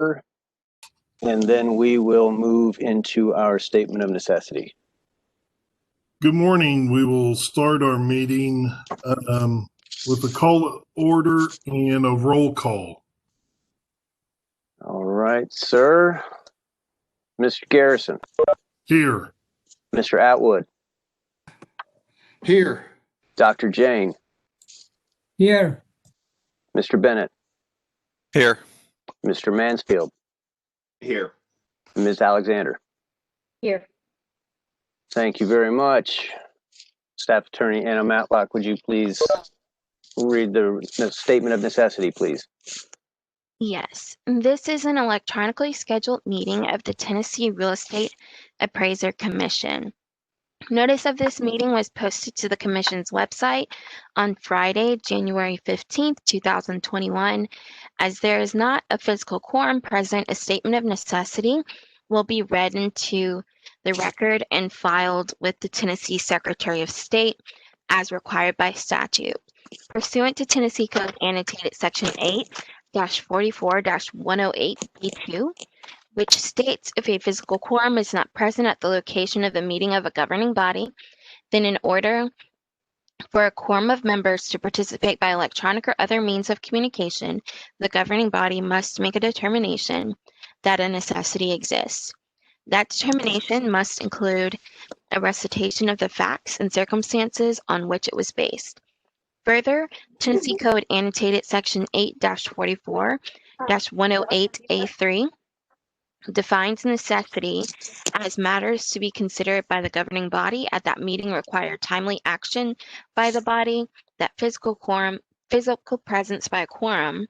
and then we will move into our statement of necessity. Good morning. We will start our meeting with a call to order and a roll call. All right, sir. Mr. Garrison. Here. Mr. Atwood. Here. Dr. Jane. Here. Mr. Bennett. Here. Mr. Mansfield. Here. Ms. Alexander. Here. Thank you very much. Staff Attorney Anna Matlock, would you please read the statement of necessity, please? Yes, this is an electronically scheduled meeting of the Tennessee Real Estate Appraiser Commission. Notice of this meeting was posted to the Commission's website on Friday, January 15th, 2021. As there is not a physical quorum present, a statement of necessity will be read into the record and filed with the Tennessee Secretary of State as required by statute. Pursuant to Tennessee Code Annotated Section 8-44-108B2, which states if a physical quorum is not present at the location of the meeting of a governing body, then in order for a quorum of members to participate by electronic or other means of communication, the governing body must make a determination that a necessity exists. That determination must include a recitation of the facts and circumstances on which it was based. Further, Tennessee Code Annotated Section 8-44-108A3 defines necessity as matters to be considered by the governing body at that meeting require timely action by the body, that physical presence by a quorum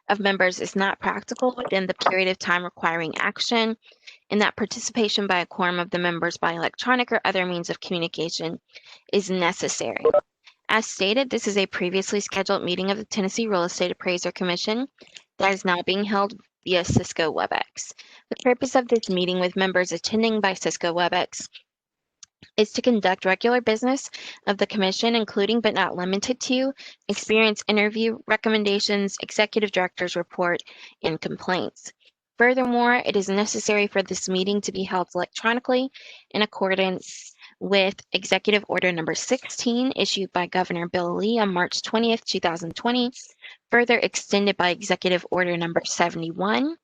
of members is not practical within the period of time requiring action, and that participation by a quorum of the members by electronic or other means of communication is necessary. As stated, this is a previously scheduled meeting of the Tennessee Real Estate Appraiser Commission that is now being held via Cisco WebEx. The purpose of this meeting with members attending by Cisco WebEx is to conduct regular business of the Commission, including but not limited to experience interview, recommendations, executive director's report, and complaints. Furthermore, it is necessary for this meeting to be held electronically in accordance with Executive Order Number 16, issued by Governor Bill Lee on March 20th, 2020, further extended by Executive Order Number 71,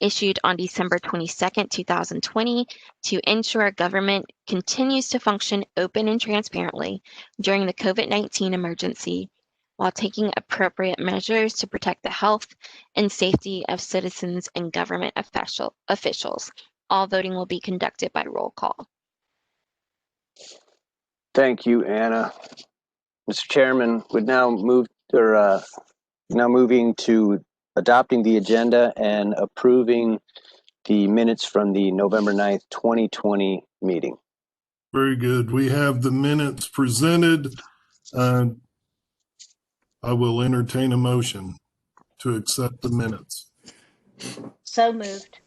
issued on December 22nd, 2020, to ensure government continues to function open and transparently during the COVID-19 emergency, while taking appropriate measures to protect the health and safety of citizens and government officials. All voting will be conducted by roll call. Thank you, Anna. Mr. Chairman, would now moving to adopting the agenda and approving the minutes from the November 9th, 2020 meeting. Very good. We have the minutes presented. I will entertain a motion to accept the minutes. So moved.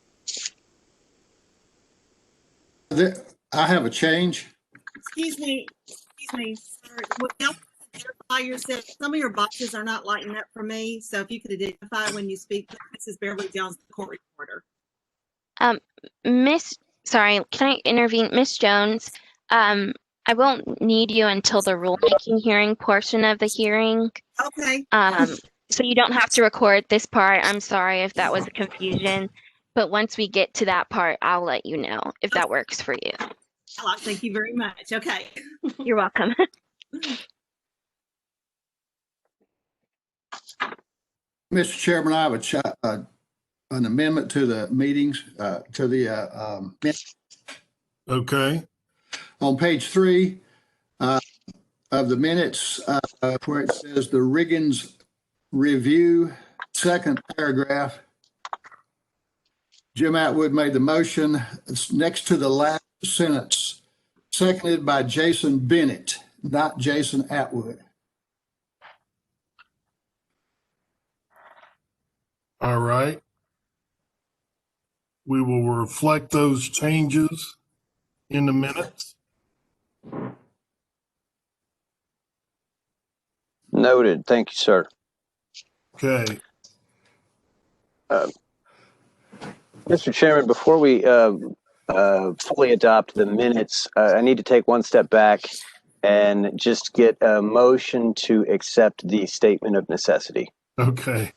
I have a change. Excuse me, sir. Would y'all identify yourself? Some of your boxes are not lighting up for me, so if you could identify when you speak, Mrs. Beverly Jones, the court reporter. Sorry, can I intervene? Miss Jones, I won't need you until the rulemaking hearing portion of the hearing. Okay. So you don't have to record this part. I'm sorry if that was a confusion, but once we get to that part, I'll let you know if that works for you. Thank you very much. Okay. You're welcome. Mr. Chairman, I have an amendment to the meetings, minutes. Okay. On page 3 of the minutes, where it says the Riggins review, second paragraph, Jim Atwood made the motion. It's next to the last sentence, seconded by Jason Bennett, not Jason Atwood. All right. We will reflect those changes in the minutes. Noted. Thank you, sir. Okay. Mr. Chairman, before we fully adopt the minutes, I need to take one step back and just get a motion to accept the statement of necessity. Okay.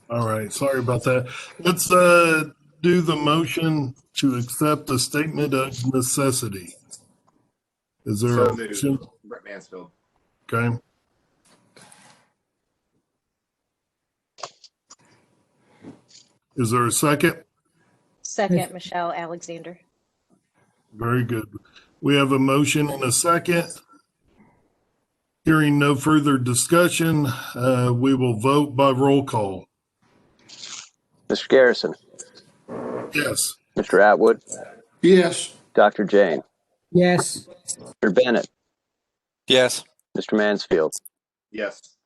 All right. Sorry about that. Let's do the motion to accept the statement of necessity. Is there a motion? Brett Mansfield. Okay. Is there a second? Second, Michelle Alexander. Very good. We have a motion and a second. Hearing no further discussion, we will vote by roll call. Mr. Garrison, Yes. Mr. Atwood, Yes. Dr. Jane, yes, Mr. Bennett, Yes. Mr. Mansfield, Yes.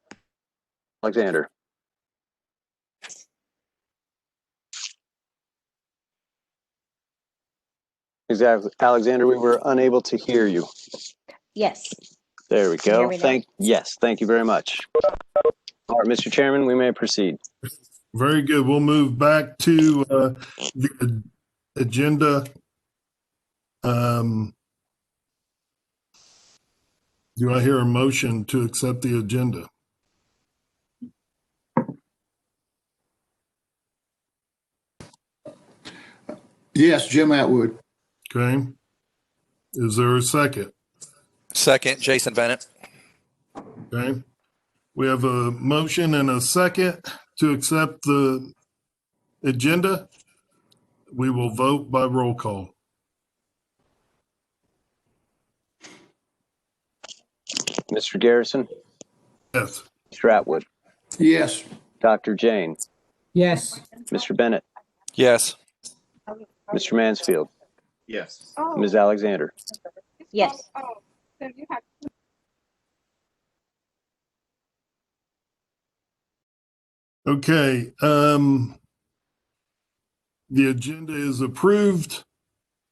Alexander. Exactly. Alexander, we were unable to hear you. Yes. There we Can you hear go. me now? Yes, thank you very much. All right, Mr. Chairman, we may proceed. Very good. We'll move back to the agenda. Do I hear a motion to accept the agenda? Yes, Jim Atwood. Okay. Is there a second? Second, Jason Bennett. Okay. We have a motion and a second to accept the agenda. We will vote by roll call. Mr. Garrison, Yes. Mr. Atwood, Yes. Dr. Jane, yes, Mr. Bennett, Yes. Mr. Mansfield, Yes. Ms. Alexander. Yes. Okay. The agenda is approved.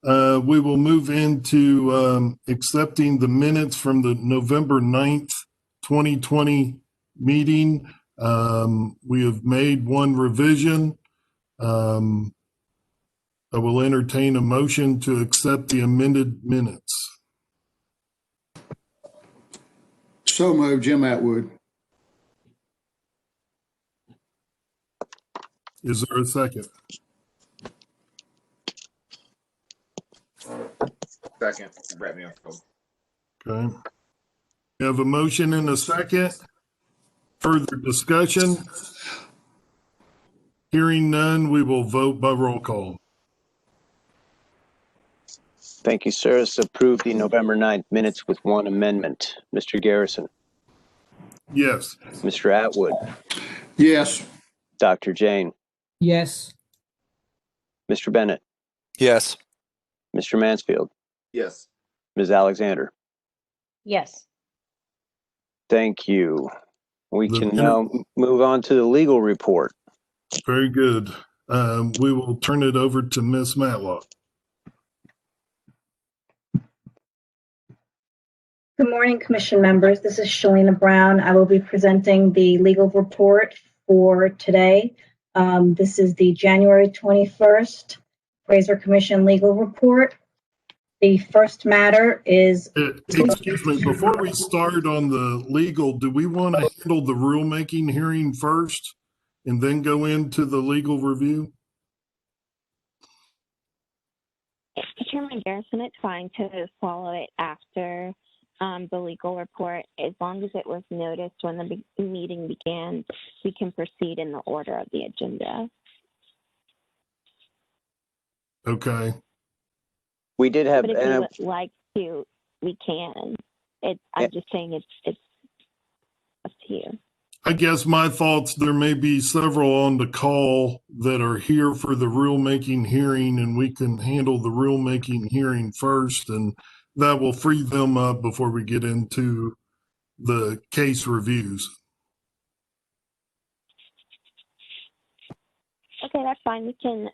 We will move into accepting the minutes from the November 9th, 2020 meeting. We have made one revision. I will entertain a motion to accept the amended minutes. So moved, Jim Atwood. Is there a second? Second, Brett Mansfield. Okay. We have a motion and a second. Further discussion? Hearing none, we will vote by roll call. Thank you, sir. Let's approve the November 9th minutes with one amendment. Mr. Garrison, Yes. Mr. Atwood, Yes. Dr. Jane, yes, Mr. Bennett, Yes. Mr. Mansfield, Yes. Ms. Alexander. Yes. Thank you. We The can minute- now move on to the legal report. Very good. We will turn it over to Ms. Matlock. Good morning, Commission members. This is Shalina Brown. I will be presenting the legal report for today. This is the January 21st Appraiser Commission legal report. The first matter is, Excuse me, before we start on the legal, do we want to handle the rulemaking hearing first and then go into the legal review? Chairman Garrison, it's fine to follow it after the legal report. As long as it was noticed when the meeting began, we can proceed in the order of the agenda. We Okay. did have, But if you and would like to, we can. I'm just saying it's up to you. I guess my thoughts, there may be several on the call that are here for the rulemaking hearing, and we can handle the rulemaking hearing first, and that will free them up before we get into the case reviews. Okay, that's fine. We can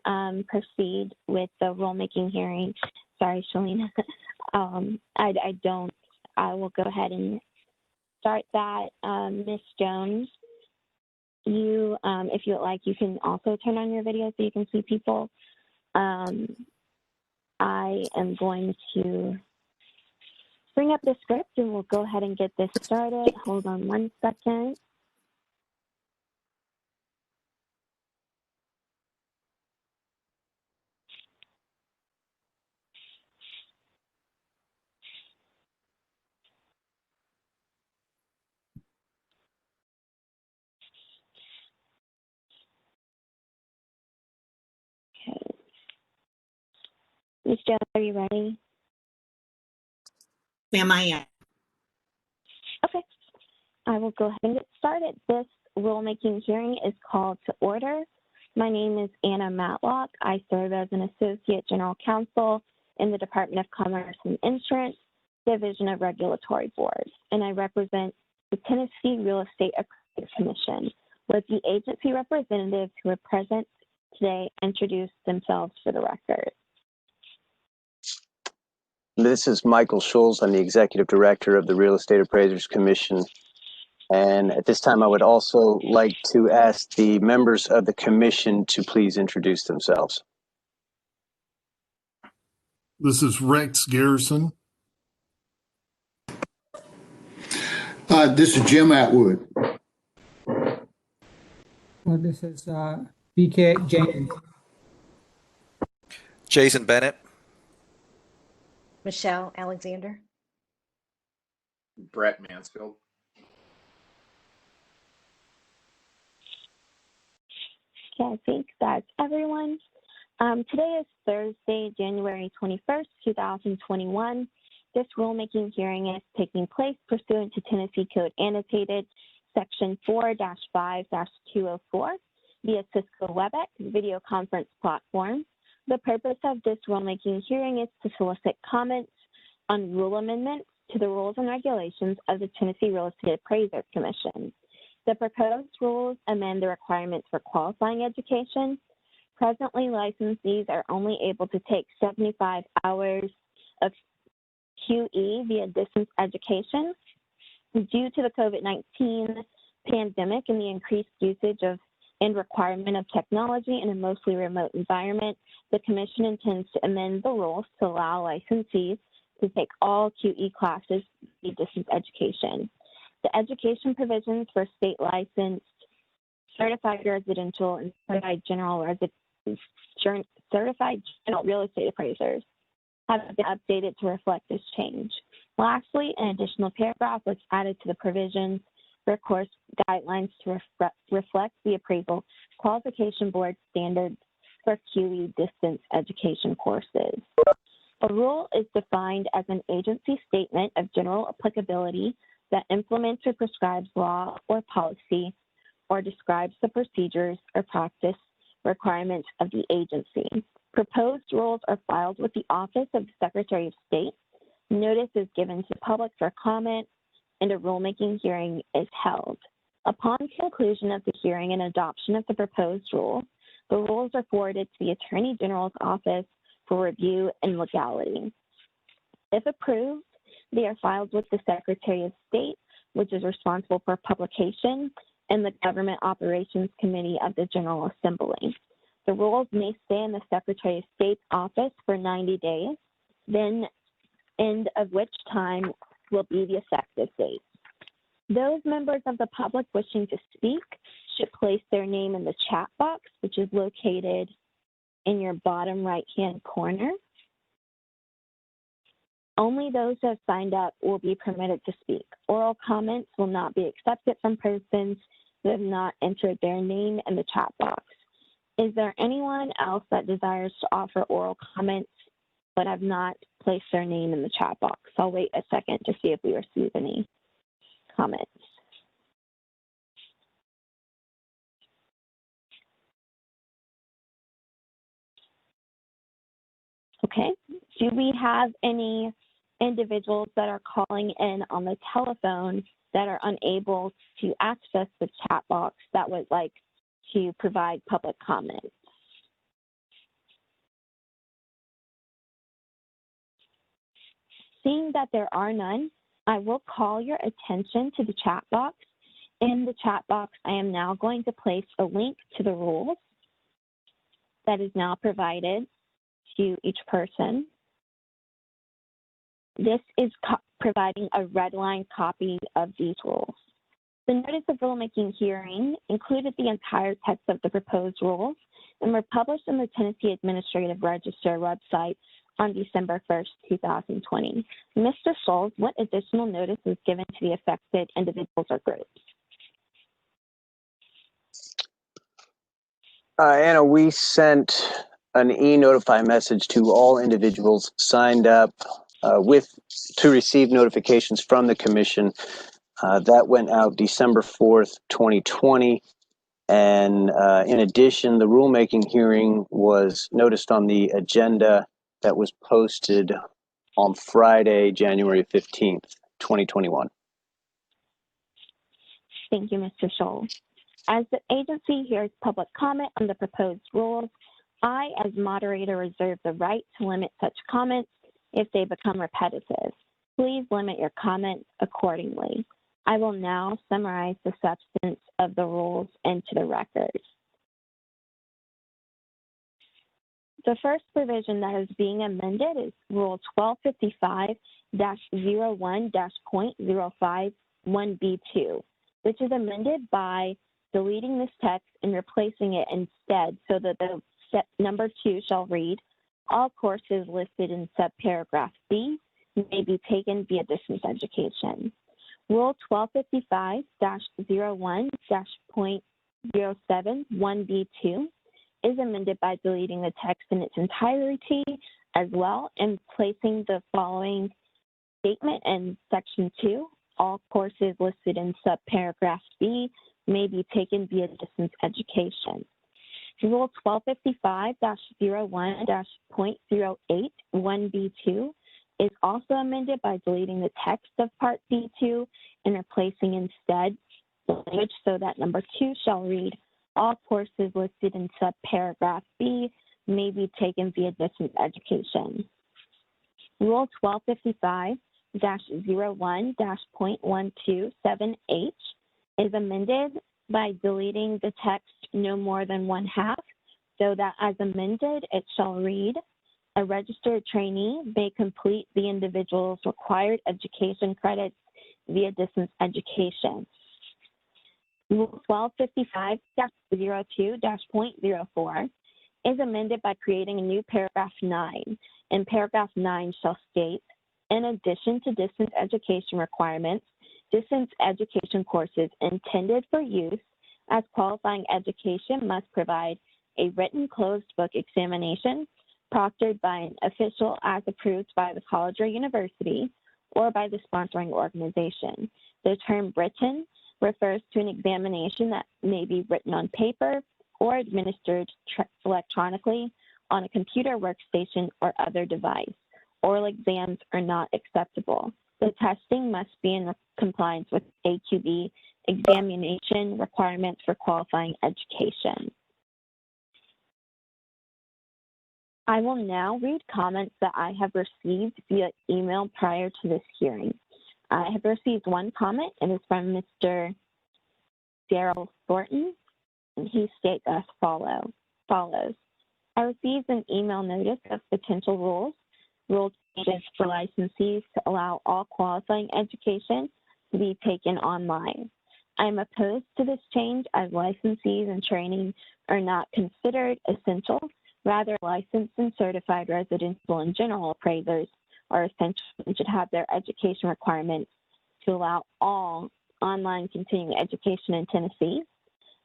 proceed with the rulemaking hearing. Sorry, Shalina. I will go ahead and start that. Ms. Jones, you, if you would like, you can also turn on your video so you can see people I am going to bring up the script and we'll go ahead and get this started. Hold on one second. Okay. Ms. Jones, are you ready? Ma'am, I am. Okay. I will go ahead and get started. This rulemaking hearing is called to order. My name is Anna Matlock. I serve as an Associate General Counsel in the Department of Commerce and Insurance, Division of Regulatory Boards, and I represent the Tennessee Real Estate Appraiser Commission, with the agency representatives who are present today introduce themselves for the record. This is Michael Schulz. I'm the Executive Director of the Real Estate Appraisers Commission. And at this time, I would also like to ask the members of the commission to please introduce themselves. This is Rex Garrison. This is Jim Atwood. This is BK James. Jason Bennett. Michelle Alexander. Brett Mansfield. Okay, I think that's everyone. Today is Thursday, January 21st, 2021. This rulemaking hearing is taking place pursuant to Tennessee Code Annotated Section 4-5-204 via Cisco WebEx video conference platform. The purpose of this rulemaking hearing is to solicit comments on rule amendments to the rules and regulations of the Tennessee Real Estate Appraiser Commission. The proposed rules amend the requirements for qualifying education. Presently, licensees are only able to take 75 hours of QE via distance education. Due to the COVID-19 pandemic and the increased usage of and requirement of technology in a mostly remote environment, the Commission intends to amend the rules to allow licensees to take all QE classes via distance education. The education provisions for state licensed, certified residential, and certified general real estate appraisers have been updated to reflect this change. Lastly, an additional paragraph was added to the provisions for course guidelines to reflect the appraisal qualification board standards for QE distance education courses. A rule is defined as an agency statement of general applicability that implements or prescribes law or policy or describes the procedures or practice requirements of the agency. Proposed rules are filed with the Office of the Secretary of State. Notice is given to the public for comment, and a rulemaking hearing is held. Upon conclusion of the hearing and adoption of the proposed rules, the rules are forwarded to the Attorney General's office for review and legality. If approved, they are filed with the Secretary of State, which is responsible for publication, and the Government Operations Committee of the General Assembly. The rules may stay in the Secretary of State's office for 90 days, then end of which time will be the effective date. Those members of the public wishing to speak should place their name in the chat box, which is located in your bottom right-hand corner. Only those who have signed up will be permitted to speak. Oral comments will not be accepted from persons who have not entered their name in the chat box. Is there anyone else that desires to offer oral comments but have not placed their name in the chat box? I'll wait a second to see if we receive any comments. Okay, do we have any individuals that are calling in on the telephone that are unable to access the chat box that would like to provide public comments? Seeing that there are none, I will call your attention to the chat box. In the chat box, I am now going to place a link to the rules that is now provided to each person. This is providing a red line copy of these rules. The notice of rulemaking hearing included the entire text of the proposed rules and were published in the Tennessee Administrative Register website on December 1st, 2020. Mr. Scholes, what additional notice was given to the affected individuals or groups? Anna, we sent an e-notify message to all individuals signed up to receive notifications from the commission. That went out December 4th, 2020. And in addition, the rulemaking hearing was noticed on the agenda that was posted on Friday, January 15th, 2021. Thank you, Mr. Scholl. As the agency hears public comment on the proposed rules, I, as moderator, reserve the right to limit such comments if they become repetitive. Please limit your comments accordingly. I will now summarize the substance of the rules into the record. The first provision that is being amended is Rule 1255-01-.051B2, which is amended by deleting this text and replacing it instead so that the number 2 shall read, all courses listed in subparagraph B may be taken via distance education. Rule 1255-01-.071B2 is amended by deleting the text in its entirety as well and placing the following statement in section 2, all courses listed in subparagraph B may be taken via distance education. Rule 1255-01.081B2 is also amended by deleting the text of Part B2 and replacing instead language so that number 2 shall read, all courses listed in subparagraph B may be taken via distance education. Rule 1255-01.127H is amended by deleting the text no more than 1/2 so that as amended it shall read, a registered trainee may complete the individual's required education credits via distance education. Rule 1255-02.04 is amended by creating a new paragraph 9, and paragraph 9 shall state, in addition to distance education requirements, distance education courses intended for use as qualifying education must provide a written closed book examination proctored by an official as approved by the college or university or by the sponsoring organization. The term written refers to an examination that may be written on paper or administered electronically on a computer workstation or other device. Oral exams are not acceptable. The testing must be in compliance with AQB examination requirements for qualifying education. I will now read comments that I have received via email prior to this hearing. I have received one comment, and it's from Mr. Daryl Thornton, and he states as follows. I received an email notice of potential rule changes for licensees to allow all qualifying education to be taken online. I am opposed to this change as licensees and training are not considered essential. Rather, licensed and certified residential and general appraisers are essential and should have their education requirements to allow all online continuing education in Tennessee,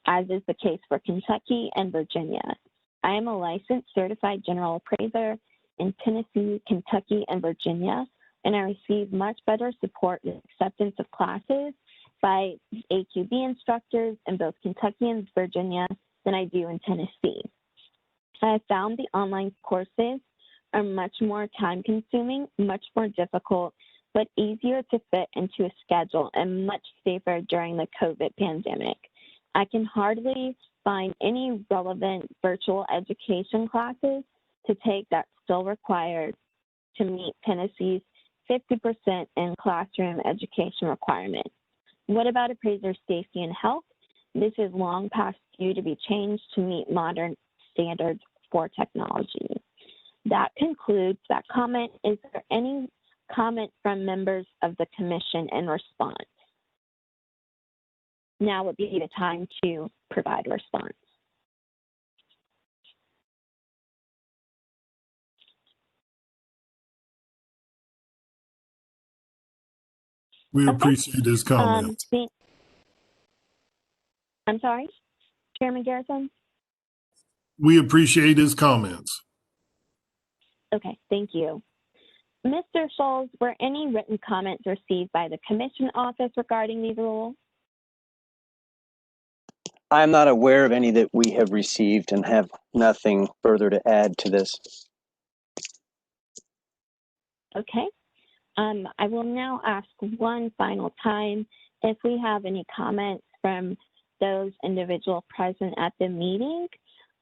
as is the case for Kentucky and Virginia. I am a licensed certified general appraiser in Tennessee, Kentucky, and Virginia, and I receive much better support and acceptance of classes by AQB instructors in both Kentucky and Virginia than I do in Tennessee. I have found the online courses are much more time-consuming, much more difficult, but easier to fit into a schedule and much safer during the COVID pandemic. I can hardly find any relevant virtual education classes to take that's still required to meet Tennessee's 50% in classroom education requirement. What about appraiser safety and health? This is long past due to be changed to meet modern standards for technology. That concludes that comment. Is there any comment from members of the commission in response? Now would be the time to provide a response. We Okay. appreciate his comments. I'm sorry, Chairman Garrison? We appreciate his comments. Okay, thank you. Mr. Schulz, were any written comments received by the commission office regarding these rules? I'm not aware of any that we have received and have nothing further to add to this. Okay. I will now ask one final time if we have any comments from those individuals present at the meeting.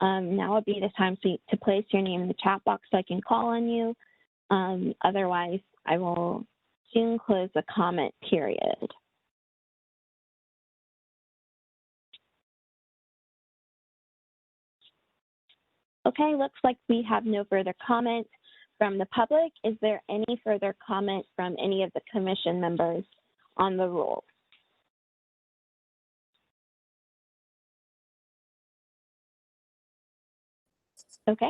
Now would be the time to place your name in the chat box so I can call on you. Otherwise, I will soon close the comment period. Okay, looks like we have no further comments from the public. Is there any further comment from any of the commission members on the rules? Okay.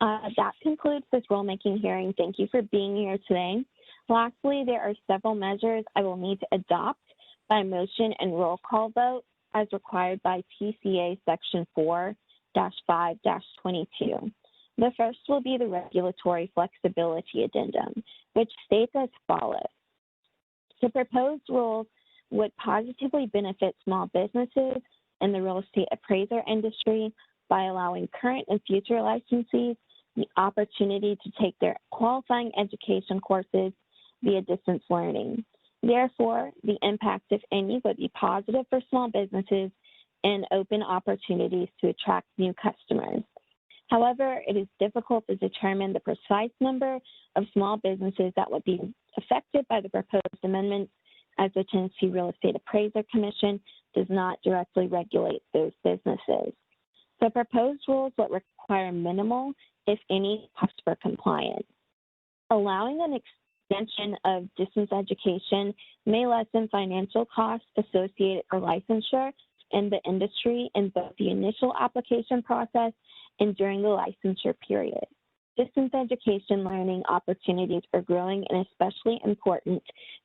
That concludes this rulemaking hearing. Thank you for being here today. Lastly, there are several measures I will need to adopt by motion and roll call vote as required by PCA Section 4-5-22. The first will be the regulatory flexibility addendum, which states as follows. The proposed rules would positively benefit small businesses in the real estate appraiser industry by allowing current and future licensees the opportunity to take their qualifying education courses via distance learning. Therefore, the impact, if any, would be positive for small businesses and open opportunities to attract new customers. However, it is difficult to determine the precise number of small businesses that would be affected by the proposed amendments, as the Tennessee Real Estate Appraiser Commission does not directly regulate those businesses. The proposed rules would require minimal, if any, cost for compliance. Allowing an extension of distance education may lessen financial costs associated for licensure in the industry in both the initial application process and during the licensure period. Distance education learning opportunities are growing and especially important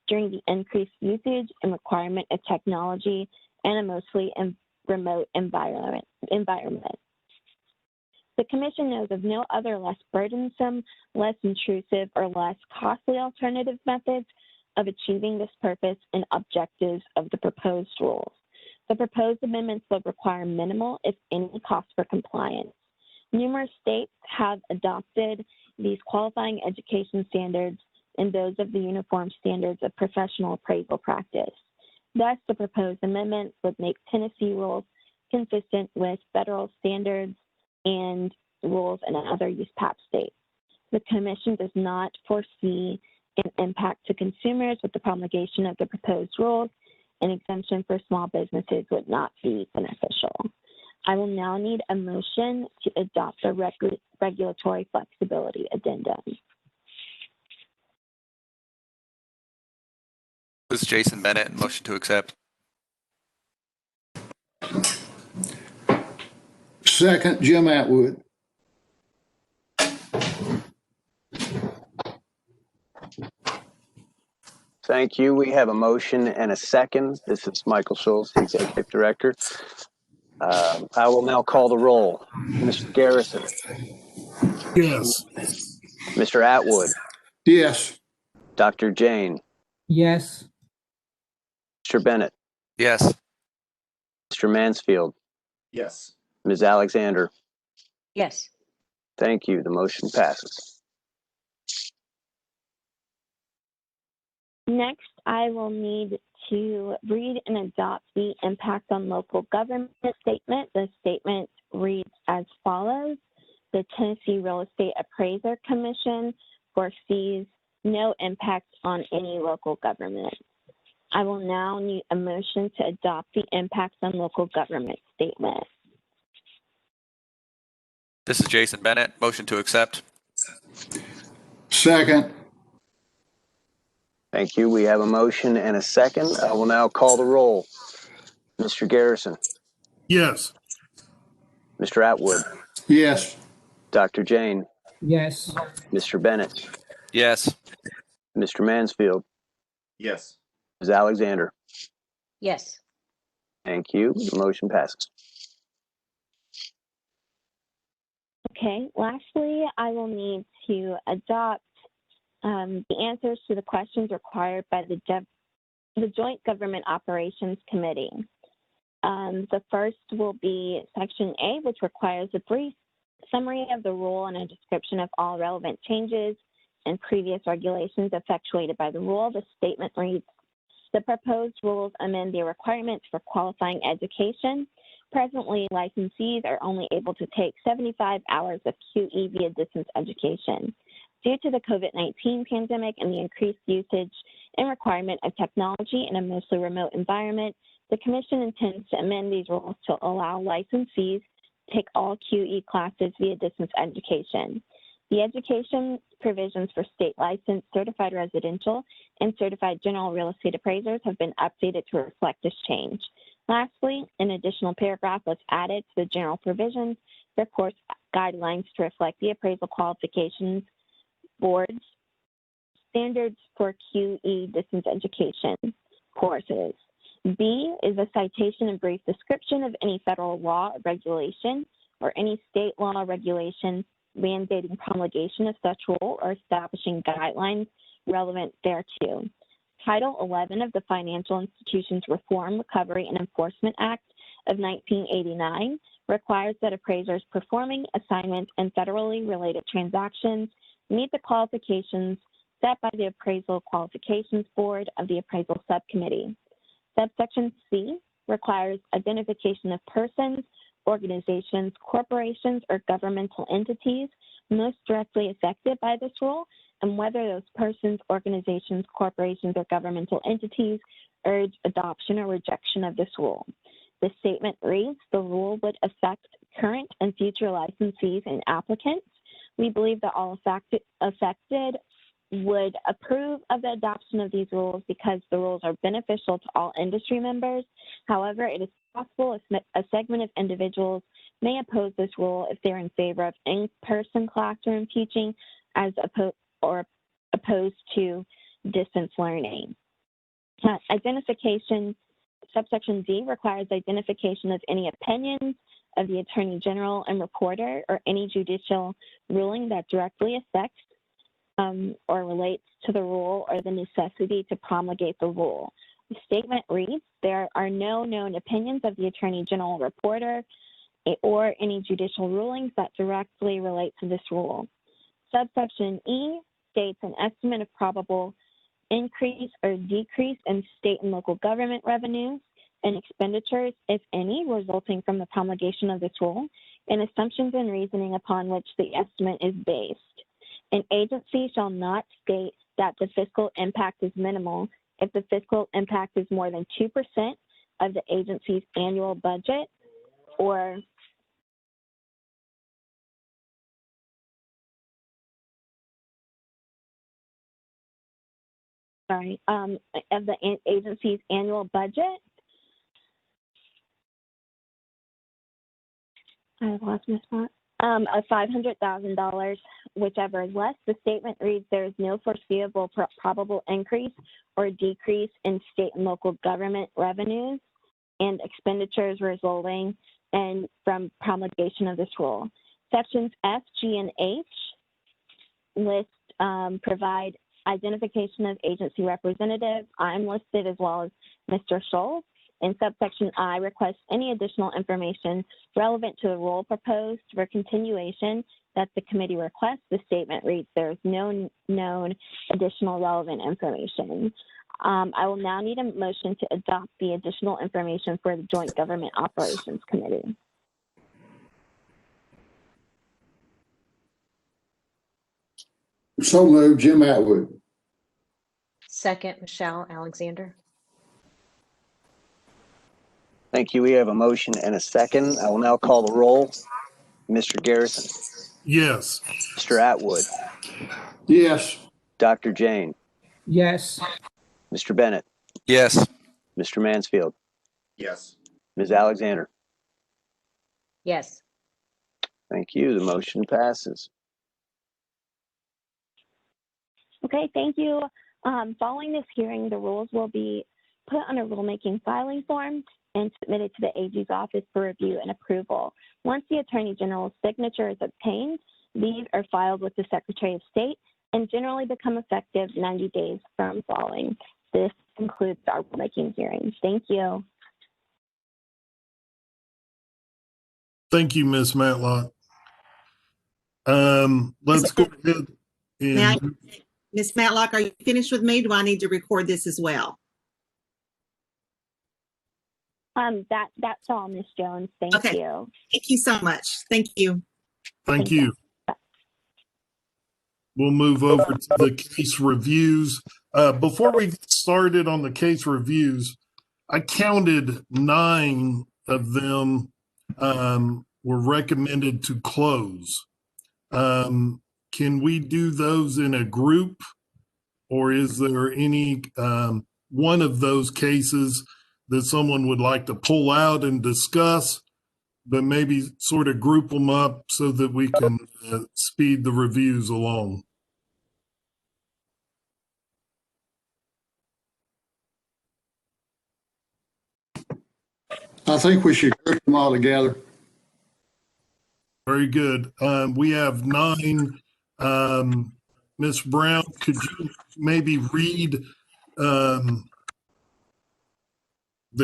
during the increased usage and requirement of technology in a mostly remote environment. The Commission knows of no other less burdensome, less intrusive, or less costly alternative methods of achieving this purpose and objectives of the proposed rules. The proposed amendments will require minimal, if any, cost for compliance. Numerous states have adopted these qualifying education standards and those of the Uniform Standards of Professional Appraisal Practice. Thus, the proposed amendments would make Tennessee rules consistent with federal standards and rules in other USPAP states. The Commission does not foresee an impact to consumers with the promulgation of the proposed rules. An exemption for small businesses would not be beneficial. I will now need a motion to adopt the regulatory flexibility addendum. This is Jason Bennett. Motion to accept. Second, Jim Atwood. Thank you. We have a motion and a second. This is Michael Schulz, the Executive Director. I will now call the roll. Mr. Garrison. Yes. Mr. Atwood. Yes. Dr. Jane. Yes. Mr. Bennett. Yes. Mr. Mansfield. Yes. Ms. Alexander. Yes. Thank you. The motion passes. Next, I will need to read and adopt the impact on local government statement. The statement reads as follows. The Tennessee Real Estate Appraiser Commission foresees no impact on any local government. I will now need a motion to adopt the impacts on local government statement. This is Jason Bennett. Motion to accept. Second. Thank you. We have a motion and a second. I will now call the roll. Mr. Garrison, Yes. Mr. Atwood, Yes. Dr. Jane, yes, Mr. Bennett, Yes. Mr. Mansfield, Yes. Ms. Alexander. Yes. Thank you. The motion passes. Okay, lastly, I will need to adopt the answers to the questions required by the Joint Government Operations Committee. The first will be Section A, which requires a brief summary of the rule and a description of all relevant changes and previous regulations effectuated by the rule. The statement reads, the proposed rules amend the requirements for qualifying education. Presently, licensees are only able to take 75 hours of QE via distance education. Due to the COVID-19 pandemic and the increased usage and requirement of technology in a mostly remote environment, the Commission intends to amend these rules to allow licensees to take all QE classes via distance education. The education provisions for state licensed, certified residential, and certified general real estate appraisers have been updated to reflect this change. Lastly, an additional paragraph was added to the general provisions for course guidelines to reflect the appraisal qualifications board's standards for QE distance education courses. B is a citation and brief description of any federal law or regulation or any state law or regulation mandating promulgation of such rule or establishing guidelines relevant thereto. Title 11 of the Financial Institutions Reform, Recovery, and Enforcement Act of 1989 requires that appraisers performing assignments and federally related transactions meet the qualifications set by the Appraisal Qualifications Board of the Appraisal Subcommittee. Subsection C requires identification of persons, organizations, corporations, or governmental entities most directly affected by this rule, and whether those persons, organizations, corporations, or governmental entities urge adoption or rejection of this rule. The statement reads, the rule would affect current and future licensees and applicants. We believe that all affected would approve of the adoption of these rules because the rules are beneficial to all industry members. However, it is possible a segment of individuals may oppose this rule if they're in favor of in-person classroom teaching as opposed to distance learning. Identification, subsection D requires identification of any opinions of the Attorney General and reporter or any judicial ruling that directly affects or relates to the rule or the necessity to promulgate the rule. The statement reads, there are no known opinions of the Attorney General reporter or any judicial rulings that directly relate to this rule. Subsection E states an estimate of probable increase or decrease in state and local government revenues and expenditures, if any, resulting from the promulgation of this rule, and assumptions and reasoning upon which the estimate is based. An agency shall not state that the fiscal impact is minimal if the fiscal impact is more than 2% of the agency's annual budget or of the agency's annual budget. I lost my spot. Of $500,000, whichever is less. The statement reads, there is no foreseeable probable increase or decrease in state and local government revenues and expenditures resulting from promulgation of this rule. Sections F, G, and H provide identification of agency representatives. I'm listed as well as Mr. Scholes. In subsection I, requests any additional information relevant to the rule proposed for continuation that the committee requests. The statement reads, there is no known additional relevant information. I will now need a motion to adopt the additional information for the Joint Government Operations Committee. So moved, Jim Atwood. Second, Michelle Alexander. Thank you. We have a motion and a second. I will now call the roll. Mr. Garrison, Yes. Mr. Atwood, Yes. Dr. Jane, Yes. Mr. Bennett, Yes. Mr. Mansfield, Yes. Ms. Alexander. Yes. Thank you. The motion passes. Okay, thank you. Following this hearing, the rules will be put on a rulemaking filing form and submitted to the AG's office for review and approval. Once the Attorney General's signature is obtained, these are filed with the Secretary of State and generally become effective 90 days from filing. This concludes our rulemaking hearing. Thank you. Thank you, Ms. Matlock. Let's go ahead May I, and Ms. Matlock, are you finished with me? Do I need to record this as well? That's all, Ms. Jones. Thank Okay. you. Thank you so much. Thank you. thank you. We'll move over to the case reviews. Before we get started on the case reviews, I counted 9 of them were recommended to close. Can we do those in a group, or is there any one of those cases that someone would like to pull out and discuss, but maybe sort of group them up so that we can speed the reviews along? I think we should group them all together. Very good. We have 9. Ms. Brown, could you maybe read the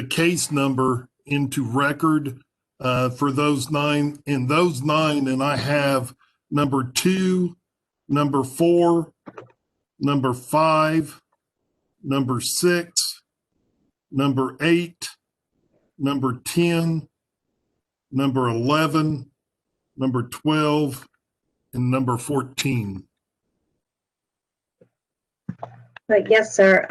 case number into record for those 9? In those 9, and I have number 2, number 4, number 5, number 6, number 8, number 10, number 11, number 12, and number 14. But yes, sir.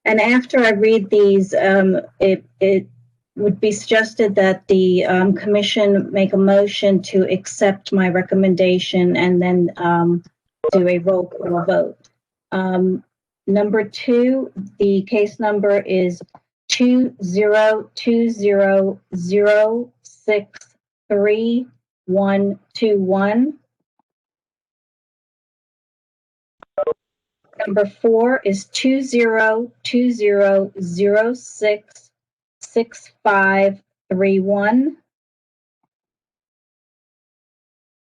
And after I read these, it would be suggested that the commission make a motion to accept my recommendation and then do a roll call vote. Number 2, the case number is 2020063121. Number 4 is 2020066531.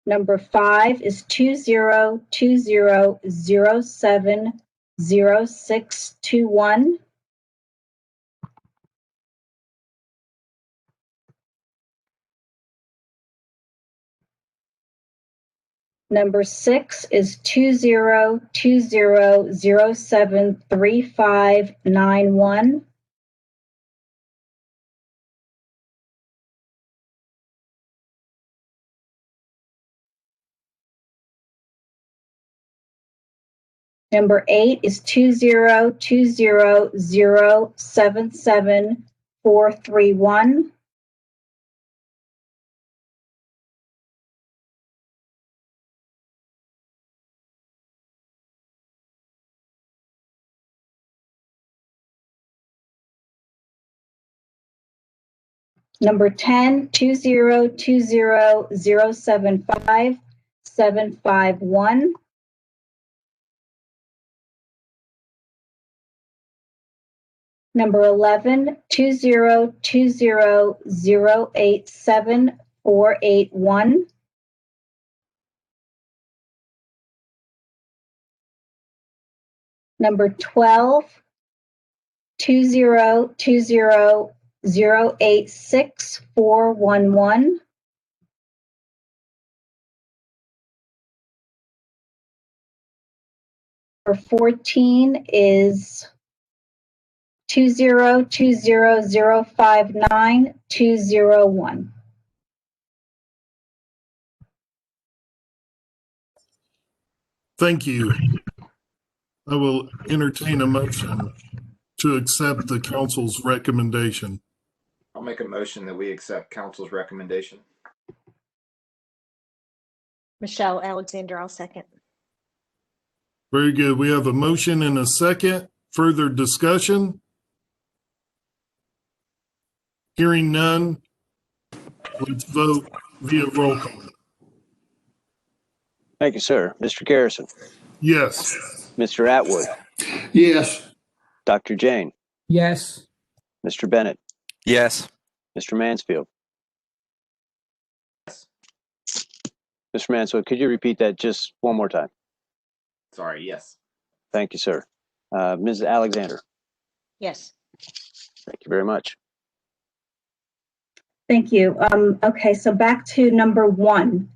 Number 5 is 2020070621. Number 6 is 2020073591. Number 8 is 2020077431. Number 10, 2020075751. Number 11, 2020087481. Number 12, 2020086411. Number 14 is 2020059201. Thank you. I will entertain a motion to accept the council's recommendation. I'll make a motion that we accept council's recommendation. Michelle Alexander, I'll second. Very good. We have a motion and a second. Further discussion? Hearing none, let's vote via roll call. Thank you, sir. Mr. Garrison, Yes. Mr. Atwood, Yes. Dr. Jane, Yes. Mr. Bennett, Yes. Mr. Mansfield. Yes. Mr. Mansfield, could you repeat that just one more time? Sorry, yes. Thank you, sir. Ms. Alexander, Yes. thank you very much. Thank you. Okay, so back to number 1,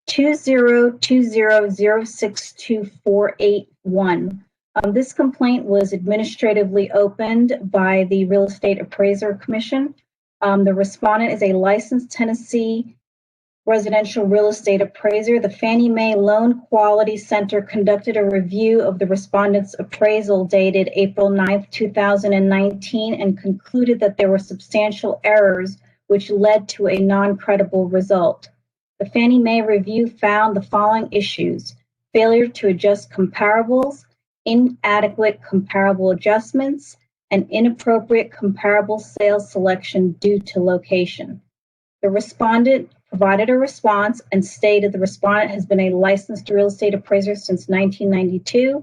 20200624881. This complaint was administratively opened by the Real Estate Appraiser Commission. The respondent is a licensed Tennessee residential real estate appraiser. The Fannie Mae Loan Quality Center conducted a review of the respondent's appraisal dated April 9th, 2019, and concluded that there were substantial errors which led to a non-credible result. The Fannie Mae review found the following issues: failure to adjust comparables, inadequate comparable adjustments, and inappropriate comparable sales selection due to location. The respondent provided a response and stated the respondent has been a licensed real estate appraiser since 1992.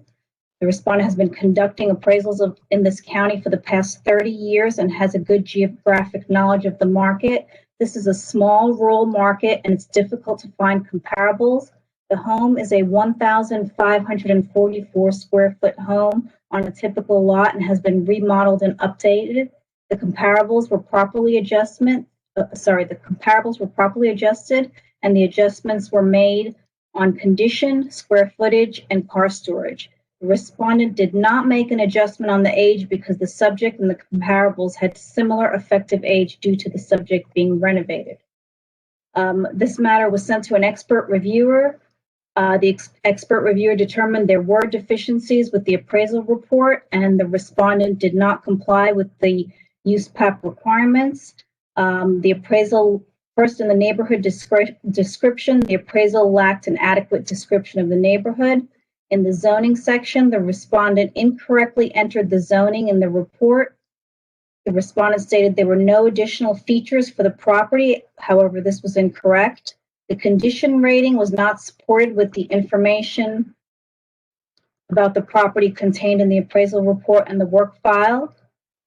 The respondent has been conducting appraisals in this county for the past 30 years and has a good geographic knowledge of the market. This is a small rural market and it's difficult to find comparables. The home is a 1,544 square foot home on a typical lot and has been remodeled and updated. The comparables were properly adjusted and the adjustments were made on condition, square footage, and car storage. The respondent did not make an adjustment on the age because the subject and the comparables had similar effective age due to the subject being renovated. This matter was sent to an expert reviewer. The expert reviewer determined there were deficiencies with the appraisal report and the respondent did not comply with the use PAP requirements. The appraisal, first in the neighborhood description, the appraisal lacked an adequate description of the neighborhood. In the zoning section, the respondent incorrectly entered the zoning in the report. The respondent stated there were no additional features for the property. However, this was incorrect. The condition rating was not supported with the information about the property contained in the appraisal report and the work file.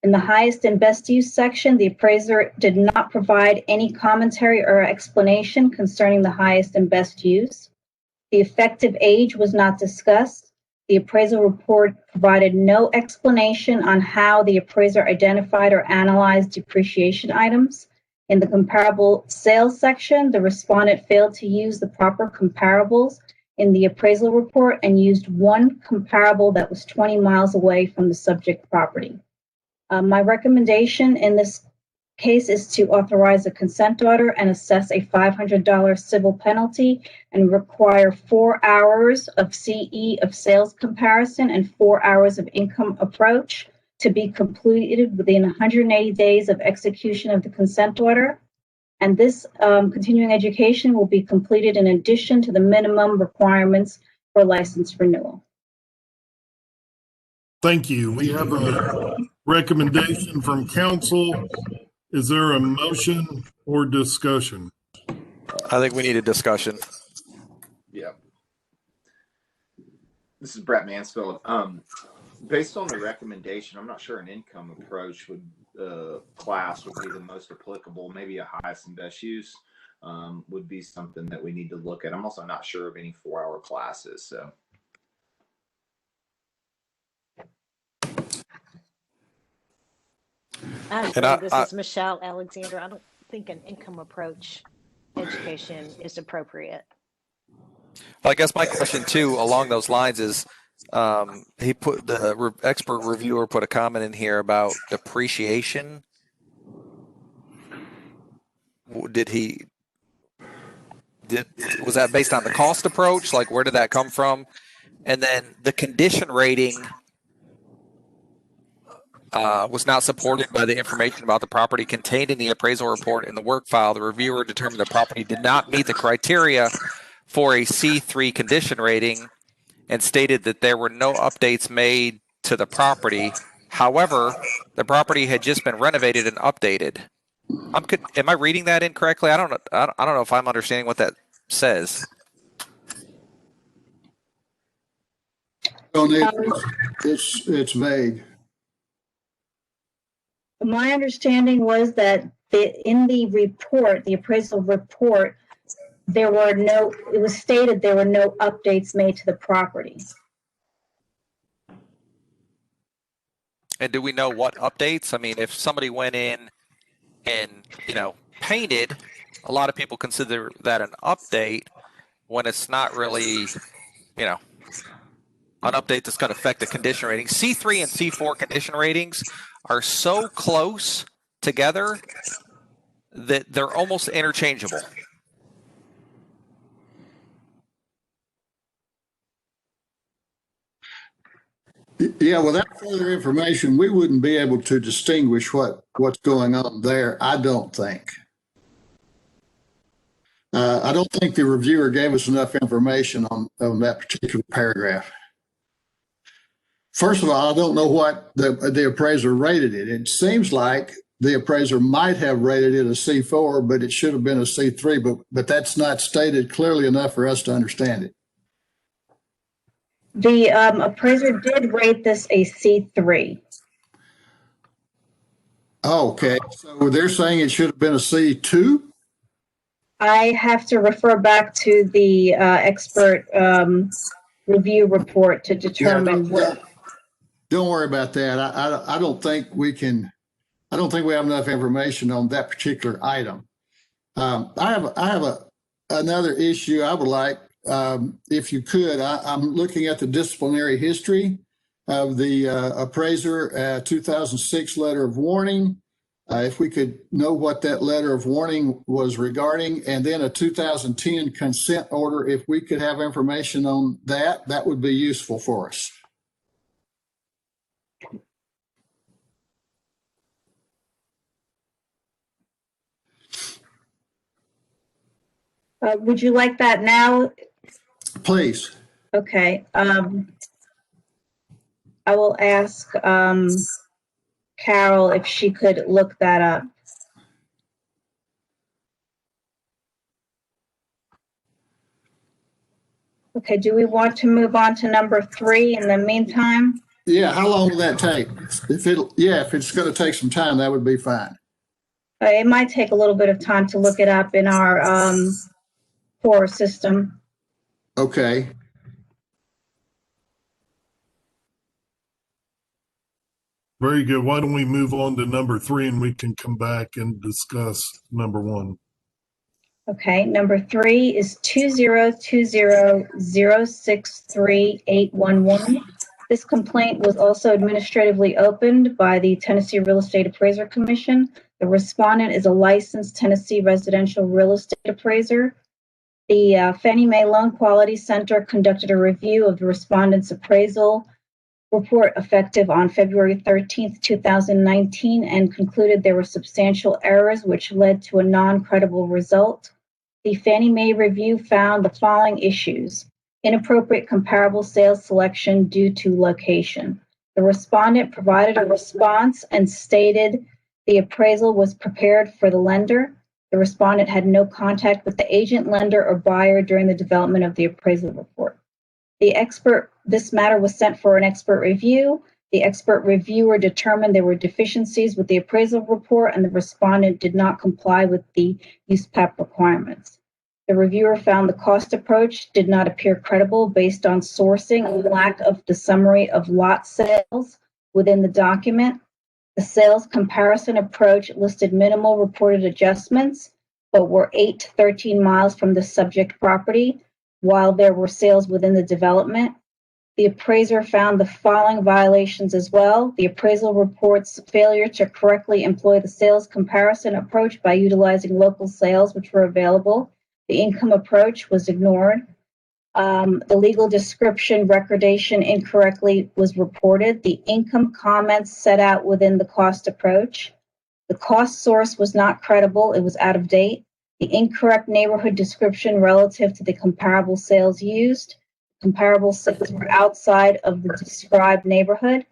In the highest and best use section, the appraiser did not provide any commentary or explanation concerning the highest and best use. The effective age was not discussed. The appraisal report provided no explanation on how the appraiser identified or analyzed depreciation items. In the comparable sales section, the respondent failed to use the proper comparables in the appraisal report and used one comparable that was 20 miles away from the subject property. My recommendation in this case is to authorize a consent order and assess a $500 civil penalty and require 4 hours of CE of sales comparison and 4 hours of income approach to be completed within 180 days of execution of the consent order. And this continuing education will be completed in addition to the minimum requirements for license renewal. Thank you. We have a recommendation from council. Is there a motion or discussion? I think we need a discussion. Yeah. This is Brett Mansfield. Based on the recommendation, I'm not sure an income approach would class would be the most applicable. Maybe a highest and best use would be something that we need to look at. I'm also not sure of any 4-hour classes. So. This is Michelle Alexander. I don't think an income approach education is appropriate. Well, I guess my question too, along those lines, is he put the expert reviewer put a comment in here about depreciation. Was that based on the cost approach? Like, where did that come from? And then the condition rating was not supported by the information about the property contained in the appraisal report and the work file. The reviewer determined the property did not meet the criteria for a C3 condition rating and stated that there were no updates made to the property. However, the property had just been renovated and updated. Am I reading that incorrectly? I don't know if I'm understanding what that says. It's vague. My understanding was that in the report, the appraisal report, it was stated there were no updates made to the property. And do we know what updates? I mean, if somebody went in and, painted, a lot of people consider that an update when it's not really, an update that's going to affect the condition rating. C3 and C4 condition ratings are so close together that they're almost interchangeable. Yeah, without further information, we wouldn't be able to distinguish what's going on there, I don't think. I don't think the reviewer gave us enough information on that particular paragraph. First of all, I don't know what the appraiser rated it. It seems like the appraiser might have rated it a C4, but it should have been a C3, but that's not stated clearly enough for us to understand it. The appraiser did rate this a C3. Okay, so they're saying it should have been a C2? I have to refer back to the expert review report to determine what. Don't worry about that. I don't think we have enough information on that particular item. I have another issue I would like, if you could. I'm looking at the disciplinary history of the appraiser, 2006 letter of warning. If we could know what that letter of warning was regarding, and then a 2010 consent order, if we could have information on that, that would be useful for us. Would you like that now? Please. Okay. I will ask Carol if she could look that up. Okay, do we want to move on to number 3 in the meantime? Yeah, how long will that take? If it's going to take some time, that would be fine. It might take a little bit of time to look it up in our core system. Okay. Very good. Why don't we move on to number 3 and we can come back and discuss number 1. Okay, number 3 is 2020063811. This complaint was also administratively opened by the Tennessee Real Estate Appraiser Commission. The respondent is a licensed Tennessee residential real estate appraiser. The Fannie Mae Loan Quality Center conducted a review of the respondent's appraisal report effective on February 13th, 2019, and concluded there were substantial errors which led to a non-credible result. The Fannie Mae review found the following issues: inappropriate comparable sales selection due to location. The respondent provided a response and stated the appraisal was prepared for the lender. The respondent had no contact with the agent, lender, or buyer during the development of the appraisal report. This matter was sent for an expert review. The expert reviewer determined there were deficiencies with the appraisal report, and the respondent did not comply with the USPAP requirements. The reviewer found the cost approach did not appear credible based on sourcing and lack of the summary of lot sales within the document. The sales comparison approach listed minimal reported adjustments, but were 8 to 13 miles from the subject property, while there were sales within the development. The appraiser found the following violations as well: the appraisal report's failure to correctly employ the sales comparison approach by utilizing local sales which were available. The income approach was ignored. The legal description recordation incorrectly was reported. The income comments set out within the cost approach. The cost source was not credible. It was out of date. the incorrect neighborhood description relative to the comparable sales used. Comparable sales were outside of the described neighborhood.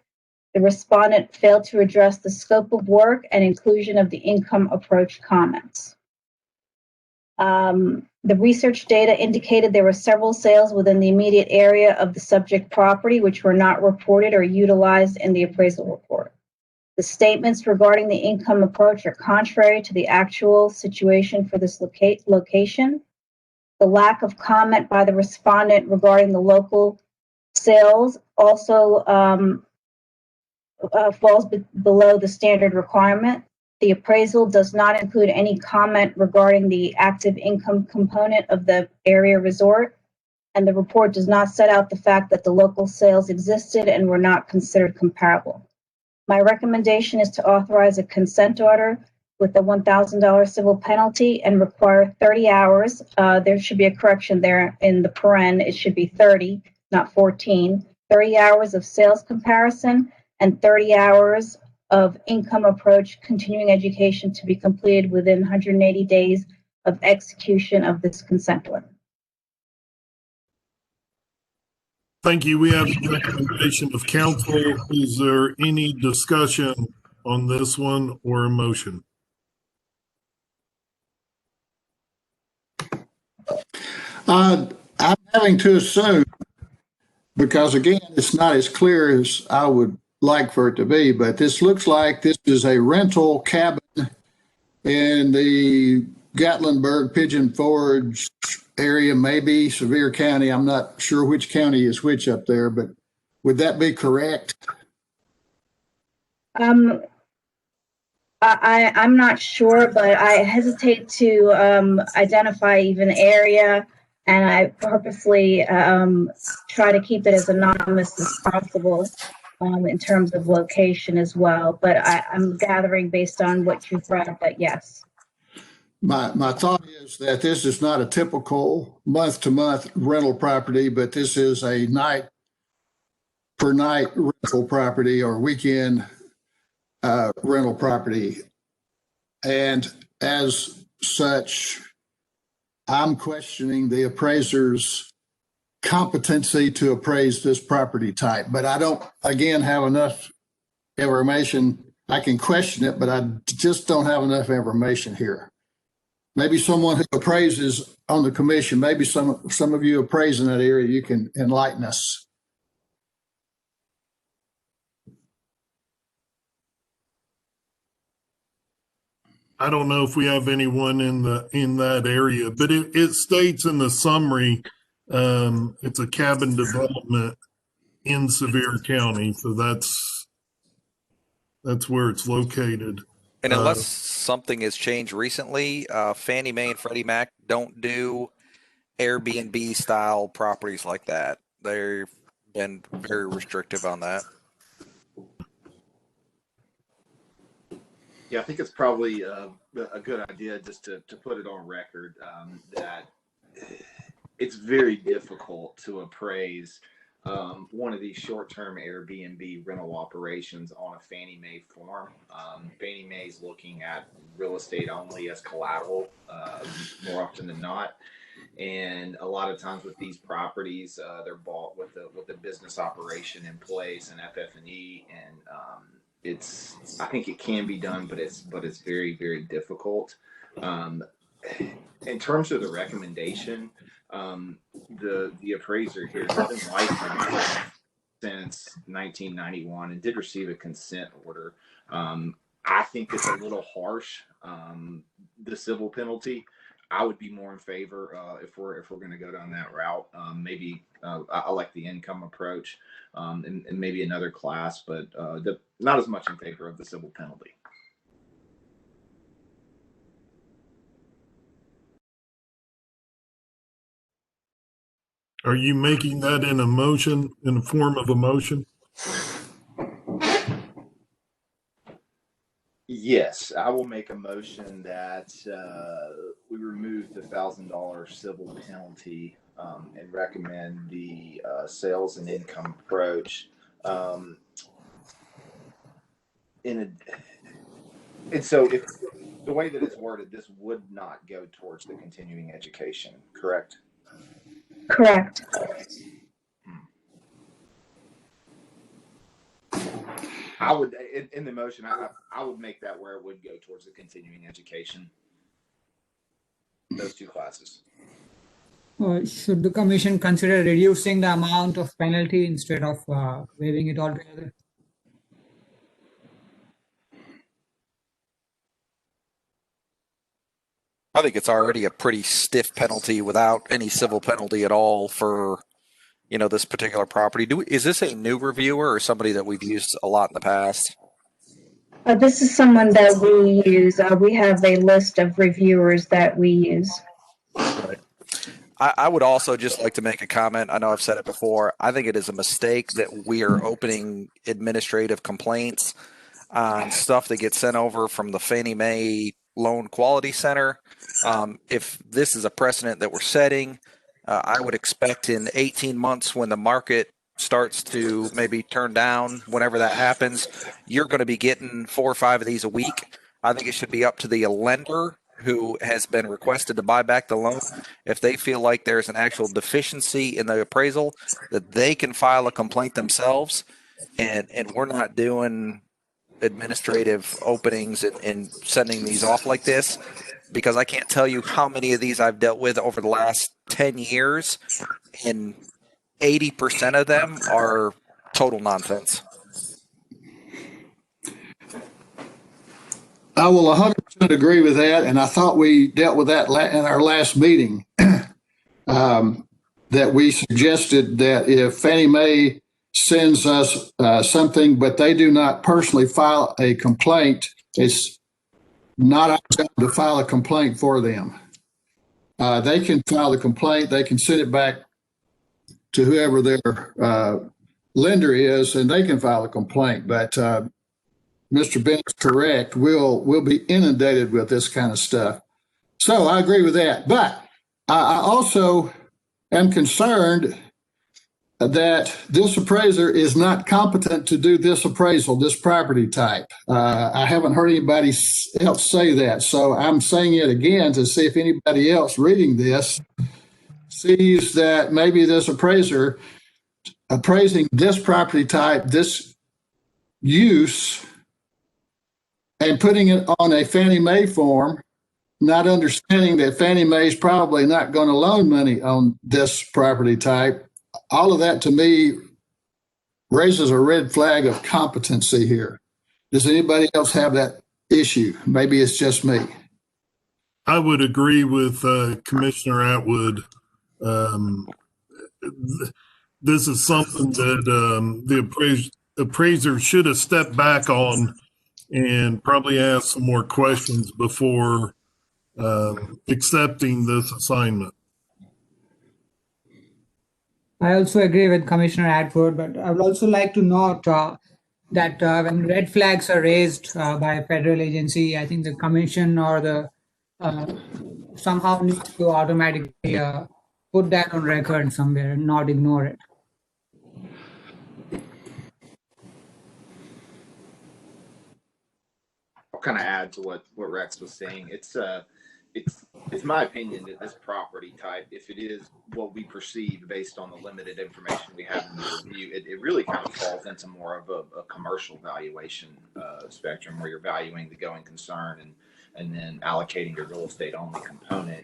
The respondent failed to address the scope of work and inclusion of the income approach comments. The research data indicated there were several sales within the immediate area of the subject property which were not reported or utilized in the appraisal report. The statements regarding the income approach are contrary to the actual situation for this location. The lack of comment by the respondent regarding the local sales also falls below the standard requirement. The appraisal does not include any comment regarding the active income component of the area resort, and the report does not set out the fact that the local sales existed and were not considered comparable. My recommendation is to authorize a consent order with a $1,000 civil penalty and require 30 hours. There should be a correction there in the paren. It should be 30, not 14. 30 hours of sales comparison and 30 hours of income approach continuing education to be completed within 180 days of execution of this consent order. Thank you. We have the recommendation of council. Is there any discussion on this one or a motion? I'm having to assume, because again, it's not as clear as I would like for it to be, but this looks like this is a rental cabin in the Gatlinburg, Pigeon Forge area, maybe Sevier County. I'm not sure which county is which up there, but would that be correct? I'm not sure, but I hesitate to identify even area, and I purposely try to keep it as anonymous as possible in terms of location as well. But I'm gathering based on what you've read, but yes. My thought is that this is not a typical month-to-month rental property, but this is a night per night rental property or weekend rental property. And as such, I'm questioning the appraiser's competency to appraise this property type. But I don't, again, have enough information. I can question it, but I just don't have enough information here. Maybe someone who appraises on the commission, maybe some of you appraise in that area, you can enlighten us. I don't know if we have anyone in that area, but it states in the summary, it's a cabin development in Sevier County, so that's where it's located. And unless something has changed recently, Fannie Mae and Freddie Mac don't do Airbnb style properties like that. They've been very restrictive on that. Yeah, I think it's probably a good idea just to put it on record that it's very difficult to appraise one of these short-term Airbnb rental operations on a Fannie Mae form. Fannie Mae is looking at real estate only as collateral more often than not. And a lot of times with these properties, they're bought with a business operation in place and FF&E, and I think it can be done, but it's very, very difficult. In terms of the recommendation, the appraiser here has been licensed since 1991 and did receive a consent order. I think it's a little harsh, the civil penalty. I would be more in favor if we're going to go down that route. Maybe I like the income approach and maybe another class, but not as much in favor of the civil penalty. Are you making that in the form of a motion? Yes, I will make a motion that we remove the $1,000 civil penalty and recommend the sales and income approach. And so The way that it's worded, this would not go towards the continuing education, correct? Correct. I would, in the motion, I would make that where it would go towards the continuing education. Those two classes. Should the commission consider reducing the amount of penalty instead of waiving it altogether? I think it's already a pretty stiff penalty without any civil penalty at all for, you know, this particular property. Is this a new reviewer or somebody that we've used a lot in the past? This is someone that we use. We have a list of reviewers that we use. Right. I would also just like to make a comment. I know I've said it before. I think it is a mistake that we are opening administrative complaints on stuff that gets sent over from the Fannie Mae Loan Quality Center. If this is a precedent that we're setting, I would expect in 18 months when the market starts to maybe turn down, whenever that happens, you're going to be getting 4 or 5 of these a week. I think it should be up to the lender who has been requested to buy back the loan. If they feel like there's an actual deficiency in the appraisal, that they can file a complaint themselves, and we're not doing administrative openings and sending these off like this, because I can't tell you how many of these I've dealt with over the last 10 years, and 80% of them are total nonsense. I will 100% agree with that, and I thought we dealt with that in our last meeting, that we suggested that if Fannie Mae sends us something, but they do not personally file a complaint, it's not our job to file a complaint for them. They can file the complaint, they can send it back to whoever their lender is, and they can file a complaint, but Mr. Bennett's correct. We'll be inundated with this kind of stuff. So I agree with that. But I also am concerned that this appraiser is not competent to do this appraisal, this property type. I haven't heard anybody else say that. So I'm saying it again to see if anybody else reading this sees that maybe this appraiser appraising this property type, this use, and putting it on a Fannie Mae form, not understanding that Fannie Mae is probably not going to loan money on this property type. All of that to me raises a red flag of competency here. Does anybody else have that issue? Maybe it's just me. I would agree with Commissioner Atwood. This is something that the appraiser should have stepped back on and probably ask some more questions before accepting this assignment. I also agree with Commissioner Atwood, but I would also like to note that when red flags are raised by a federal agency, I think the commission or the somehow needs to automatically put that on record somewhere and not ignore it. Kind of add to what Rex was saying. It's my opinion that this property type, if it is what we perceive based on the limited information we have in the review, it really kind of falls into more of a commercial valuation spectrum, where you're valuing the going concern and then allocating your real estate only component.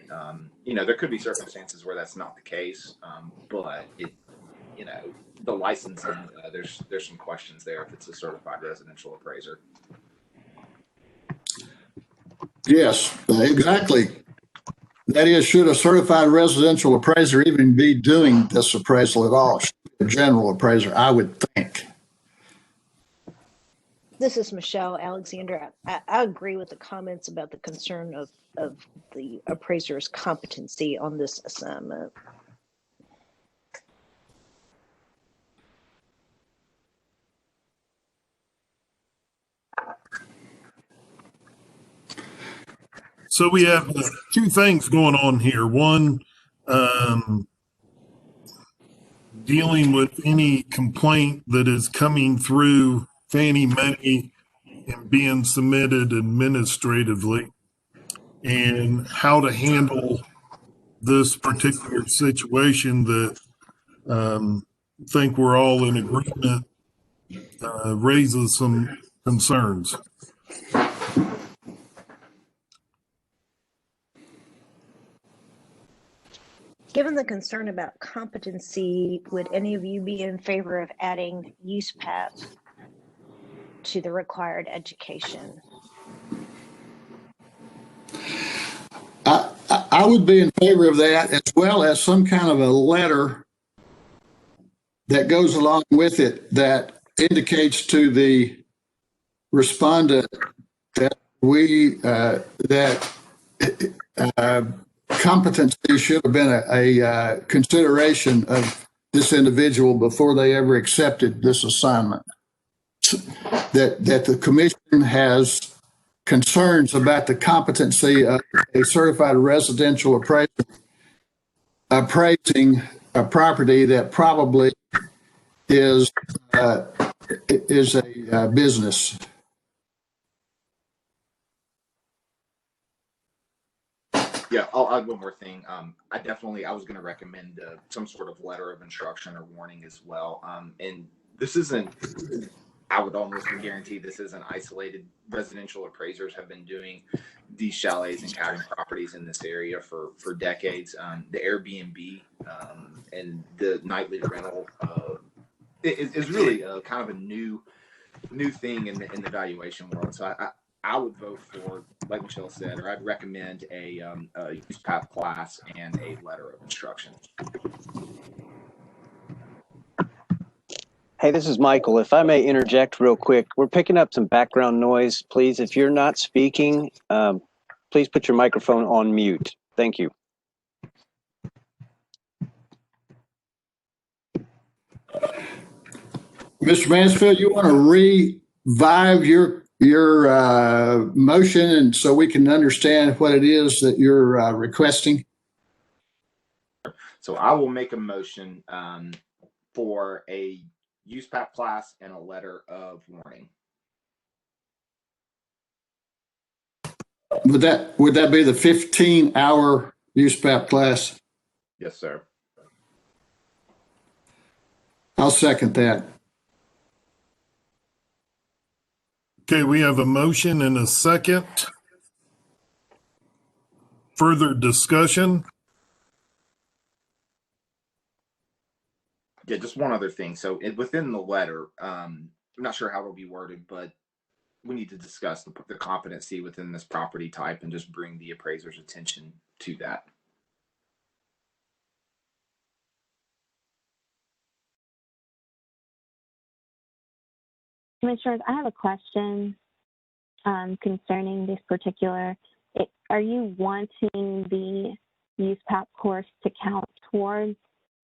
There could be circumstances where that's not the case, but the licensing, there's some questions there if it's a certified residential appraiser. Yes, exactly. That is, should a certified residential appraiser even be doing this appraisal at all? Should be a general appraiser, I would think. This is Michelle Alexander. I agree with the comments about the concern of the appraiser's competency on this assignment. So we have 2 things going on here. One, dealing with any complaint that is coming through Fannie Mae and being submitted administratively. and how to handle this particular situation that think we're all in agreement raises some concerns. Given the concern about competency, would any of you be in favor of adding USPAP to the required education? I would be in favor of that, as well as some kind of a letter that goes along with it that indicates to the respondent that competency should have been a consideration of this individual before they ever accepted this assignment. That the commission has concerns about the competency of a certified residential appraiser appraising a property that probably is a business. Yeah, I'll add one more thing. I was going to recommend some sort of letter of instruction or warning as well. And this isn't, I would almost guarantee this isn't isolated. Residential appraisers have been doing these chalets and cabin properties in this area for decades. The Airbnb and the nightly rental is really kind of a new thing in the valuation world. So I would vote for, like Michelle said, or I'd recommend a USPAP class and a letter of instruction. Hey, this is Michael. If I may interject real quick, we're picking up some background noise. Please, if you're not speaking, please put your microphone on mute. Thank you. Mr. Mansfield, you want to revive your motion, and so we can understand what it is that you're requesting? So I will make a motion for a USPAP class and a letter of warning. Would that be the 15-hour USPAP class? Yes, sir. I'll second that. Okay, we have a motion and a second. Further discussion? Yeah, just one other thing. So within the letter, I'm not sure how it'll be worded, but we need to discuss the competency within this property type and just bring the appraiser's attention to that. Commissioners, I have a question concerning this particular. Are you wanting the USPAP course to count towards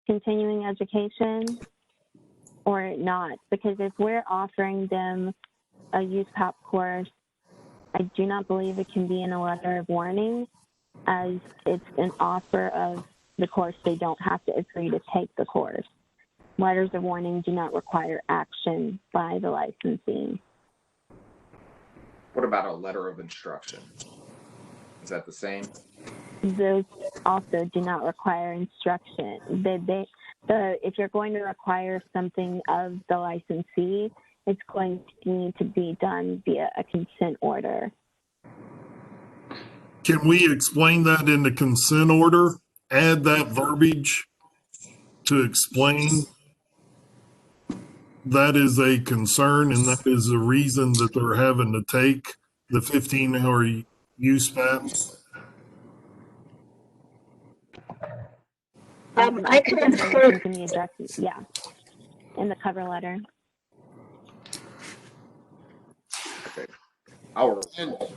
continuing education or not? Because if we're offering them a USPAP course, I do not believe it can be in a letter of warning, as it's an offer of the course. They don't have to agree to take the course. Letters of warning do not require action by the licensee. What about a letter of instruction? Is that the same? Those also do not require instruction. If you're going to require something of the licensee, it's going to need to be done via a consent order. Can we explain that in the consent order? Add that verbiage to explain that is a concern and that is the reason that they're having to take the 15-hour USPAP? I can include in the address, yeah, in the cover letter. Okay.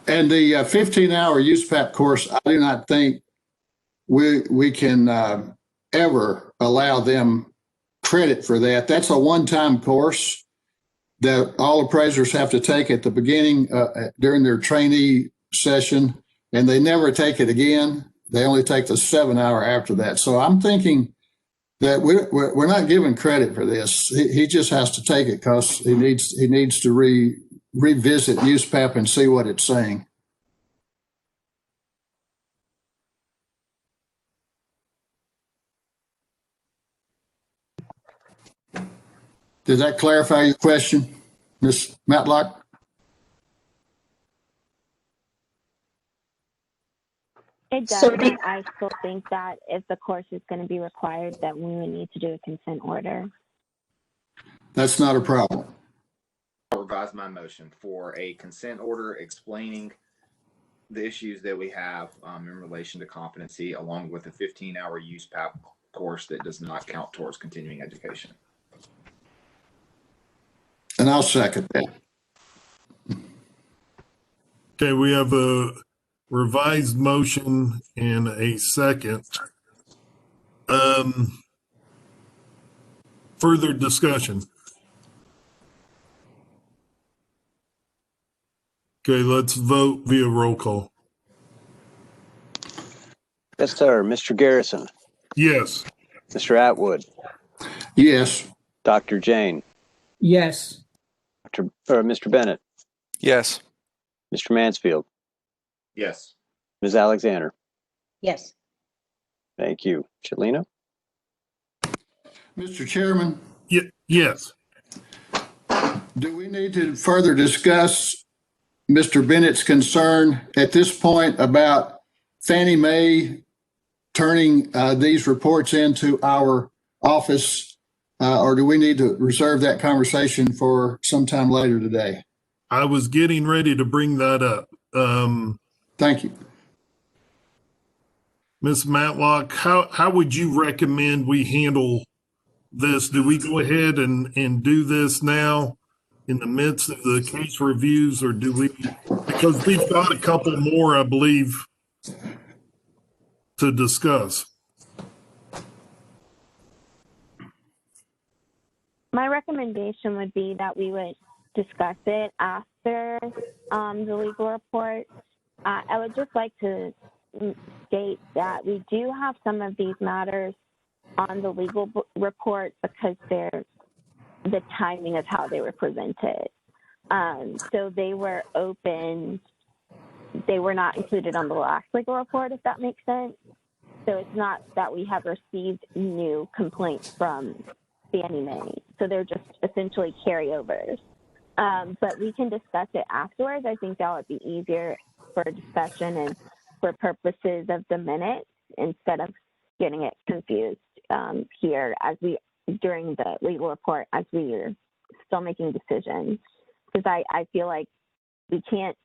And the 15-hour USPAP course, I do not think we can ever allow them credit for that. That's a one-time course that all appraisers have to take at the beginning during their trainee session, and they never take it again. They only take the 7-hour after that. So I'm thinking that we're not giving credit for this. He just has to take it because he needs to revisit USPAP and see what it's saying. Did that clarify your question, Ms. Matlock? It does, So but I still think that if the course is going to be required, that we would need to do a consent order. That's not a problem. I'll revise my motion for a consent order explaining the issues that we have in relation to competency, along with a 15-hour USPAP course that does not count towards continuing education. And I'll second that. Okay, we have a revised motion and a second. Further discussion. Okay, let's vote via roll call. Yes, sir. Mr. Garrison, Yes. Mr. Atwood, Yes. Dr. Jane, Yes. Mr. Bennett, Yes. Mr. Mansfield, Yes. Ms. Alexander. Yes. Thank you. Chelina? Mr. Chairman, Yes. do we need to further discuss Mr. Bennett's concern at this point about Fannie Mae turning these reports into our office, or do we need to reserve that conversation for sometime later today? I was getting ready to bring that up. Thank you. Ms. Matlock, how would you recommend we handle this? Do we go ahead and do this now in the midst of the case reviews, or do we, because we've got a couple more, I believe, to discuss? My recommendation would be that we would discuss it after the legal report. I would just like to state that we do have some of these matters on the legal report because they're the timing of how they were presented. So they were open, they were not included on the last legal report, if that makes sense. So it's not that we have received new complaints from Fannie Mae. So they're just essentially carryovers. But we can discuss it afterwards. I think that would be easier for discussion and for purposes of the minutes instead of getting it confused here as we during the legal report as we are still making decisions. Because I feel like we cannot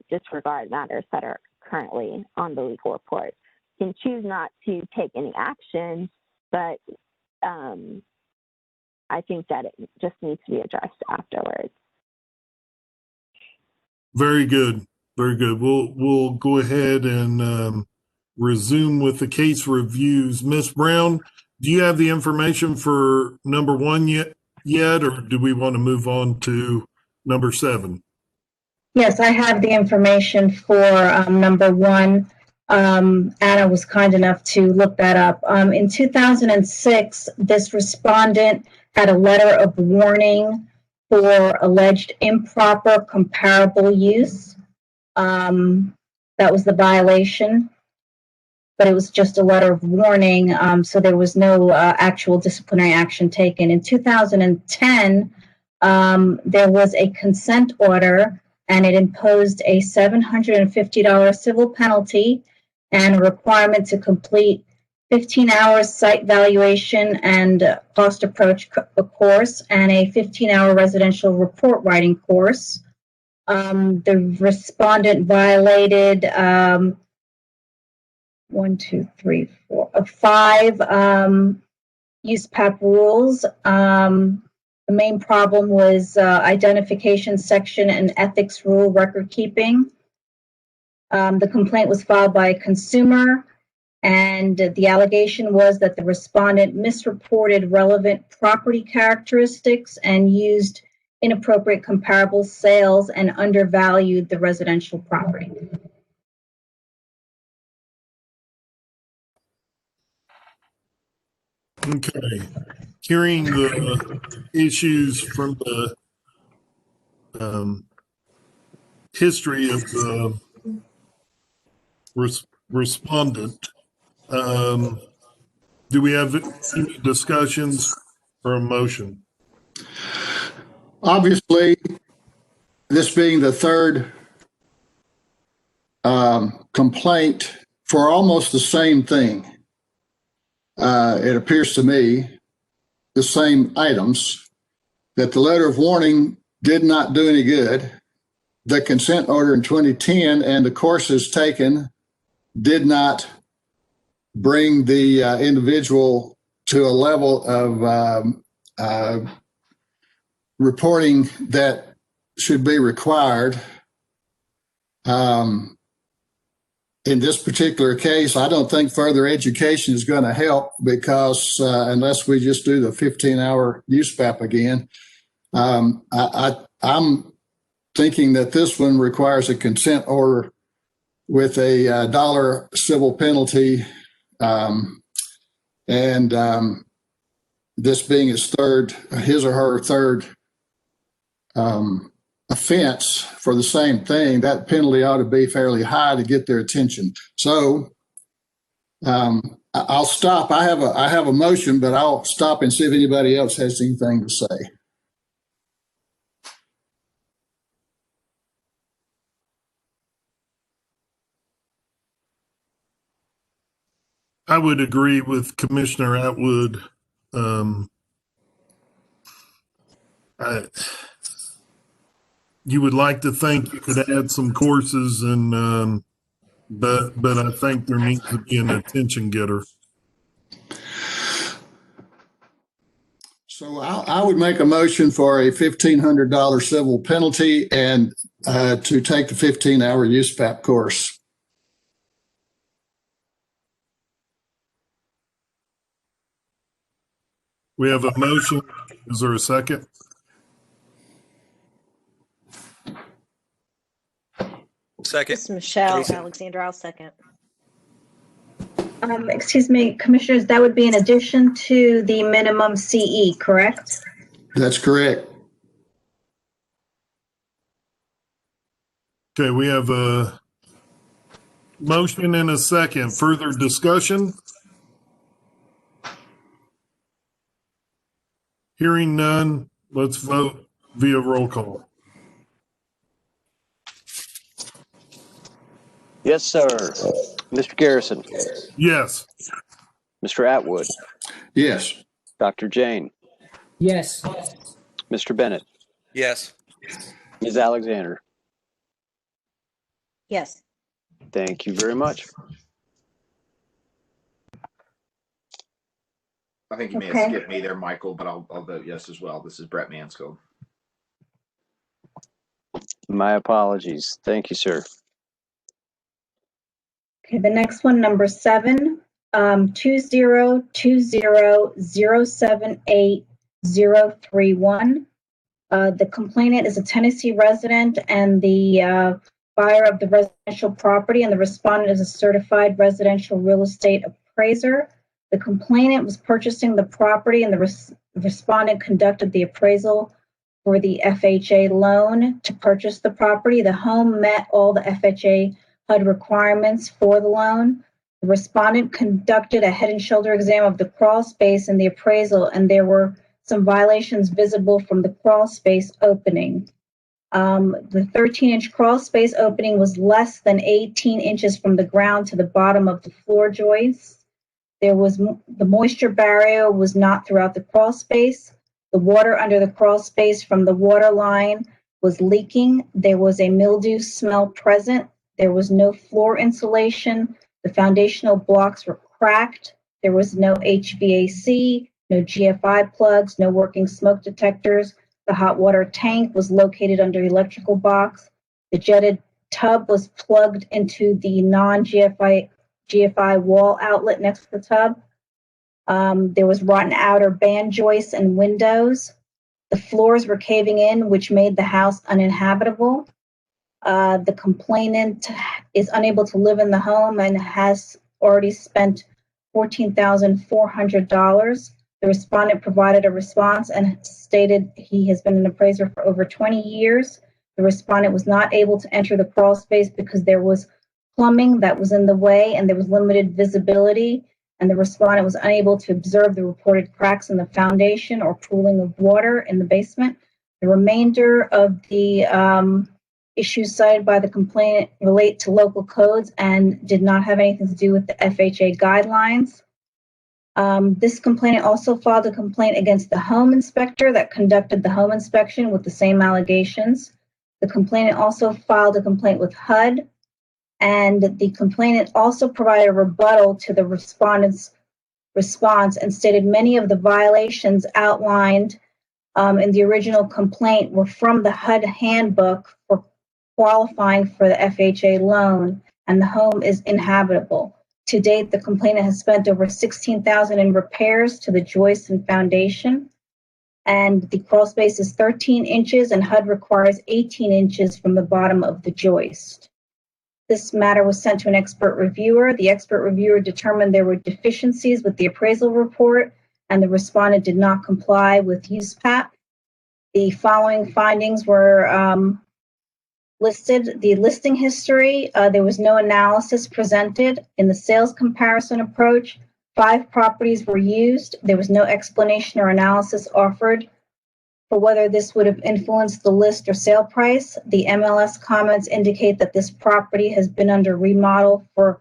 disregard matters that are currently on the legal report. We can choose not to take any action, but I think that it just needs to be addressed afterwards. Very good. Very good. We'll go ahead and resume with the case reviews. Ms. Brown, do you have the information for number 1 yet, or do we want to move on to number 7? Yes, I have the information for number 1. Anna was kind enough to look that up. In 2006, this respondent had a letter of warning for alleged improper comparable use. That was the violation, but it was just a letter of warning, so there was no actual disciplinary action taken. In 2010, there was a consent order, and it imposed a $750 civil penalty and a requirement to complete 15 hours site valuation and cost approach course and a 15-hour residential report writing course. The respondent violated 5 USPAP rules. The main problem was identification section and ethics rule record keeping. The complaint was filed by a consumer, and the allegation was that the respondent misreported relevant property characteristics and used inappropriate comparable sales and undervalued the residential property. Okay. Hearing the issues from the history of the respondent, do we have any discussions or a motion? Obviously, this being the third complaint for almost the same thing, it appears to me, the same items, that the letter of warning did not do any good. The consent order in 2010 and the courses taken did not bring the individual to a level of reporting that should be required. In this particular case, I don't think further education is going to help because unless we just do the 15-hour USPAP again, I'm thinking that this one requires a consent order with a $1 civil penalty, and this being his or her third offense for the same thing, that penalty ought to be fairly high to get their attention. So I'll stop. I have a motion, but I'll stop and see if anybody else has anything to say. I would agree with Commissioner Atwood. You would like to think you could add some courses, and but I think there needs to be an attention getter. So I would make a motion for a $1,500 civil penalty and to take the 15-hour USPAP course. We have a motion. Is there a second? Second. This is Michelle Jason. Alexander. I'll second. Excuse me, commissioners, that would be in addition to the minimum CE, correct? That's correct. Okay, we have a motion and a second. Further discussion? Hearing none, let's vote via roll call. Yes, sir. Mr. Garrison. Yes. Mr. Atwood. Yes. Dr. Jane. Yes. Mr. Bennett. Yes. Ms. Alexander. Yes. Thank you very much. I think you may Okay. have skipped me there, Michael, but I'll vote yes as well. This is Brett Mansfield. My apologies. Thank you, sir. Okay, the next one, number 7, 20200780031. The complainant is a Tennessee resident and the buyer of the residential property, and the respondent is a certified residential real estate appraiser. The complainant was purchasing the property, and the respondent conducted the appraisal for the FHA loan to purchase the property. The home met all the FHA HUD requirements for the loan. The respondent conducted a head and shoulder exam of the crawl space in the appraisal, and there were some violations visible from the crawl space opening. The 13-inch crawl space opening was less than 18 inches from the ground to the bottom of the floor joists. The moisture barrier was not throughout the crawl space. The water under the crawl space from the water line was leaking. There was a mildew smell present. There was no floor insulation. The foundational blocks were cracked. There was no HVAC, no GFI plugs, no working smoke detectors. The hot water tank was located under the electrical box. The jetted tub was plugged into the non-GFI wall outlet next to the tub. There was rotten outer band joists and windows. The floors were caving in, which made the house uninhabitable. The complainant is unable to live in the home and has already spent $14,400. The respondent provided a response and stated he has been an appraiser for over 20 years. The respondent was not able to enter the crawl space because there was plumbing that was in the way and there was limited visibility. and the respondent was unable to observe the reported cracks in the foundation or pooling of water in the basement. The remainder of the issues cited by the complainant relate to local codes and did not have anything to do with the FHA guidelines. This complainant also filed a complaint against the home inspector that conducted the home inspection with the same allegations. The complainant also filed a complaint with HUD, and the complainant also provided a rebuttal to the respondent's response and stated many of the violations outlined in the original complaint were from the HUD handbook for qualifying for the FHA loan, and the home is inhabitable. To date, the complainant has spent over $16,000 in repairs to the joist and foundation, and the crawl space is 13 inches, and HUD requires 18 inches from the bottom of the joist. This matter was sent to an expert reviewer. The expert reviewer determined there were deficiencies with the appraisal report, and the respondent did not comply with USPAP. The following findings were listed. The listing history, there was no analysis presented. In the sales comparison approach, 5 properties were used. There was no explanation or analysis offered for whether this would have influenced the list or sale price. The MLS comments indicate that this property has been under remodel for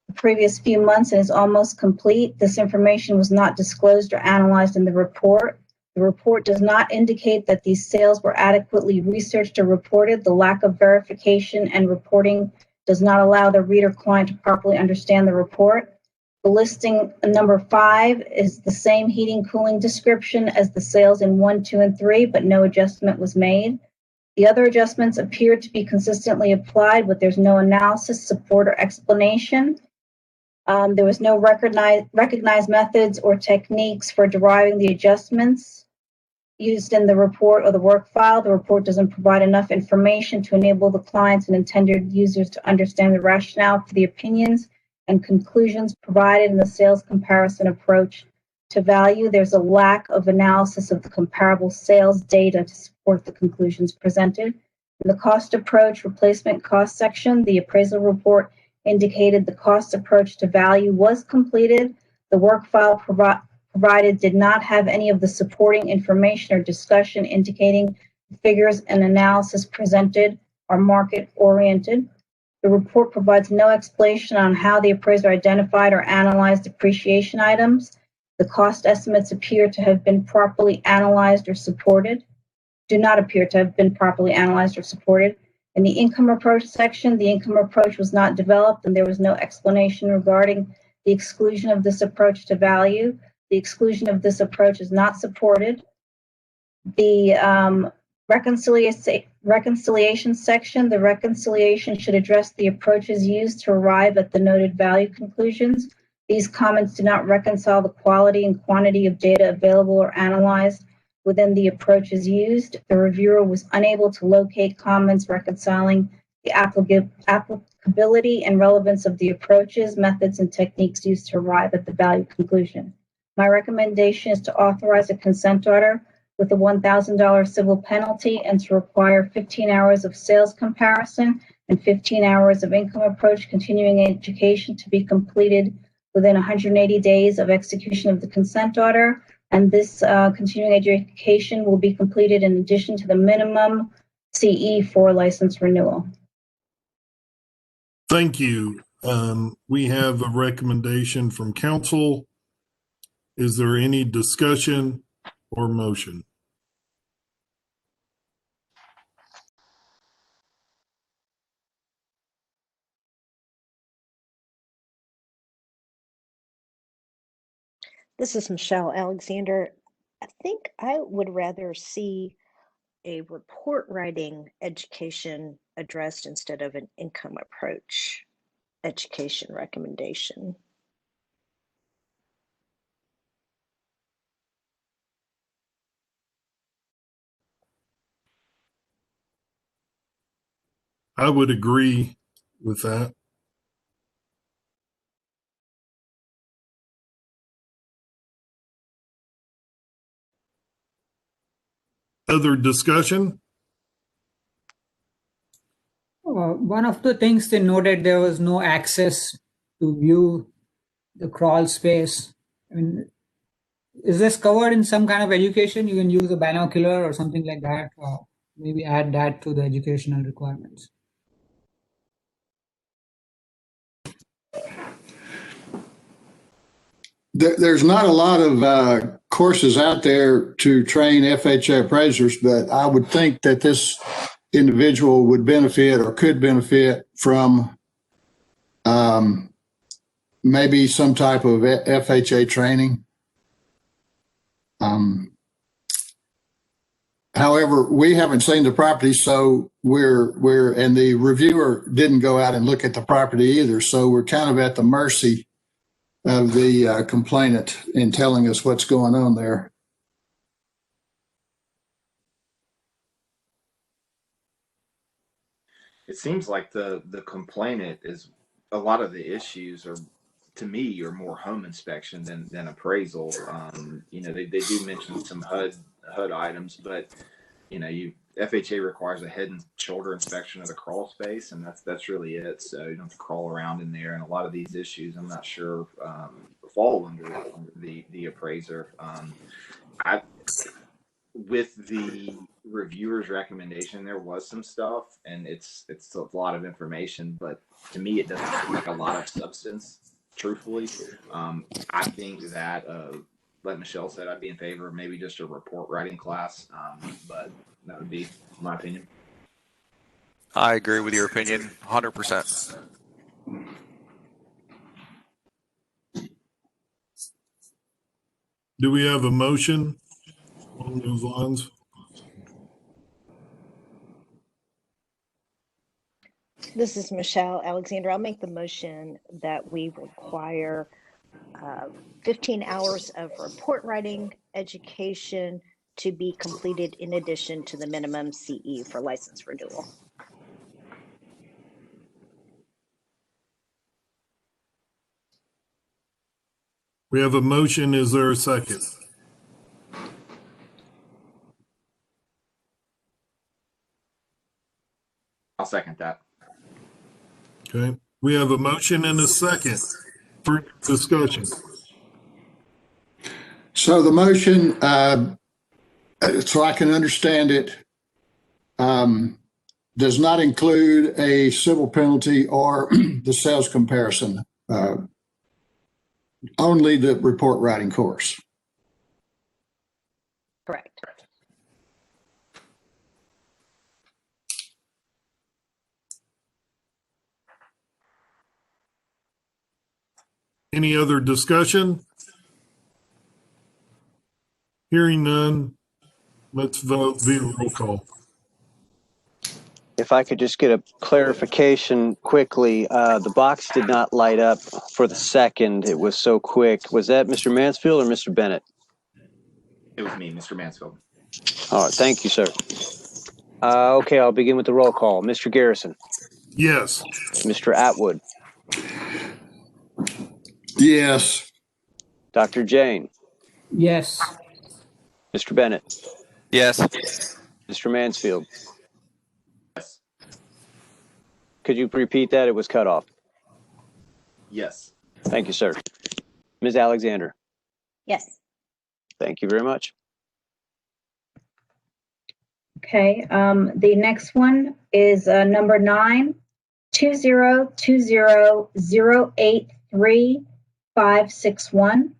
the previous few months and is almost complete. This information was not disclosed or analyzed in the report. The report does not indicate that these sales were adequately researched or reported. The lack of verification and reporting does not allow the reader client to properly understand the report. The listing number 5 is the same heating cooling description as the sales in 1, 2, and 3, but no adjustment was made. The other adjustments appear to be consistently applied, but there's no analysis, support, or explanation. There was no recognized methods or techniques for deriving the adjustments used in the report or the work file. The report doesn't provide enough information to enable the clients and intended users to understand the rationale for the opinions and conclusions provided in the sales comparison approach to value. There's a lack of analysis of the comparable sales data to support the conclusions presented. In the cost approach replacement cost section, the appraisal report indicated the cost approach to value was completed. The work file provided did not have any of the supporting information or discussion indicating the figures and analysis presented are market-oriented. The report provides no explanation on how the appraiser identified or analyzed depreciation items. The cost estimates appear to have been properly analyzed or supported, do not appear to have been properly analyzed or supported. In the income approach section, the income approach was not developed and there was no explanation regarding the exclusion of this approach to value. The exclusion of this approach is not supported. The reconciliation section, the reconciliation should address the approaches used to arrive at the noted value conclusions. These comments do not reconcile the quality and quantity of data available or analyzed within the approaches used. The reviewer was unable to locate comments reconciling the applicability and relevance of the approaches, methods, and techniques used to arrive at the value conclusion. My recommendation is to authorize a consent order with a $1,000 civil penalty and to require 15 hours of sales comparison and 15 hours of income approach continuing education to be completed within 180 days of execution of the consent order. And this continuing education will be completed in addition to the minimum CE for license renewal. Thank you. We have a recommendation from council. Is there any discussion or motion? This is Michelle Alexander. I think I would rather see a report writing education addressed instead of an income approach education recommendation. I would agree with that. Other discussion? One of the things they noted, there was no access to view the crawl space. I mean, is this covered in some kind of education? You can use a binocular or something like that, or maybe add that to the educational requirements. There's not a lot of courses out there to train FHA appraisers, but I would think that this individual would benefit or could benefit from maybe some type of FHA training. However, we haven't seen the property, so and the reviewer didn't go out and look at the property either. So we're kind of at the mercy of the complainant in telling us what's going on there. It seems like the complainant is a lot of the issues are, to me, are more home inspection than appraisal. You know, they do mention some HUD items, but you know, FHA requires a head and shoulder inspection of the crawl space, and that's really it. So you don't have to crawl around in there. And a lot of these issues, I'm not sure fall under the appraiser. With the reviewer's recommendation, there was some stuff, and it's a lot of information, but to me, it doesn't seem like a lot of substance. Truthfully, I think that, like Michelle said, I'd be in favor of maybe just a report writing class, but that would be my opinion. I agree with your opinion 100%. Do we have a motion on those lines? This is Michelle Alexander. I'll make the motion that we require 15 hours of report writing education to be completed in addition to the minimum CE for license renewal. We have a motion. Is there a second? I'll second that. Okay. We have a motion and a second for discussion. So the motion, so I can understand it, does not include a civil penalty or the sales comparison, only the report writing course. Correct. Any other discussion? Hearing none, let's vote via roll call. If I could just get a clarification quickly, the box did not light up for the second. It was so quick. Was that Mr. Mansfield or Mr. Bennett? It was me, Mr. Mansfield. All right, thank you, sir. Okay, I'll begin with the roll call. Mr. Garrison. Yes. Mr. Atwood. Yes. Dr. Jane. Yes. Mr. Bennett. Yes. Mr. Mansfield. Yes. Could you repeat that? It was cut off. Yes. Thank you, sir. Ms. Alexander. Yes. Thank you very much. Okay, the next one is number 9, 20200835561.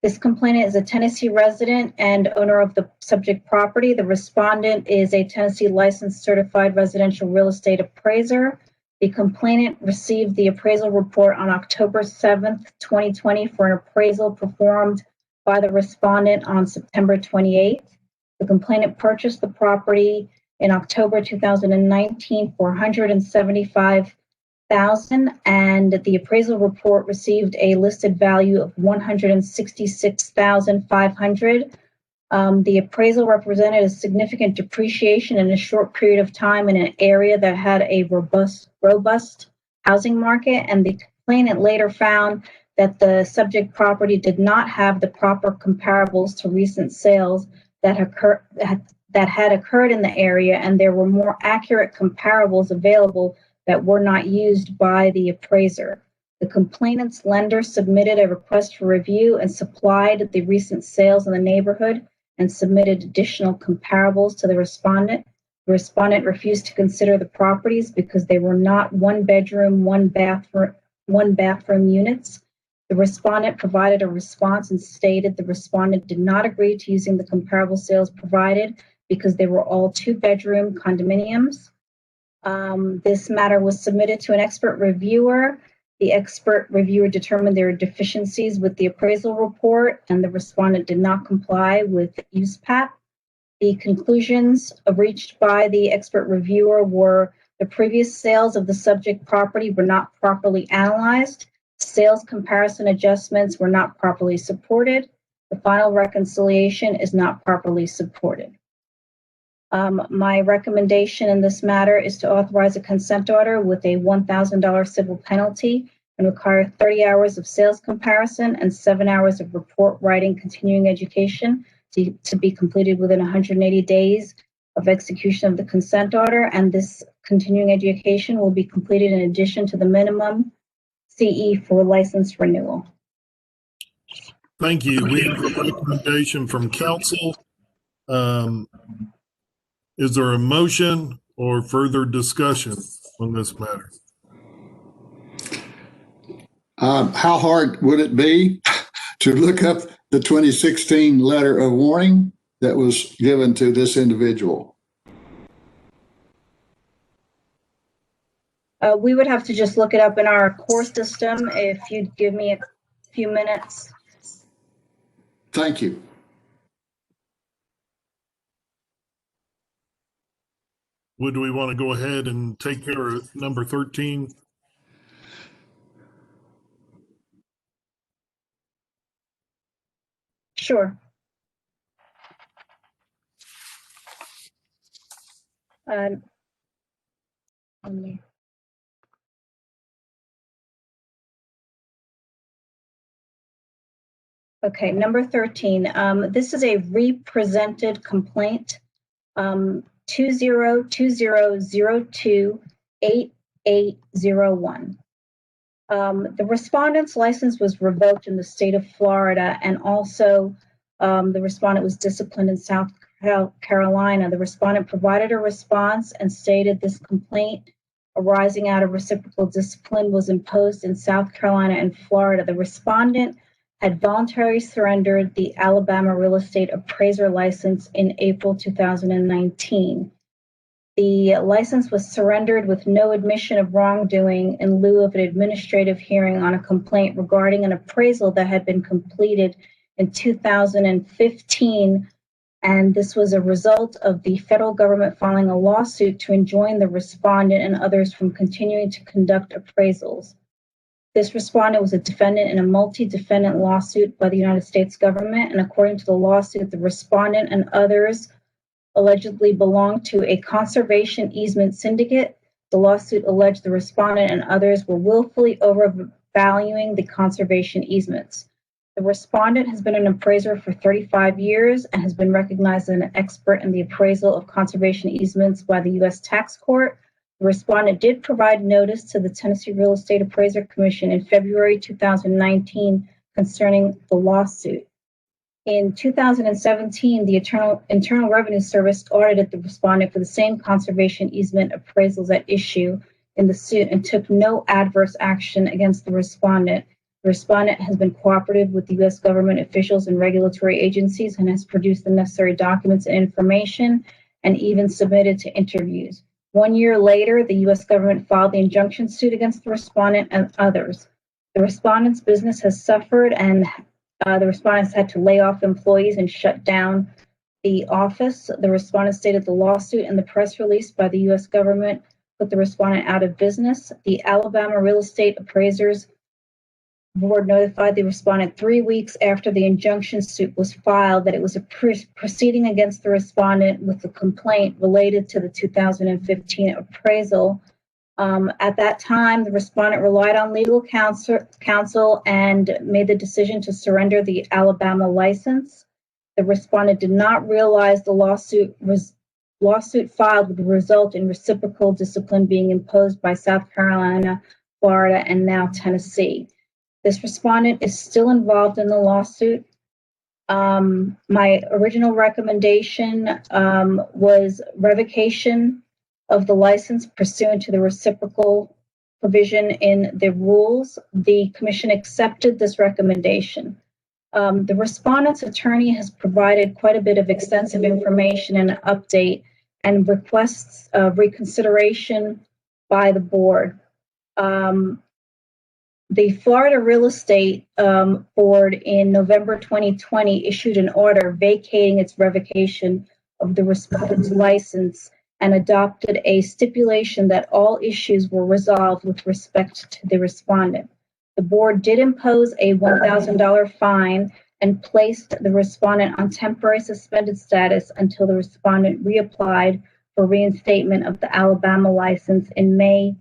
This complainant is a Tennessee resident and owner of the subject property. The respondent is a Tennessee licensed certified residential real estate appraiser. The complainant received the appraisal report on October 7th, 2020 for an appraisal performed by the respondent on September 28th. The complainant purchased the property in October 2019 for $175,000, and the appraisal report received a listed value of $166,500. The appraisal represented a significant depreciation in a short period of time in an area that had a robust housing market, and the complainant later found that the subject property did not have the proper comparables to recent sales that had occurred in the area, and there were more accurate comparables available that were not used by the appraiser. The complainant's lender submitted a request for review and supplied the recent sales in the neighborhood and submitted additional comparables to the respondent. The respondent refused to consider the properties because they were not one bedroom, one bathroom units. The respondent provided a response and stated the respondent did not agree to using the comparable sales provided because they were all two-bedroom condominiums. This matter was submitted to an expert reviewer. The expert reviewer determined there were deficiencies with the appraisal report, and the respondent did not comply with USPAP. The conclusions reached by the expert reviewer were the previous sales of the subject property were not properly analyzed. Sales comparison adjustments were not properly supported. The final reconciliation is not properly supported. My recommendation in this matter is to authorize a consent order with a $1,000 civil penalty and require 30 hours of sales comparison and 7 hours of report writing continuing education to be completed within 180 days of execution of the consent order. And this continuing education will be completed in addition to the minimum CE for license renewal. Thank you. We have a recommendation from council. Is there a motion or further discussion on this matter? How hard would it be to look up the 2016 letter of warning that was given to this individual? We would have to just look it up in our core system if you'd give me a few minutes. Thank you. Would we want to go ahead and take care of number 13? Sure. Okay, number 13. This is a represented complaint. 2020288801. The respondent's license was revoked in the state of Florida, and also the respondent was disciplined in South Carolina. The respondent provided a response and stated this complaint arising out of reciprocal discipline was imposed in South Carolina and Florida. The respondent had voluntarily surrendered the Alabama real estate appraiser license in April 2019. The license was surrendered with no admission of wrongdoing in lieu of an administrative hearing on a complaint regarding an appraisal that had been completed in 2015. And this was a result of the federal government filing a lawsuit to enjoin the respondent and others from continuing to conduct appraisals. This respondent was a defendant in a multi-defendant lawsuit by the United States government, and according to the lawsuit, the respondent and others allegedly belonged to a conservation easement syndicate. The lawsuit alleged the respondent and others were willfully overvaluing the conservation easements. The respondent has been an appraiser for 35 years and has been recognized as an expert in the appraisal of conservation easements by the U.S. Tax Court. The respondent did provide notice to the Tennessee Real Estate Appraiser Commission in February 2019 concerning the lawsuit. In 2017, the Internal Revenue Service audited the respondent for the same conservation easement appraisals at issue in the suit and took no adverse action against the respondent. The respondent has been cooperative with the U.S. government officials and regulatory agencies and has produced the necessary documents and information and even submitted to interviews. 1 year later, the U.S. government filed the injunction suit against the respondent and others. The respondent's business has suffered, and the respondents had to lay off employees and shut down the office. The respondent stated the lawsuit and the press release by the U.S. government put the respondent out of business. The Alabama Real Estate Appraisers Board notified the respondent 3 weeks after the injunction suit was filed that it was a proceeding against the respondent with a complaint related to the 2015 appraisal. At that time, the respondent relied on legal counsel and made the decision to surrender the Alabama license. The respondent did not realize the lawsuit filed would result in reciprocal discipline being imposed by South Carolina Florida, and now Tennessee. This respondent is still involved in the lawsuit. My original recommendation was revocation of the license pursuant to the reciprocal provision in the rules. The commission accepted this recommendation. The respondent's attorney has provided quite a bit of extensive information and update and requests reconsideration by the board. The Florida Real Estate Board in November 2020 issued an order vacating its revocation of the respondent's license and adopted a stipulation that all issues were resolved with respect to the respondent. The board did impose a $1,000 fine and placed the respondent on temporary suspended status until the respondent reapplied for reinstatement of the Alabama license on May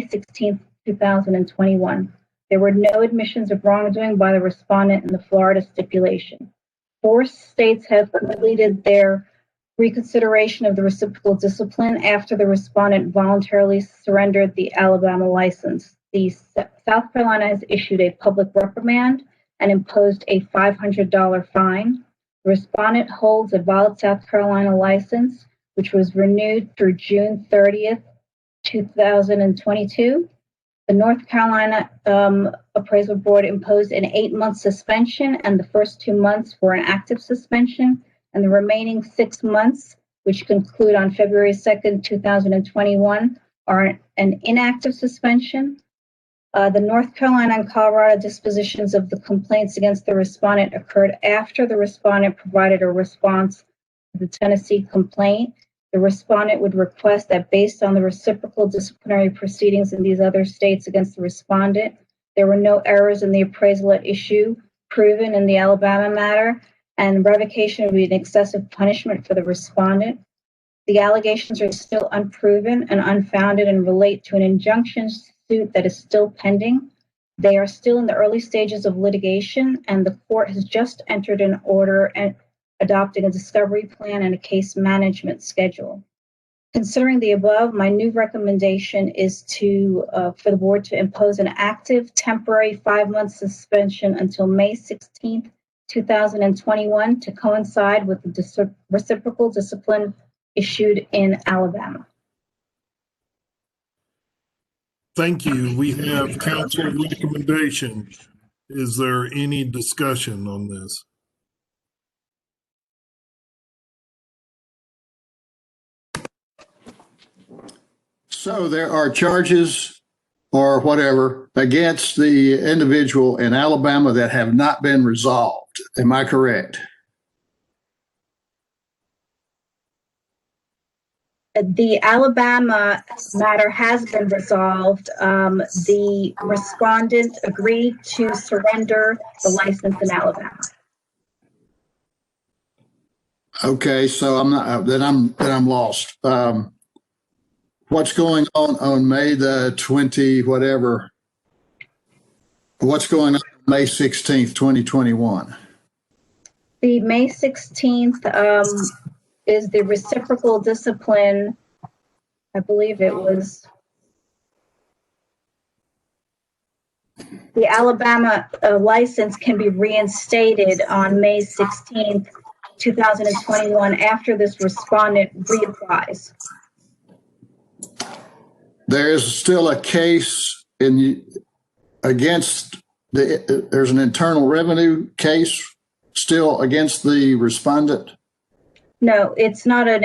16, 2021. There were no admissions of wrongdoing by the respondent in the Florida stipulation. 4 states have completed their reconsideration of the reciprocal discipline after the respondent voluntarily surrendered the Alabama license. South Carolina has issued a public reprimand and imposed a $500 fine. The respondent holds a valid South Carolina license, which was renewed through June 30th, 2022. The North Carolina Appraisal Board imposed an 8-month suspension, and the first 2 months were an active suspension, and the remaining 6 months, which conclude on February 2nd, 2021, are an inactive suspension. The North Carolina and Colorado dispositions of the complaints against the respondent occurred after the respondent provided a response to the Tennessee complaint. The respondent would request that based on the reciprocal disciplinary proceedings in these other states against the respondent, there were no errors in the appraisal at issue proven in the Alabama matter, and revocation would be an excessive punishment for the respondent. The allegations are still unproven and unfounded and relate to an injunction suit that is still pending. They are still in the early stages of litigation, and the court has just entered an order and adopting a discovery plan and a case management schedule. Considering the above, my new recommendation is for the board to impose an active temporary 5-month suspension until May 16th, 2021 to coincide with the reciprocal discipline issued in Alabama. Thank you. We have council recommendation. Is there any discussion on this? So there are charges or whatever against the individual in Alabama that have not been resolved. Am I correct? The Alabama matter has been resolved. The respondent agreed to surrender the license in Alabama. Okay, so I'm lost. What's going on May the 20 whatever? What's going on May 16th, 2021? The May 16th is the reciprocal discipline. I believe it was the Alabama license can be reinstated on May 16th, 2021 after this respondent reapplies. There is still a case against there's an Internal Revenue case still against the respondent? No, it's not an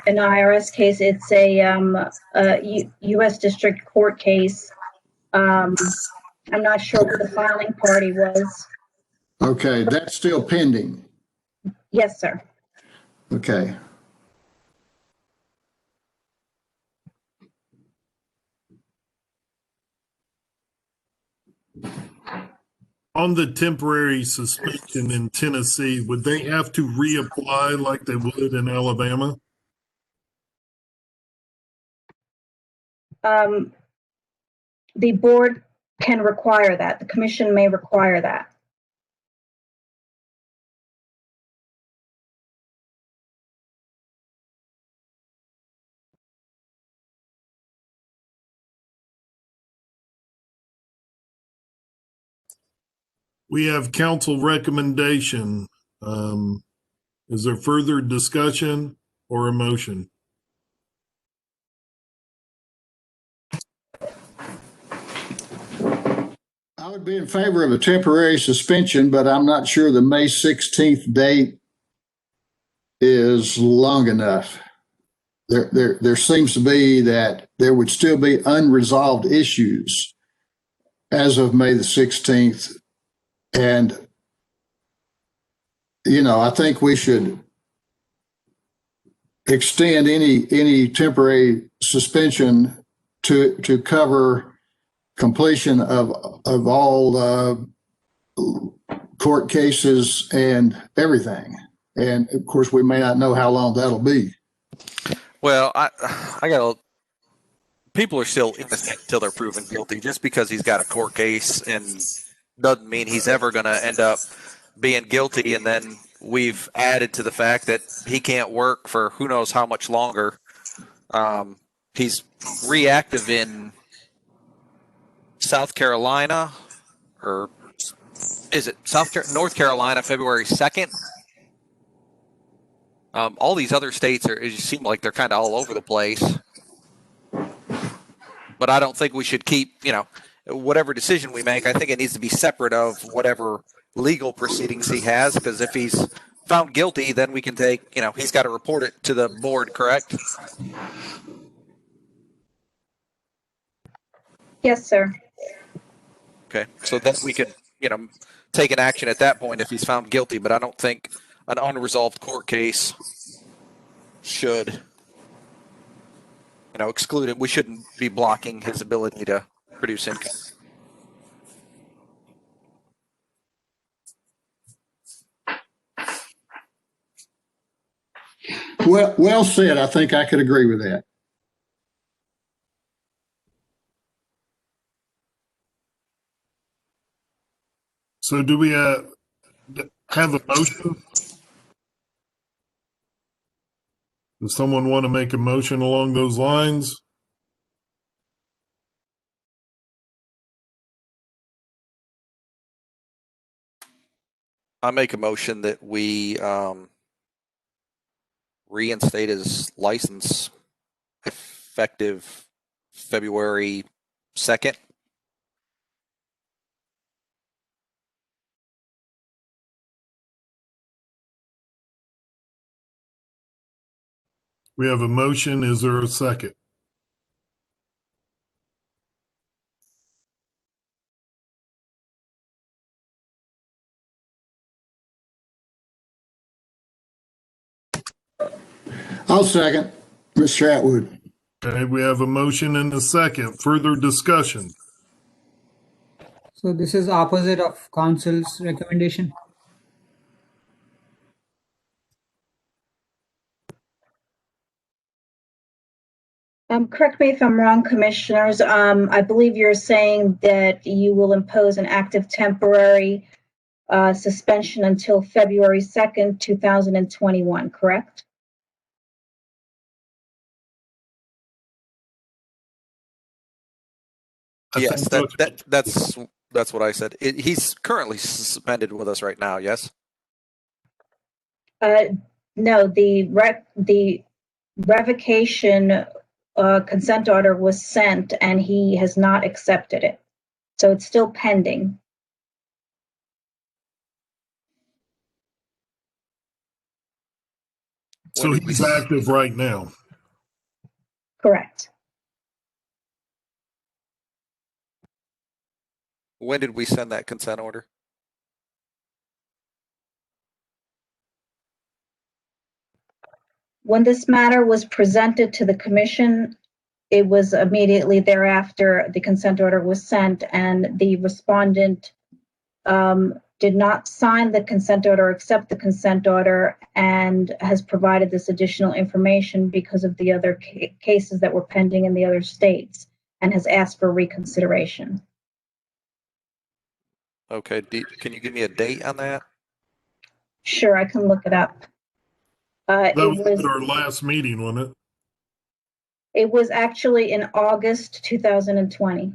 IRS case. It's a U.S. District Court case. I'm not sure what the filing party was. Okay, that's still pending. Yes, sir. Okay. On the temporary suspension in Tennessee, would they have to reapply like they would in Alabama? The board can require that. The commission may require that. We have council recommendation. Is there further discussion or a motion? I would be in favor of a temporary suspension, but I'm not sure the May 16th date is long enough. There seems to be that there would still be unresolved issues as of May the 16th. And, I think we should extend any temporary suspension to cover completion of all court cases and everything. And of course, we may not know how long that'll be. Well, I got people are still innocent until they're proven guilty. Just because he's got a court case and doesn't mean he's ever going to end up being guilty. And then we've added to the fact that he can't work for who knows how much longer. He's reactive in South Carolina, or is it North Carolina, February 2nd? All these other states it seem like they're kind of all over the place. But I don't think we should keep, whatever decision we make, I think it needs to be separate of whatever legal proceedings he has, because if he's found guilty, then we can take, he's got to report it to the board, correct? Yes, sir. Okay, so then we could, take an action at that point if he's found guilty, but I don't think an unresolved court case should, exclude it. We shouldn't be blocking his ability to produce income. Well said. I think I could agree with that. So do we have a motion? Does someone want to make a motion along those lines? I make a motion that we reinstate his license effective February 2nd. We have a motion. Is there a second? I'll second, Mr. Atwood. Okay, we have a motion and a second. Further discussion. So this is opposite of council's recommendation. Correct me if I'm wrong, commissioners. I believe you're saying that you will impose an active temporary suspension until February 2nd, 2021, correct? Yes, that's what I said. He's currently suspended with us right now. Yes. No, the revocation consent order was sent and he has not accepted it. So it's still pending. So he's active right now. Correct. When did we send that consent order? When this matter was presented to the commission, it was immediately thereafter the consent order was sent, and the respondent did not sign the consent order, accept the consent order, and has provided this additional information because of the other cases that were pending in the other states, and has asked for reconsideration. Okay, can you give me a date on that? Sure, I can look it up. That was at our last meeting, wasn't it? It was actually in August 2020.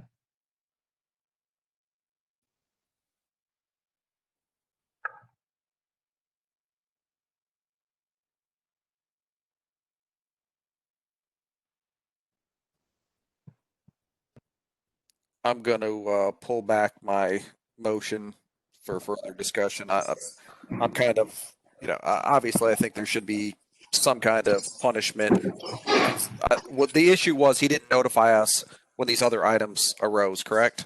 I'm going to pull back my motion for further discussion. I'm kind of, obviously I think there should be some kind of punishment because what the issue was, he didn't notify us when these other items arose, correct?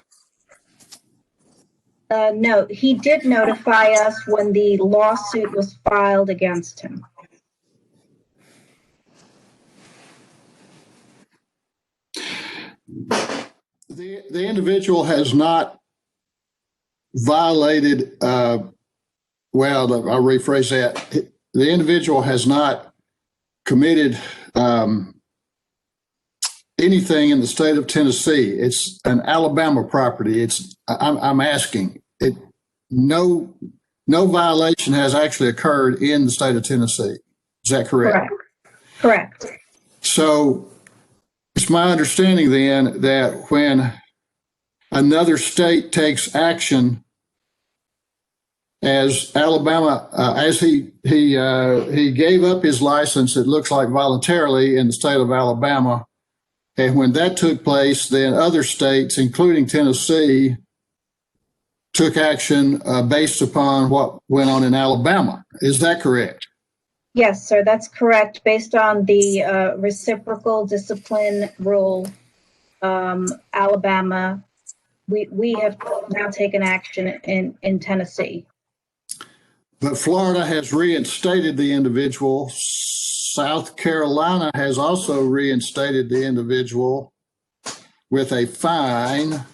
No, he did notify us when the lawsuit was filed against him. The individual has not violated, well, I'll rephrase that. The individual has not committed anything in the state of Tennessee. It's an Alabama property. I'm asking it. No violation has actually occurred in the state of Tennessee. Is that correct? Correct. So it's my understanding then that when another state takes action, as Alabama, as he gave up his license, it looks like voluntarily in the state of Alabama. And when that took place, then other states, including Tennessee, took action based upon what went on in Alabama. Is that correct? Yes, sir, that's correct. Based on the reciprocal discipline rule, Alabama, we have now taken action in Tennessee. But Florida has reinstated the individual. South Carolina has also reinstated the individual with a fine,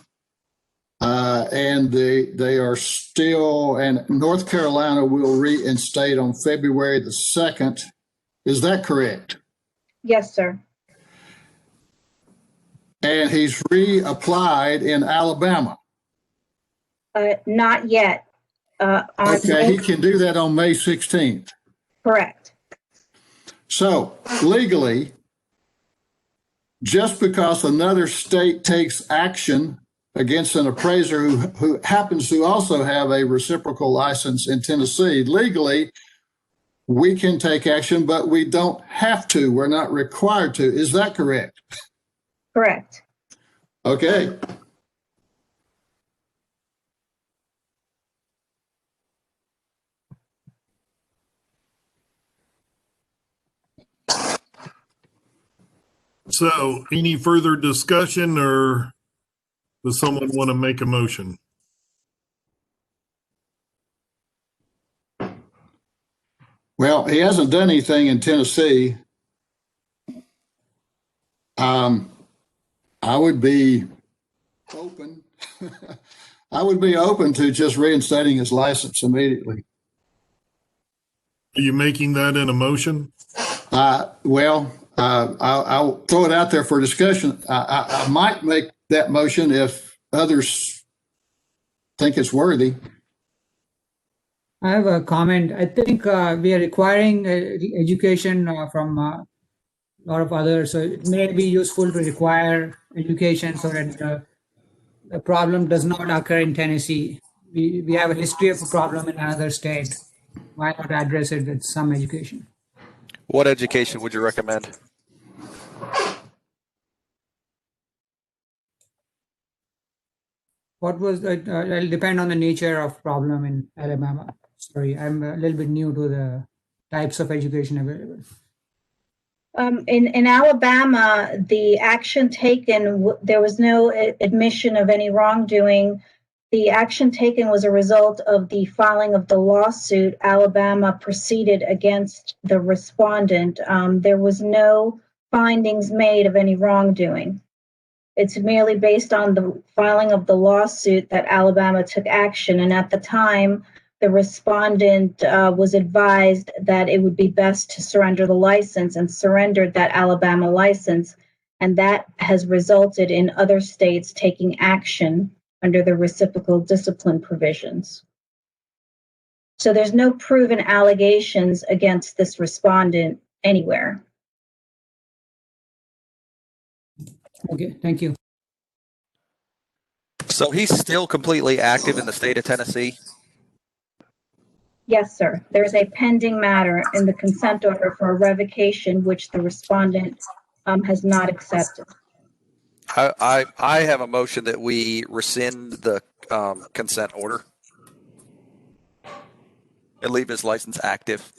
and they are still, and North Carolina will reinstate on February the 2nd. Is that correct? Yes, sir. And he's reapplied in Alabama. Not yet. Okay, he can do that on May 16th. Correct. So legally, just because another state takes action against an appraiser who happens to also have a reciprocal license in Tennessee, legally, we can take action, but we don't have to. We're not required to. Is that correct? Correct. Okay. So any further discussion, or does someone want to make a motion? Well, he hasn't done anything in Tennessee. I would be open. I would be open to just reinstating his license immediately. Are you making that in a motion? I'll throw it out there for discussion. I might make that motion if others think it's worthy. I have a comment. I think we are requiring education from a lot of others, so it may be useful to require education so that the problem does not occur in Tennessee. We have a history of a problem in another state. Why not address it with some education? What education would you recommend? What was the, it'll depend on the nature of problem in Alabama. Sorry, I'm a little bit new to the types of education available. In Alabama, the action taken, there was no admission of any wrongdoing. The action taken was a result of the filing of the lawsuit. Alabama proceeded against the respondent. There was no findings made of any wrongdoing. It's merely based on the filing of the lawsuit that Alabama took action. And at the time, the respondent was advised that it would be best to surrender the license, and surrendered that Alabama license. And that has resulted in other states taking action under the reciprocal discipline provisions. So there's no proven allegations against this respondent anywhere. Okay, thank you. So he's still completely active in the state of Tennessee? Yes, sir. There is a pending matter in the consent order for a revocation, which the respondent has not accepted. I have a motion that we rescind the consent order and leave his license active.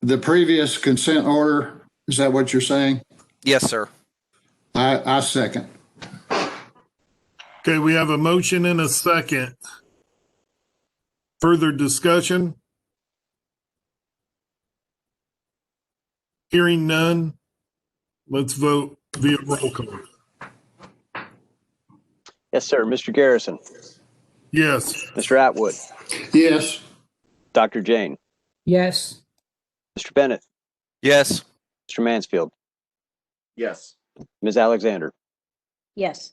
The previous consent order, is that what you're saying? Yes, sir. I second. Okay, we have a motion and a second. Further discussion? Hearing none, let's vote via roll call. Yes, sir. Mr. Garrison, Yes. Mr. Atwood, Yes. Dr. Jane, Yes. Mr. Bennett, Yes. Mr. Mansfield, Yes. Ms. Alexander. Yes.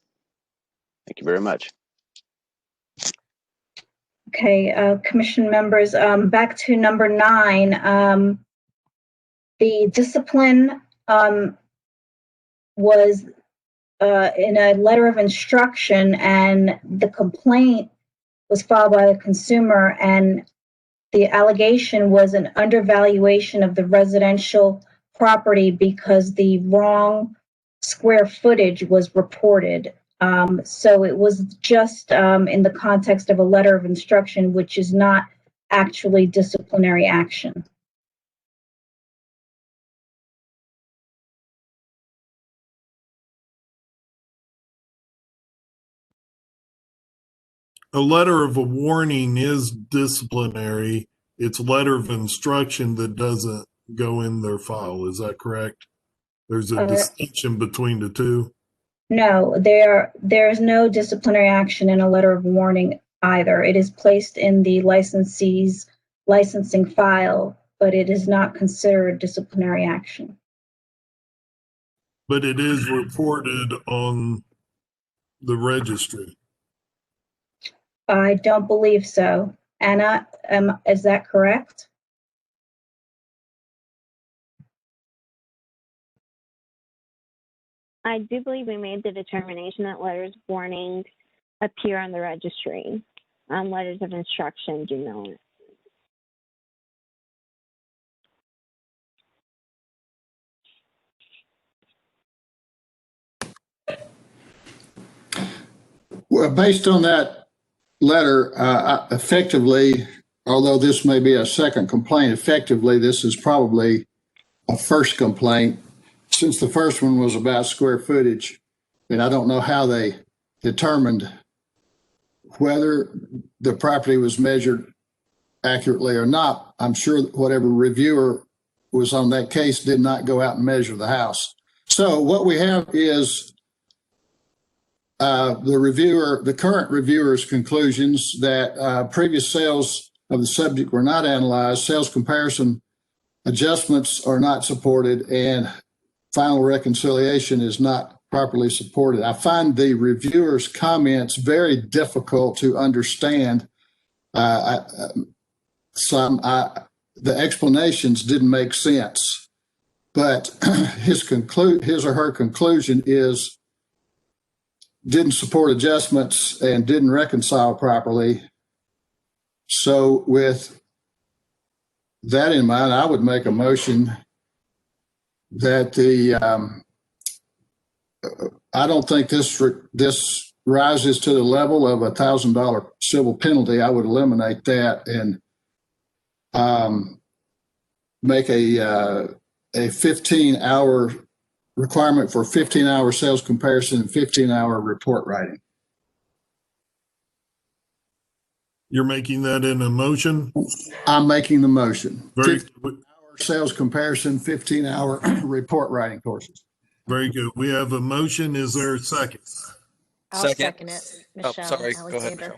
Thank you very much. Okay, commission members, back to number 9. The discipline was in a letter of instruction, and the complaint was filed by the consumer, and the allegation was an undervaluation of the residential property because the wrong square footage was reported. So it was just in the context of a letter of instruction, which is not actually disciplinary action. A letter of a warning is disciplinary. It's a letter of instruction that doesn't go in their file. Is that correct? There's a distinction between the two. No, there is no disciplinary action in a letter of warning either. It is placed in the licensee's licensing file, but it is not considered disciplinary action. But it is reported on the registry. I don't believe so. Anna, is that correct? I do believe we made the determination that letters of warning appear on the registry. Letters of instruction do not. Well, based on that letter, effectively, although this may be a second complaint, effectively, this is probably a first complaint, since the first one was about square footage. And I don't know how they determined whether the property was measured accurately or not. I'm sure that whatever reviewer was on that case did not go out and measure the house. So what we have is the current reviewer's conclusions that previous sales of the subject were not analyzed, sales comparison adjustments are not supported, and final reconciliation is not properly supported. I find the reviewer's comments very difficult to understand. The explanations didn't make sense, but his or her conclusion is didn't support adjustments and didn't reconcile properly. So with that in mind, I would make a motion that I don't think this rises to the level of $1,000 civil penalty. I would eliminate that and make a 15-hour requirement for 15-hour sales comparison and 15-hour report writing. You're making that in a motion? I'm making the motion. Very 15-hour sales comparison, 15-hour report writing courses. Very good. We have a motion. Is there a second? I'll second it. Michelle, Oh, sorry. Go ahead, Alexander.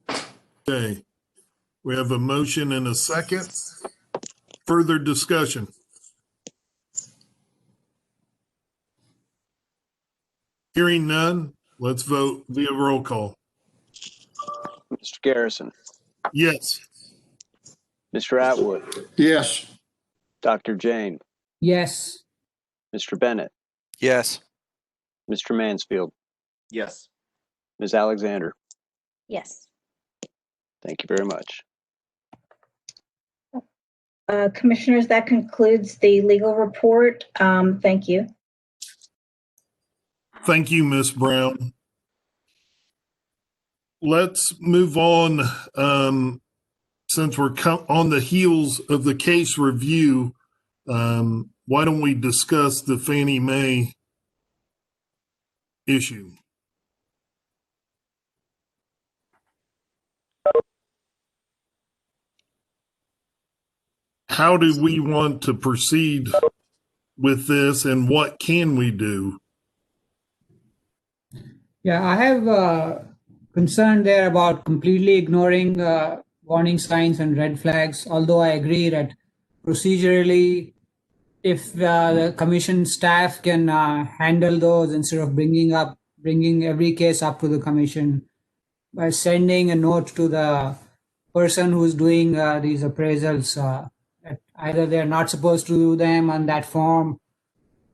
Michelle. Okay. We have a motion and a second. Further discussion? Hearing none, let's vote via roll call. Mr. Garrison, Yes. Mr. Atwood, Yes. Dr. Jane, Yes. Mr. Bennett, Yes. Mr. Mansfield, Yes. Ms. Alexander. Yes. Thank you very much. Commissioners, that concludes the legal report. Thank you. Thank you, Ms. Brown. Let's move on. Since we're on the heels of the case review, why don't we discuss the Fannie Mae issue? How do we want to proceed with this, and what can we do? Yeah, I have concern there about completely ignoring warning signs and red flags, although I agree that procedurally, if the commission staff can handle those instead of bringing every case up to the commission by sending a note to the person who's doing these appraisals, that either they're not supposed to do them on that form,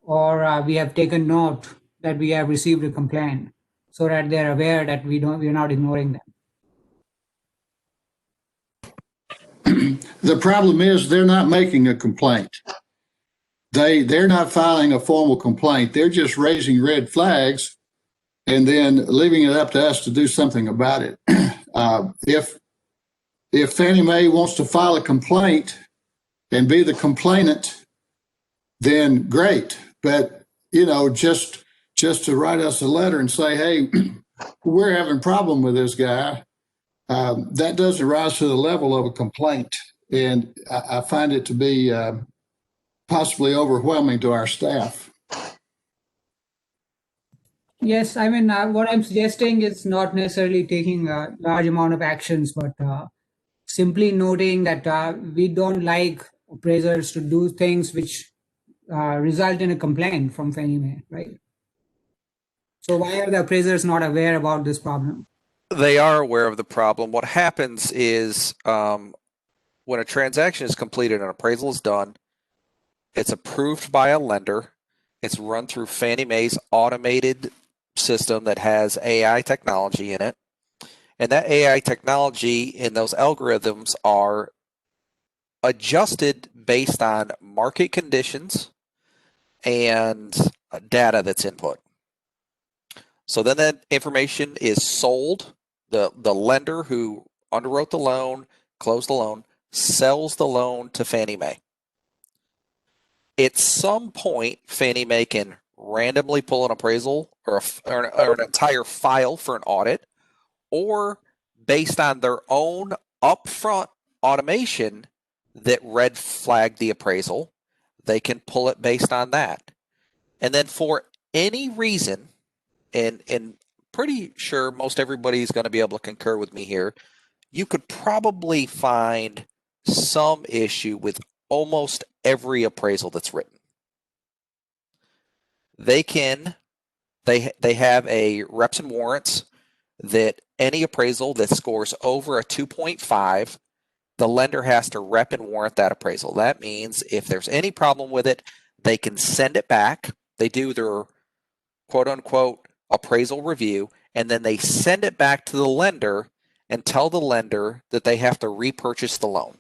or we have taken note that we have received a complaint, so that they're aware that we're not ignoring them. The problem is they're not making a complaint. They're not filing a formal complaint. They're just raising red flags and then leaving it up to us to do something about it. If Fannie Mae wants to file a complaint and be the complainant, then great. But just to write us a letter and say, hey, we're having a problem with this guy, that doesn't rise to the level of a complaint. And I find it to be possibly overwhelming to our staff. Yes, I mean, what I'm suggesting is not necessarily taking a large amount of actions, but simply noting that we don't like appraisers to do things which result in a complaint from Fannie Mae, right? So why are the appraisers not aware about this problem? They are aware of the problem. What happens is when a transaction is completed, an appraisal is done, it's approved by a lender, it's run through Fannie Mae's automated system that has AI technology in it. And that AI technology and those algorithms are adjusted based on market conditions and data that's input. So then that information is sold. The lender who underwrote the loan, closed the loan, sells the loan to Fannie Mae. At some point, Fannie Mae can randomly pull an appraisal or an entire file for an audit, or based on their own upfront automation that red flagged the appraisal, they can pull it based on that. And then for any reason, and pretty sure most everybody's going to be able to concur with me here, you could probably find some issue with almost every appraisal that's written. They have a reps and warrants that any appraisal that scores over a 2.5, the lender has to rep and warrant that appraisal. That means if there's any problem with it, they can send it back. They do their quote unquote appraisal review, and then they send it back to the lender and tell the lender that they have to repurchase the loan.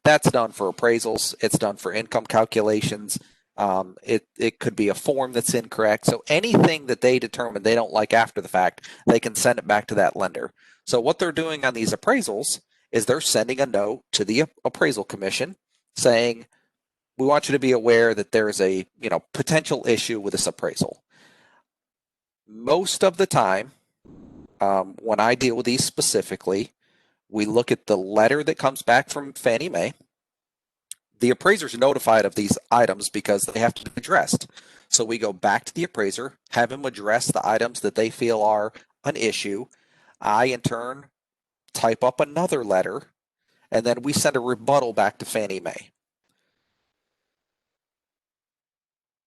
That's done for appraisals. It's done for income calculations. It could be a form that's incorrect. So anything that they determine they don't like after the fact, they can send it back to that lender. So what they're doing on these appraisals is they're sending a note to the appraisal commission saying, we want you to be aware that there's a potential issue with this appraisal. Most of the time, when I deal with these specifically, we look at the letter that comes back from Fannie Mae. The appraiser's notified of these items because they have to be addressed. So we go back to the appraiser, have him address the items that they feel are an issue. I, in turn, type up another letter, and then we send a rebuttal back to Fannie Mae.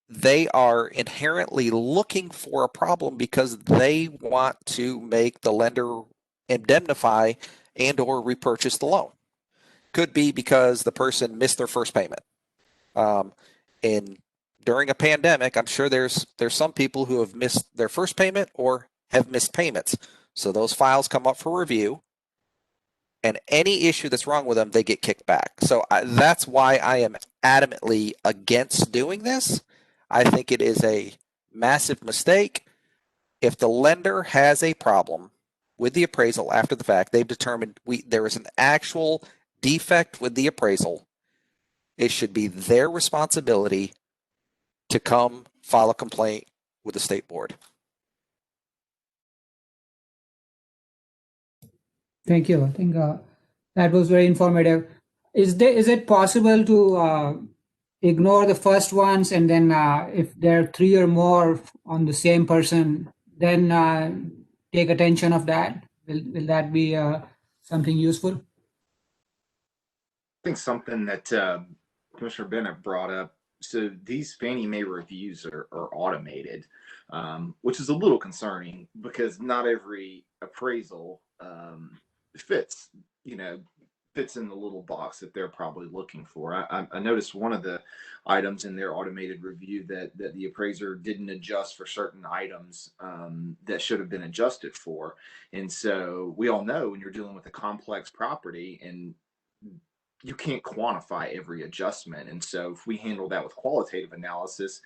They are inherently looking for a problem because they want to make the lender indemnify and or repurchase the loan. Could be because the person missed their first payment. And during a pandemic, I'm sure there's some people who have missed their first payment or have missed payments. So those files come up for review, and any issue that's wrong with them, they get kicked back. So that's why I am adamantly against doing this. I think it is a massive mistake. if the lender has a problem with the appraisal after the fact, they've determined there is an actual defect with the appraisal, it should be their responsibility to come file a complaint with the state board. Thank you. I think that was very informative. Is it possible to ignore the first ones, and then if there are 3 or more on the same person, then take attention of that? Will that be something useful? I think something that Commissioner Bennett brought up. So these Fannie Mae reviews are automated, which is a little concerning because not every appraisal fits, fits in the little box that they're probably looking for. I noticed one of the items in their automated review that the appraiser didn't adjust for certain items that should have been adjusted for. And so we all know when you're dealing with a complex property and you can't quantify every adjustment. And so if we handle that with qualitative analysis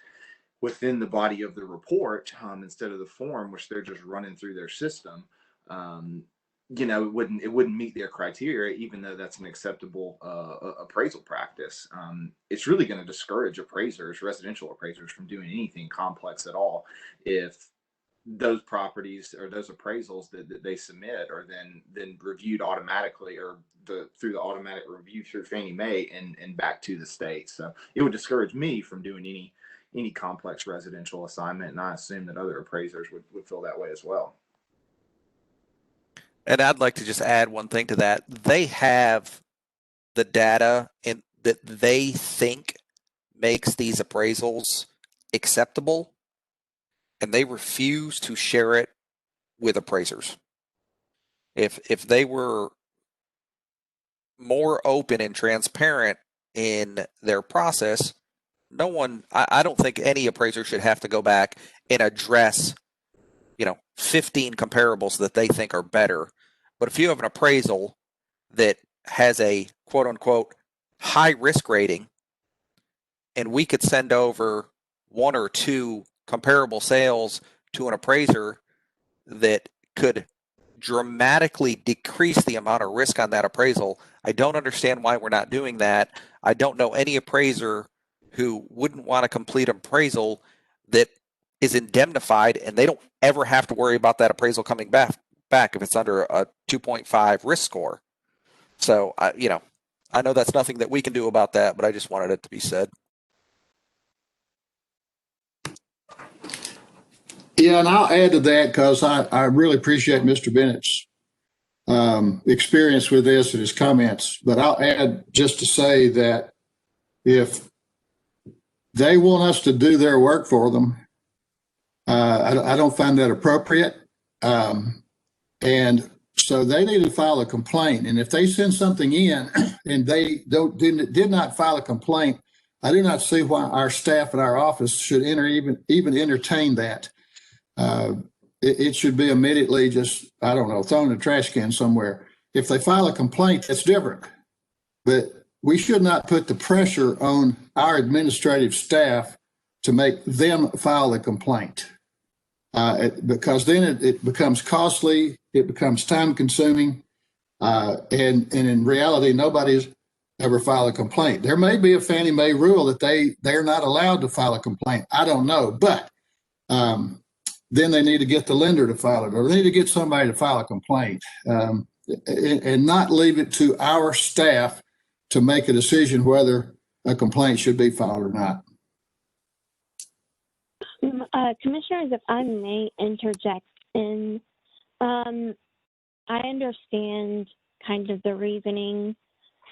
within the body of the report, instead of the form, which they're just running through their system, it wouldn't meet their criteria, even though that's an acceptable appraisal practice. It's really going to discourage residential appraisers, from doing anything complex at all if those properties or those appraisals that they submit are then reviewed automatically, or through the automatic review through Fannie Mae and back to the state. So it would discourage me from doing any complex residential assignment, and I assume that other appraisers would feel that way as well. And I'd like to just add one thing to that. They have the data that they think makes these appraisals acceptable, and they refuse to share it with appraisers. If they were more open and transparent in their process, I don't think any appraiser should have to go back and address 15 comparables that they think are better. But if you have an appraisal that has a quote unquote high risk rating, and we could send over 1 or 2 comparable sales to an appraiser that could dramatically decrease the amount of risk on that appraisal, I don't understand why we're not doing that. I don't know any appraiser who wouldn't want to complete an appraisal that is indemnified, and they don't ever have to worry about that appraisal coming back if it's under a 2.5 risk score. So I know that's nothing that we can do about that, but I just wanted it to be said. Yeah, and I'll add to that because I really appreciate Mr. Bennett's experience with this and his comments. But I'll add just to say that if they want us to do their work for them, I don't find that appropriate. And so they need to file a complaint. And if they send something in and they did not file a complaint, I do not see why our staff at our office should even entertain that. It should be immediately just, I don't know, thrown in a trash can somewhere. If they file a complaint, that's different. But we should not put the pressure on our administrative staff to make them file a complaint. Because then it becomes costly, it becomes time consuming, and in reality, nobody's ever filed a complaint. There may be a Fannie Mae rule that they're not allowed to file a complaint. I don't know, but then they need to get the lender to file it, or they need to get somebody to file a complaint, and not leave it to our staff to make a decision whether a complaint should be filed or not. Commissioners, if I may interject in, I understand kind of the reasoning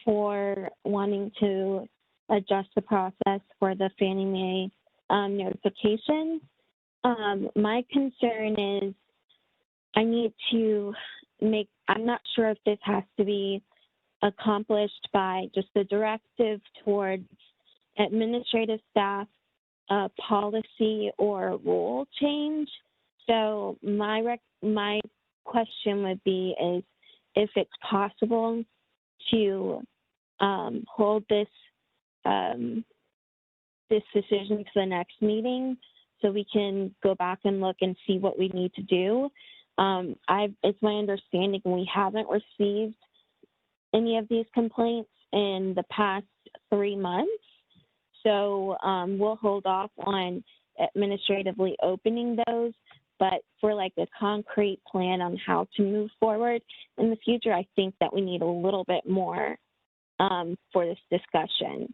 for wanting to adjust the process for the Fannie Mae notification. My concern is I'm not sure if this has to be accomplished by just the directive towards administrative staff, policy or rule change. So my question would be is if it's possible to hold this decision to the next meeting so we can go back and look and see what we need to do. It's my understanding we haven't received any of these complaints in the past 3 months. So we'll hold off on administratively opening those. But for like a concrete plan on how to move forward in the future, I think that we need a little bit more for this discussion,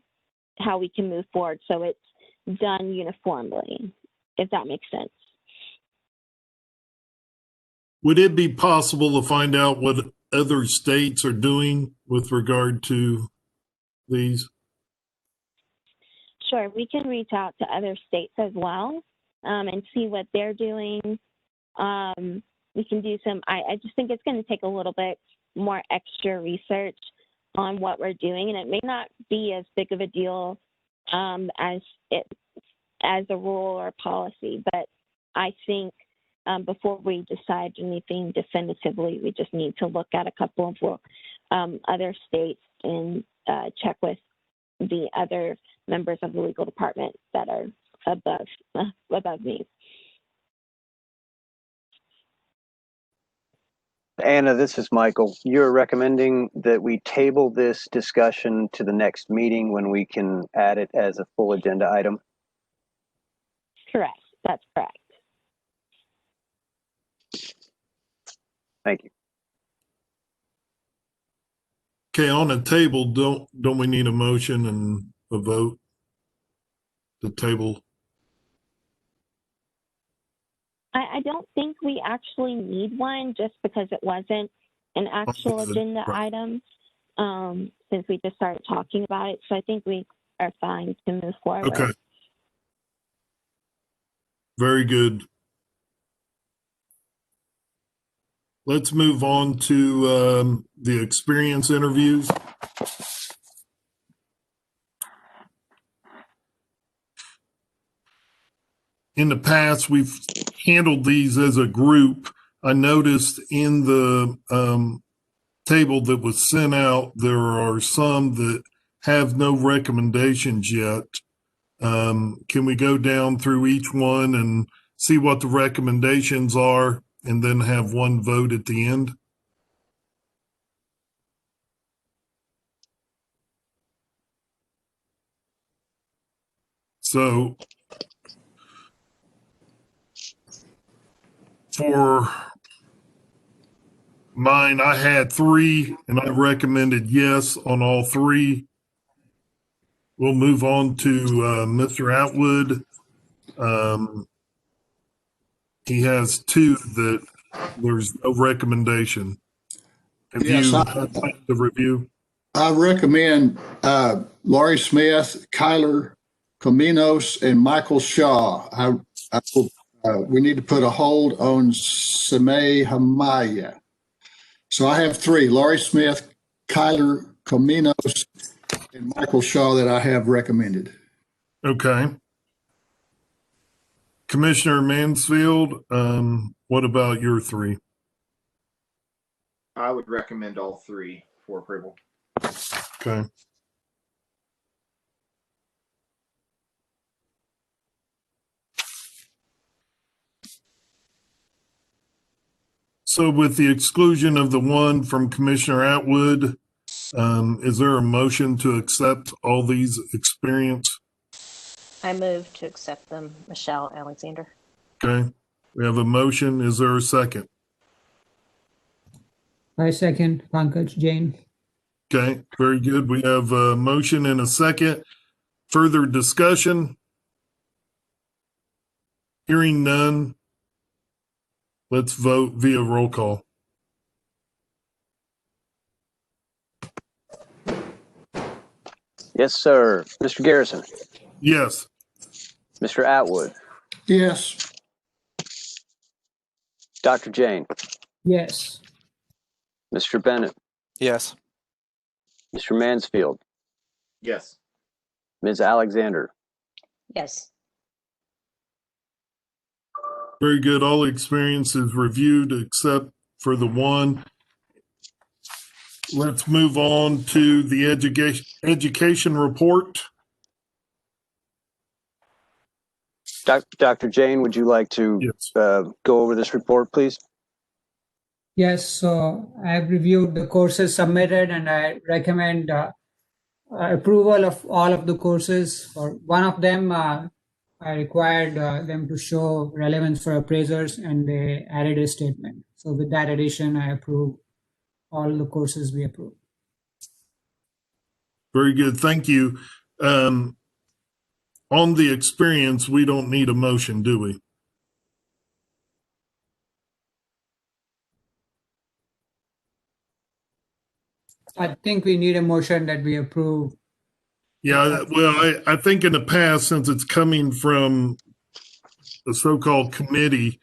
how we can move forward so it's done uniformly, if that makes sense. Would it be possible to find out what other states are doing with regard to these? Sure, we can reach out to other states as well and see what they're doing. We can do some, I just think it's going to take a little bit more extra research on what we're doing, and it may not be as big of a deal as a rule or policy, but I think before we decide anything definitively, we just need to look at a couple of other states and check with the other members of the legal department that are above me. Anna, this is Michael. You're recommending that we table this discussion to the next meeting when we can add it as a full agenda item? Correct. That's correct. Thank you. Okay, on the table, don't we need a motion and a vote? The table. I don't think we actually need one just because it wasn't an actual agenda item since we just started talking about it. So I think we are fine to move forward. Okay. Very good. Let's move on to the experience interviews. In the past, we've handled these as a group. I noticed in the table that was sent out, there are some that have no recommendations yet. Can we go down through each one and see what the recommendations are and then have one vote at the end? So for mine, I had 3 and I recommended yes on all 3. We'll move on to Mr. Atwood. He has 2 that there's no recommendation. Have Yes, you had time to review? I recommend Laurie Smith, Kyler Cominos, and Michael Shaw. We need to put a hold on Sameh Hamaya. So I have 3, Laurie Smith, Kyler Cominos, and Michael Shaw that I have recommended. Okay. Commissioner Mansfield, what about your 3? I would recommend all 3 for approval. Okay. So with the exclusion of the one from Commissioner Atwood, is there a motion to accept all these experience? I move to accept them, Michelle Alexander. Okay. We have a motion. Is there a second? I second Pankaj Jain. Okay, very good. We have a motion and a second. Further discussion? Hearing none. Let's vote via roll call. Yes, sir. Mr. Garrison. Yes. Mr. Atwood. Yes. Dr. Jane. Yes. Mr. Bennett. Yes. Mr. Mansfield. Yes. Ms. Alexander. Yes. Very good. All experience is reviewed except for the one. Let's move on to the education report. Dr. Jane, would you like to Yes. go over this report, please? Yes, so I've reviewed the courses submitted and I recommend approval of all of the courses. For one of them, I required them to show relevance for appraisers and they added a statement. So with that addition, I approve all the courses we approved. Very good. Thank you. On the experience, we don't need a motion, do we? I think we need a motion that we approve. Yeah, well, I think in the past, since it's coming from the so-called committee,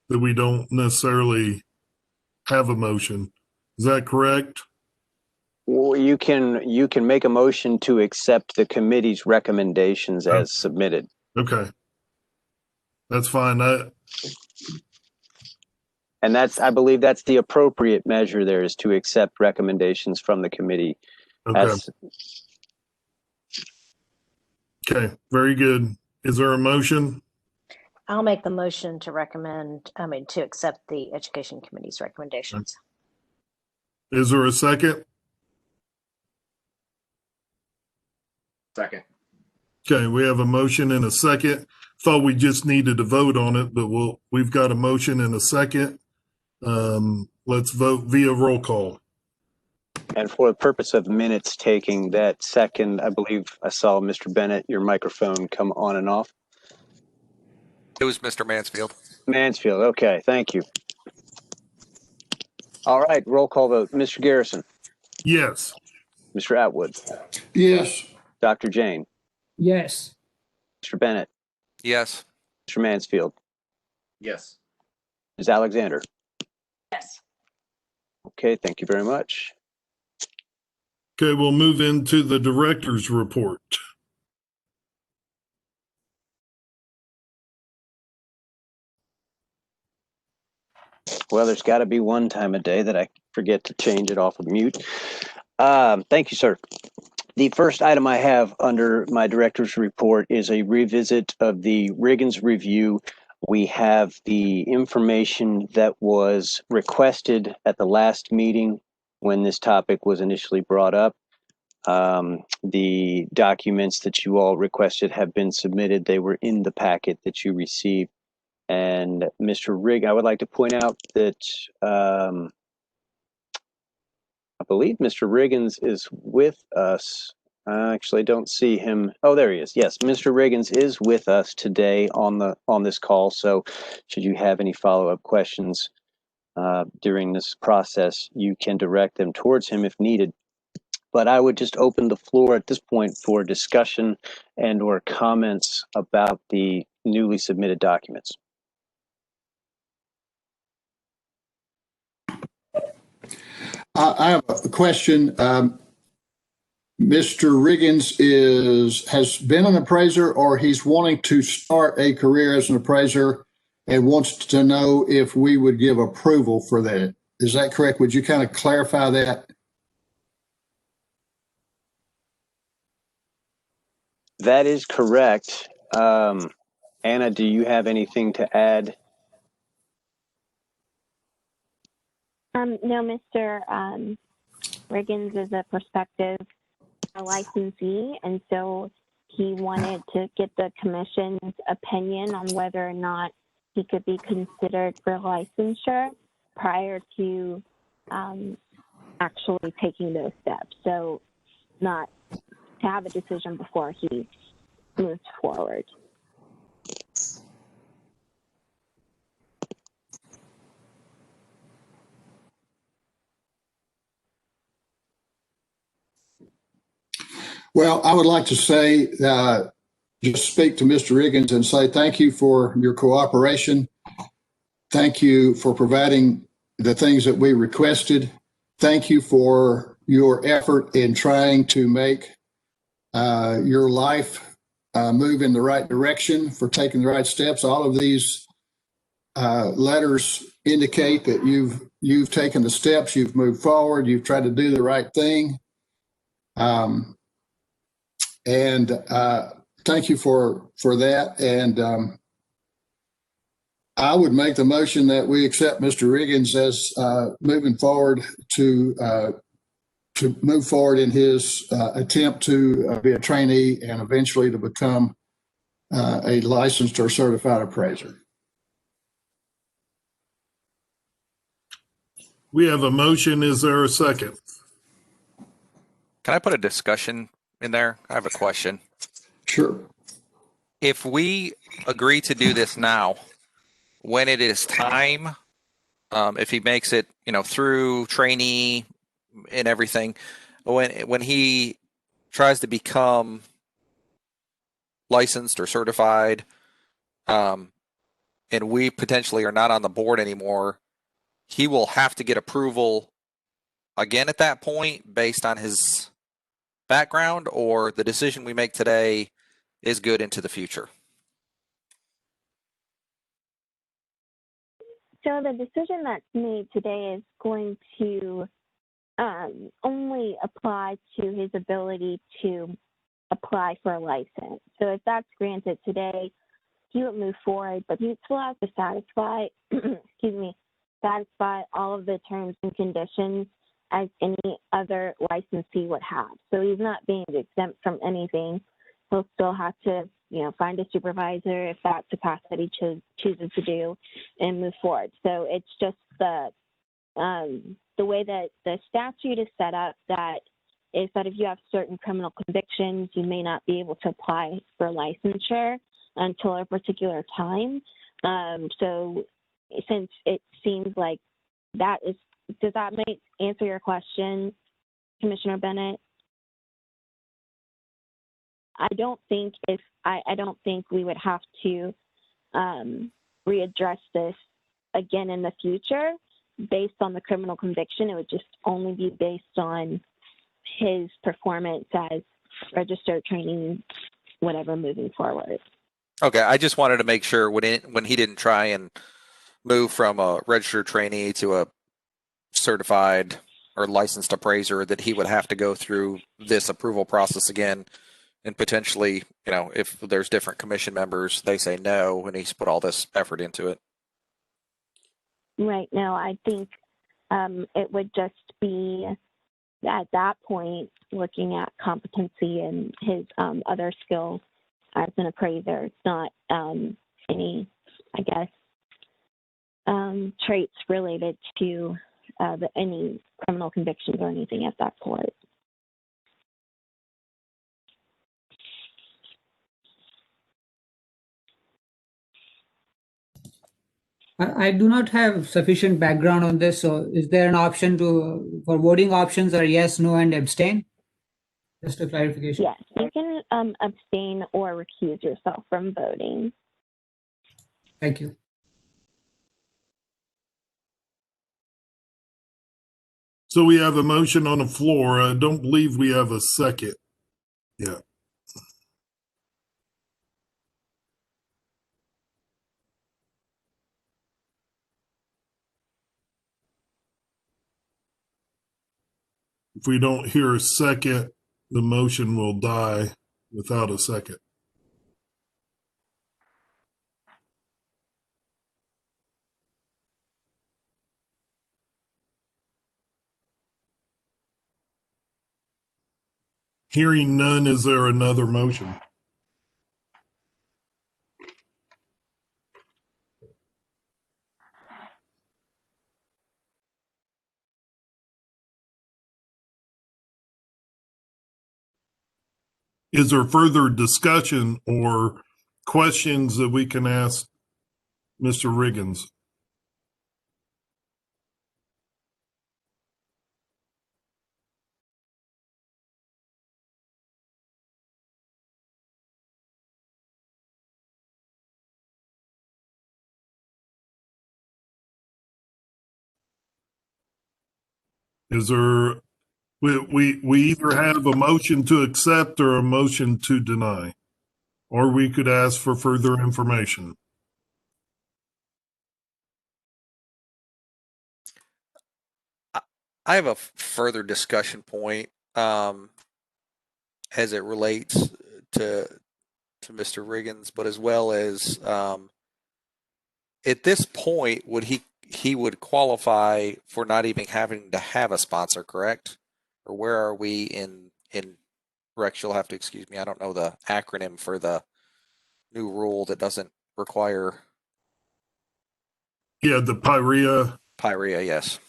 that we don't necessarily have a motion. Is that correct? Well, you can make a motion to accept the committee's recommendations as submitted. Okay. That's fine. And I believe that's the appropriate measure there, is to accept recommendations from the committee. Okay. Okay, very good. Is there a motion? I'll make the motion to to accept the Education Committee's recommendations. Is there a second? Second. Okay, we have a motion and a second. Thought we just needed to vote on it, but we've got a motion and a second. Let's vote via roll call. And for the purpose of minutes taking, that second, I believe I saw Mr. Bennett, your microphone come on and off. It was Mr. Mansfield. Mansfield, okay, thank you. All right, roll call vote. Mr. Garrison. Yes. Mr. Atwood. Yes. Dr. Jane. Yes. Mr. Bennett. Yes. Mr. Mansfield. Yes. Ms. Alexander. Yes. Okay, thank you very much. Okay, we'll move into the director's report. Well, there's got to be one time a day that I forget to change it off of mute. Thank you, sir. The first item I have under my director's report is a revisit of the Riggins review. We have the information that was requested at the last meeting when this topic was initially brought up. The documents that you all requested have been submitted. They were in the packet that you received. And Mr. Rigg, I would like to point out that I believe Mr. Riggins is with us. I actually don't see him. Oh, there he is. Yes, Mr. Riggins is with us today on this call. So should you have any follow-up questions during this process, you can direct them towards him if needed. But I would just open the floor at this point for discussion and or comments about the newly submitted documents. I have a question. Mr. Riggins has been an appraiser, or he's wanting to start a career as an appraiser and wants to know if we would give approval for that. Is that correct? Would you kind of clarify that? That is correct. Anna, do you have anything to add? No, Mr. Riggins is a prospective licensee, and so he wanted to get the commission's opinion on whether or not he could be considered for licensure prior to actually taking those steps. So not to have a decision before he moves forward. Well, I would like to say, just speak to Mr. Riggins and say thank you for your cooperation. Thank you for providing the things that we requested. Thank you for your effort in trying to make your life move in the right direction, for taking the right steps. All of these letters indicate that you've taken the steps, you've moved forward, you've tried to do the right thing. And thank you for that. And I would make the motion that we accept Mr. Riggins as moving forward to move forward in his attempt to be a trainee and eventually to become a licensed or certified appraiser. We have a motion. Is there a second? Can I put a discussion in there? I have a question. Sure. If we agree to do this now, when it is time, if he makes it, through trainee and everything, when he tries to become licensed or certified, and we potentially are not on the board anymore, he will have to get approval again at that point based on his background, or the decision we make today is good into the future? So the decision that's made today is going to only apply to his ability to apply for a license. So if that's granted today, he would move forward, but he still has to satisfy, satisfy all of the terms and conditions as any other licensee would have. So he's not being exempt from anything. He'll still have to, find a supervisor if that's the path that he chooses to do and move forward. So it's just the way that the statute is set up, that is that if you have certain criminal convictions, you may not be able to apply for licensure until a particular time. So since it seems like that is, does that answer your question, Commissioner Bennett? I don't think we would have to readdress this again in the future based on the criminal conviction. It would just only be based on his performance as registered trainee, whatever, moving forward. Okay, I just wanted to make sure when he didn't try and move from a registered trainee to a certified or licensed appraiser, that he would have to go through this approval process again, and potentially, if there's different commission members, they say no, and he's put all this effort into it. Right. No, I think it would just be at that point looking at competency and his other skills as an appraiser. It's not any, I guess, traits related to any criminal convictions or anything at that court. I do not have sufficient background on this, so is there an option for voting options are yes, no, and abstain? Just a clarification. Yes, you can abstain or recuse yourself from voting. Thank you. So we have a motion on the floor. I don't believe we have a second. Yeah. If we don't hear a second, the motion will die without a second. Hearing none, is there another motion? Is there further discussion or questions that we can ask Mr. Riggins? Is there, we either have a motion to accept or a motion to deny, or we could ask for further information. I have a further discussion point as it relates to Mr. Riggins, but as well as at this point, would he would qualify for not even having to have a sponsor, correct? Or where are we in Rex? You'll have to excuse me. I don't know the acronym for the new rule that doesn't require Yeah, the PIREA. PIREA. Yes.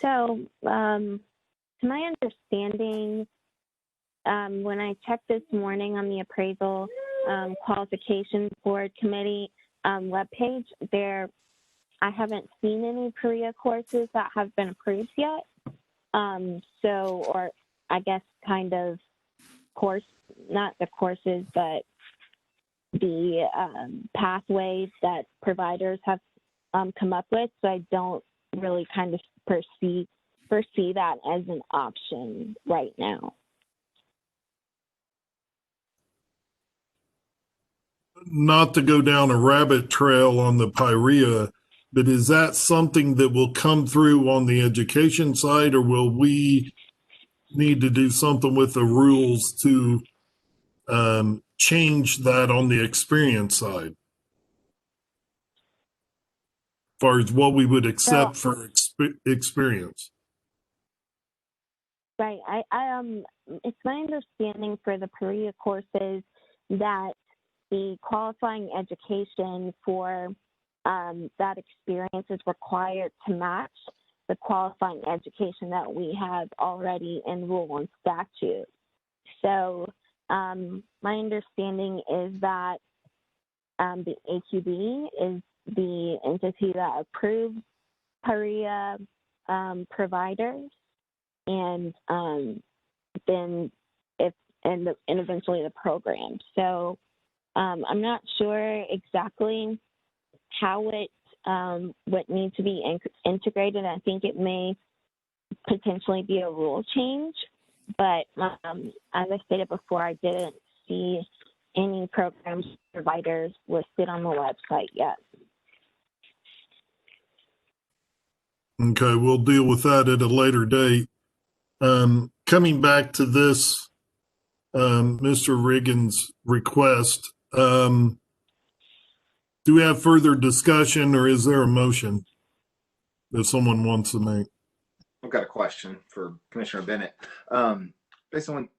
So, to my understanding, when I checked this morning on the appraisal qualifications board committee webpage, I haven't seen any PIREA courses that have been approved yet. Or I guess kind of not the courses, but the pathways that providers have come up with. So I don't really kind of foresee that as an option right now. Not to go down a rabbit trail on the PIREA, but is that something that will come through on the education side, or will we need to do something with the rules to change that on the experience side? As far as what we would accept for experience. Right. It's my understanding for the PIREA courses that the qualifying education for that experience is required to match the qualifying education that we have already in rule and statute. So my understanding is that the AQB is the entity that approves PIREA providers, and then and eventually the program. So I'm not sure exactly how it would need to be integrated. I think it may potentially be a rule change, but as I stated before, I didn't see any programs providers listed on the website yet. Okay, we'll deal with that at a later date. Coming back to this, Mr. Riggins' request, do we have further discussion, or is there a motion that someone wants to make? I've got a question for Commissioner Bennett. Based on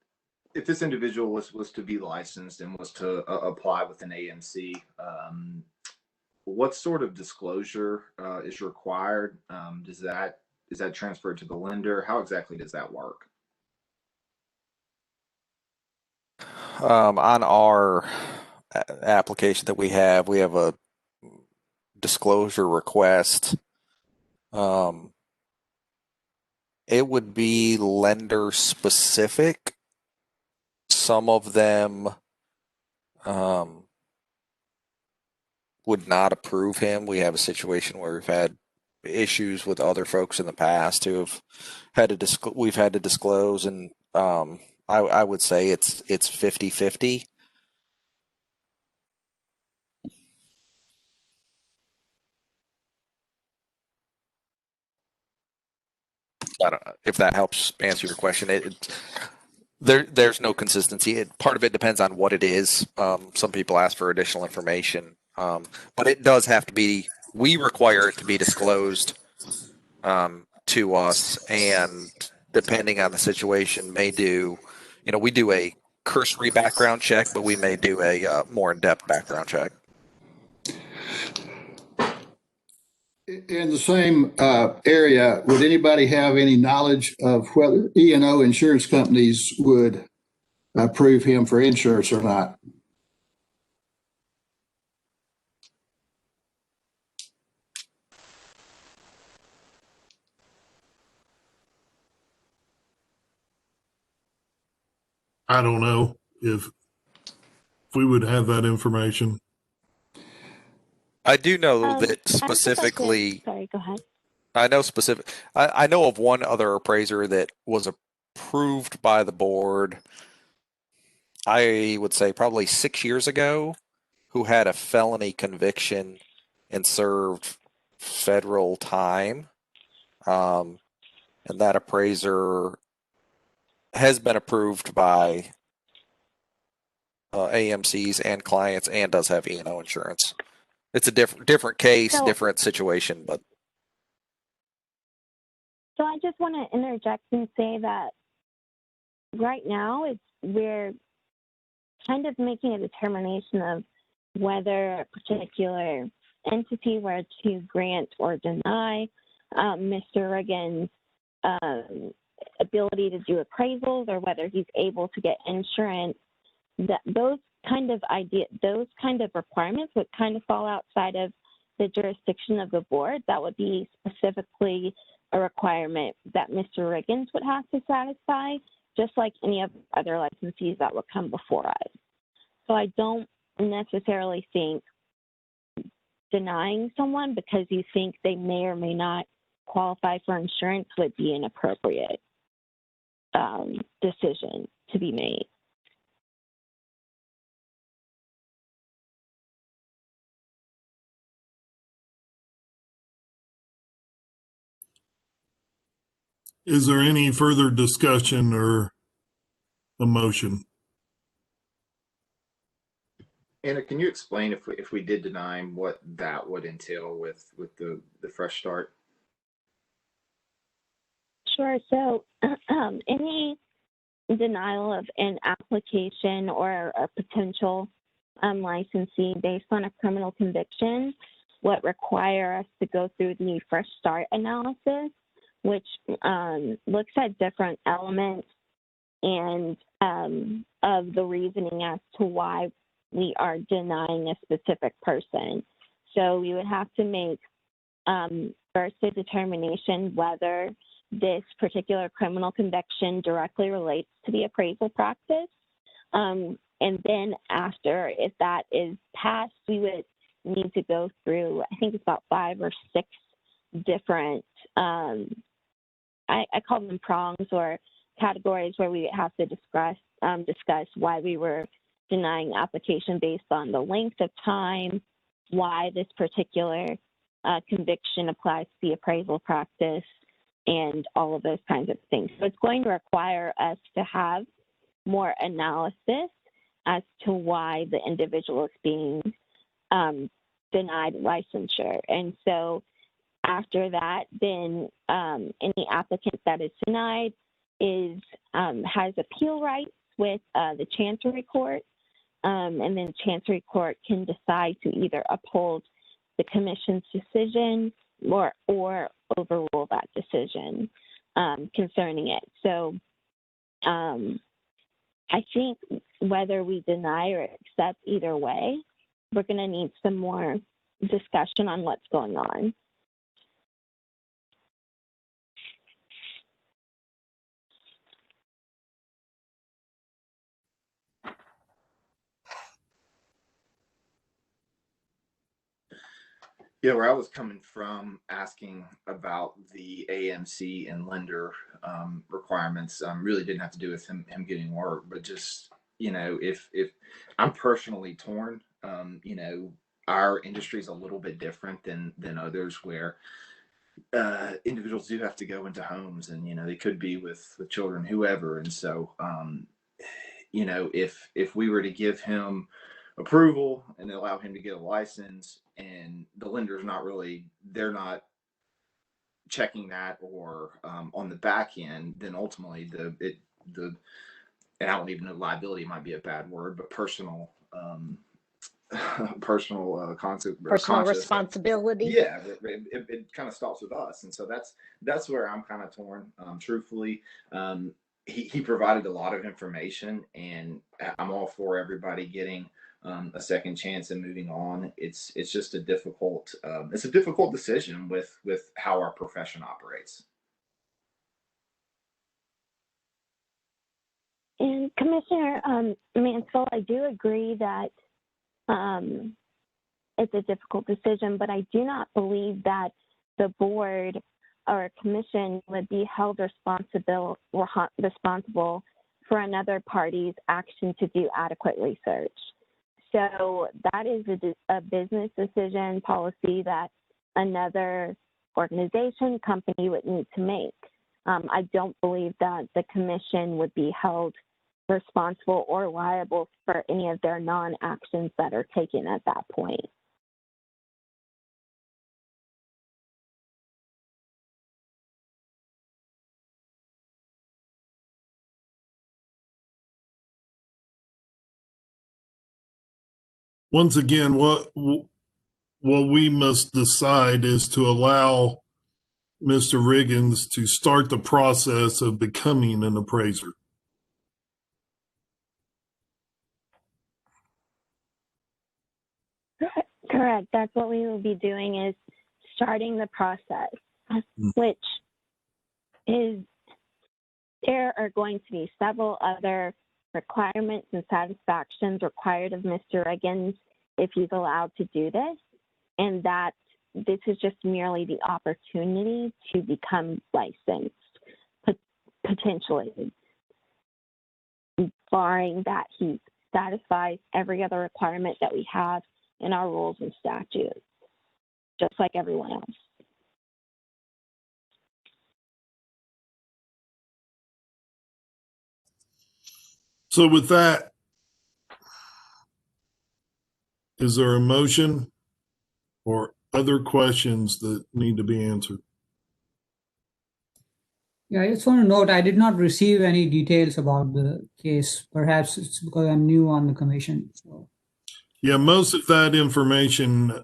if this individual was to be licensed and was to apply with an AMC, what sort of disclosure is required? Is that transferred to the lender? How exactly does that work? On our application that we have a disclosure request. It would be lender specific. Some of them would not approve him. We have a situation where we've had issues with other folks in the past who have had to we've had to disclose, and I would say it's 50-50. I don't know if that helps answer your question. There's no consistency. Part of it depends on what it is. Some people ask for additional information, but it does have to be. We require it to be disclosed to us, and depending on the situation, may do. We do a cursory background check, but we may do a more in-depth background check. In the same area, would anybody have any knowledge of whether E&O insurance companies would approve him for insurance or not? I don't know if we would have that information. I do know that specifically. Sorry, go ahead. I know of one other appraiser that was approved by the board, I would say probably 6 years ago, who had a felony conviction and served federal time. And that appraiser has been approved by AMCs and clients and does have E&O insurance. It's a different case, So- different situation, but So I just want to interject and say that right now we're kind of making a determination of whether a particular entity were to grant or deny Mr. Riggins' ability to do appraisals, or whether he's able to get insurance. That those kind of requirements would kind of fall outside of the jurisdiction of the board. That would be specifically a requirement that Mr. Riggins would have to satisfy, just like any of the other licensees that would come before us. So I don't necessarily think denying someone because you think they may or may not qualify for insurance would be an appropriate decision to be made. Is there any further discussion or a motion? Anna, can you explain if we did deny him what that would entail with the fresh start? Sure. So any denial of an application or a potential licensee based on a criminal conviction would require us to go through the fresh start analysis, which looks at different elements and of the reasoning as to why we are denying a specific person. So we would have to make first a determination whether this particular criminal conviction directly relates to the appraisal practice. And then after, if that is passed, we would need to go through, I think it's about 5 or 6 different, I call them prongs or categories where we have to discuss why we were denying application based on the length of time, why this particular conviction applies to the appraisal practice, and all of those kinds of things. So it's going to require us to have more analysis as to why the individual is being denied licensure. And so after that, then any applicant that is denied has appeal rights with the Chancery Court, and then the Chancery Court can decide to either uphold the Commission's decision or overrule that decision concerning it. So I think whether we deny or accept, either way, we're going to need some more discussion on what's going on. Yeah, where I was coming from asking about the AMC and lender requirements really didn't have to do with him getting work, but just, if I'm personally torn, our industry is a little bit different than others where individuals do have to go into homes and, they could be with children, whoever. And so, if we were to give him approval and allow him to get a license and the lender's they're not checking that or on the back end, then ultimately and I don't even know, liability might be a bad word, but personal concept, Personal responsibility. Yeah, it kind of stops with us. And so that's where I'm kind of torn, truthfully. He provided a lot of information, and I'm all for everybody getting a second chance and moving on. It's just a difficult decision with how our profession operates. And Commissioner Mansell, I do agree that it's a difficult decision, but I do not believe that the board or a commission would be held responsible for another party's action to do adequate research. So that is a business decision policy that another organization, company would need to make. I don't believe that the commission would be held responsible or liable for any of their non-actions that are taken at that point. Once again, what we must decide is to allow Mr. Riggins to start the process of becoming an appraiser. Correct. That's what we will be doing, is starting the process, which is, there are going to be several other requirements and satisfactions required of Mr. Riggins if he's allowed to do this, and that this is just merely the opportunity to become licensed, potentially, barring that he satisfies every other requirement that we have in our rules and statutes, just like everyone else. So with that, is there a motion or other questions that need to be answered? Yeah, I just want to note I did not receive any details about the case. Perhaps it's because I'm new on the commission. So. Yeah, most of that information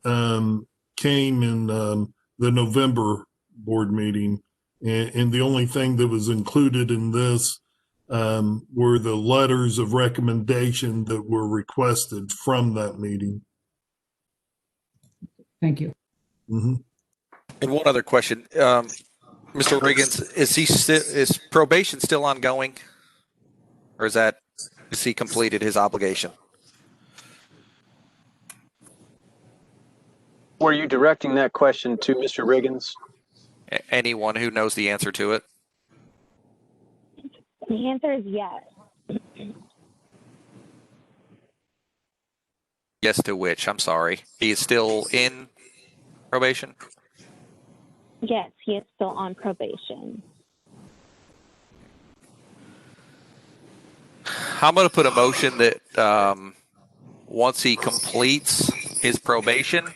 came in the November board meeting, and the only thing that was included in this were the letters of recommendation that were requested from that meeting. Thank you. Mm-hmm. And one other question, Mr. Riggins, is probation still ongoing, or has he completed his obligation? Were you directing that question to Mr. Riggins? Anyone who knows the answer to it? The answer is yes. Yes to which? I'm sorry. He is still in probation? Yes, he is still on probation. I'm going to put a motion that once he completes his probation,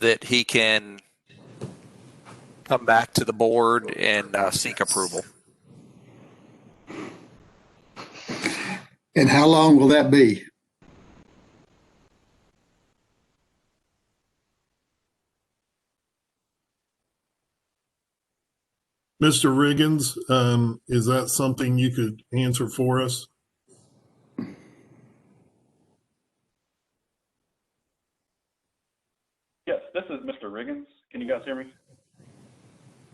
that he can come back to the board and seek approval. And how long will that be? Mr. Riggins, is that something you could answer for us? Yes, this is Mr. Riggins. Can you guys hear me?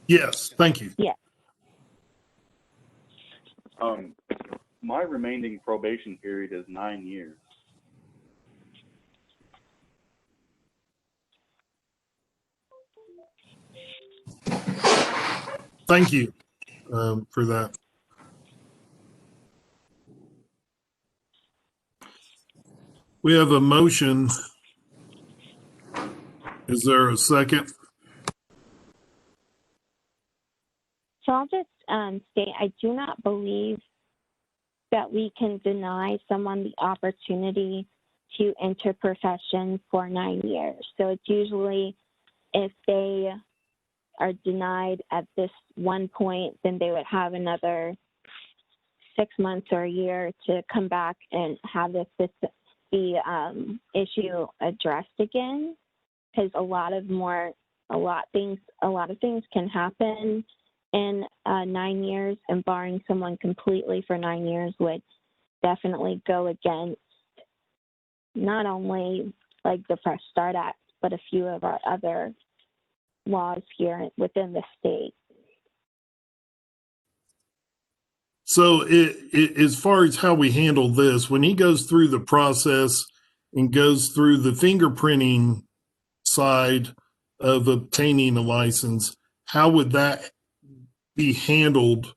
Yes, thank you. Yes. My remaining probation period is 9 years. Thank you for that. We have a motion. Is there a second? So I'll just state, I do not believe that we can deny someone the opportunity to enter profession for 9 years. So it's usually, if they are denied at this one point, then they would have another 6 months or a year to come back and have the issue addressed again. Because a lot of things can happen in 9 years, and barring someone completely for 9 years would definitely go against not only like the Fresh Start Act, but a few of our other laws here within the state. So as far as how we handle this, when he goes through the process and goes through the fingerprinting side of obtaining a license, how would that be handled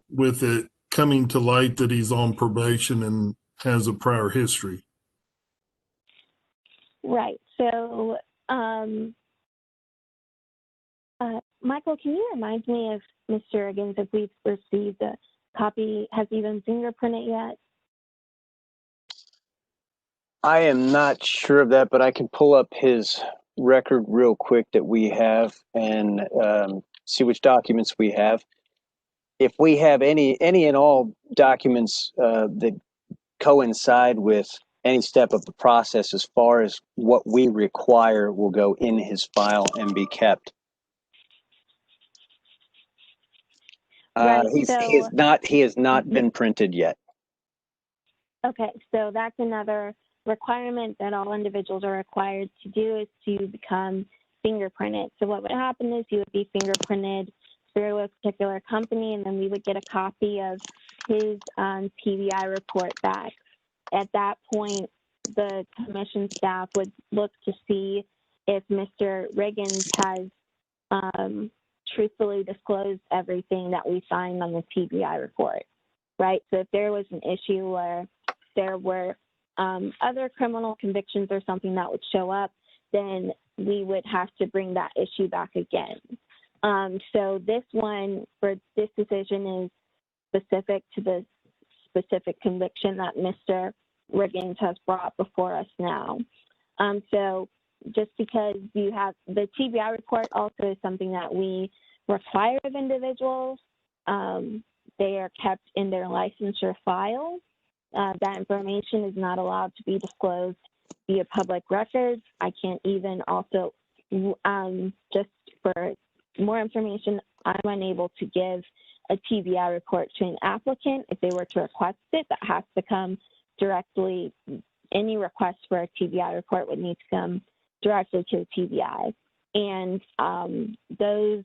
with it coming to light that he's on probation and has a prior history? Right. So, Michael, can you remind me, if Mr. Riggins, if we've received copy, has he been fingerprinted yet? I am not sure of that, but I can pull up his record real quick that we have and see which documents we have. If we have any and all documents that coincide with any step of the process as far as what we require will go in his file and be kept. Right, He has not been printed yet. Okay, so that's another requirement that all individuals are required to do, is to become fingerprinted. So what would happen is you would be fingerprinted through a particular company, and then we would get a copy of his TBI report back. At that point, the commission staff would look to see if Mr. Riggins has truthfully disclosed everything that we signed on the TBI report, right? So if there was an issue where there were other criminal convictions or something that would show up, then we would have to bring that issue back again. So this one, for this decision, is specific to the specific conviction that Mr. Riggins has brought before us now. So just because you have the TBI report also is something that we require of individuals. They are kept in their licensure file. That information is not allowed to be disclosed via public records. I can't even also, just for more information, I'm unable to give a TBI report to an applicant. If they were to request it, that has to come directly. Any request for a TBI report would need to come directly to the TBI. And those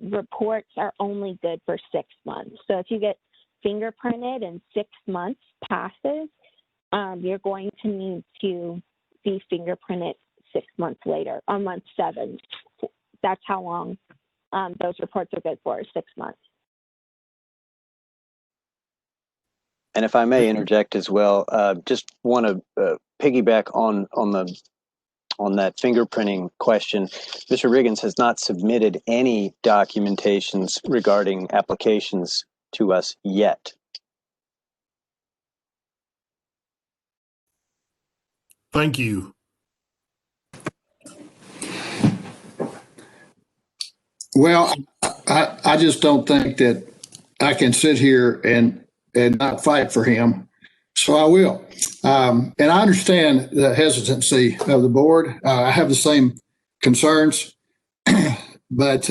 reports are only good for 6 months. So if you get fingerprinted and 6 months passes, you're going to need to be fingerprinted 6 months later, on month 7. That's how long those reports are good for, 6 months. And if I may interject as well, just want to piggyback on that fingerprinting question. Mr. Riggins has not submitted any documentations regarding applications to us yet. Thank you. Well, I just don't think that I can sit here and not fight for him. So I will. And I understand the hesitancy of the board. I have the same concerns. But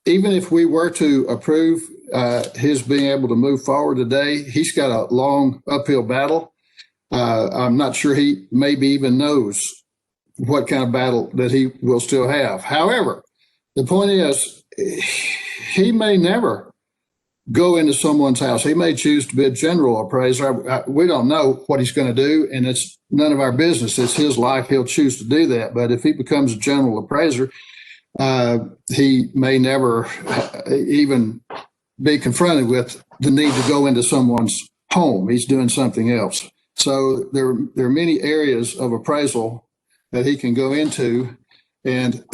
even if we were to approve his being able to move forward today, he's got a long uphill battle. I'm not sure he maybe even knows what kind of battle that he will still have. However, the point is, he may never go into someone's house. He may choose to be a general appraiser. We don't know what he's going to do, and it's none of our business. It's his life. He'll choose to do that. But if he becomes a general appraiser, he may never even be confronted with the need to go into someone's home. He's doing something else. So there are many areas of appraisal that he can go into. And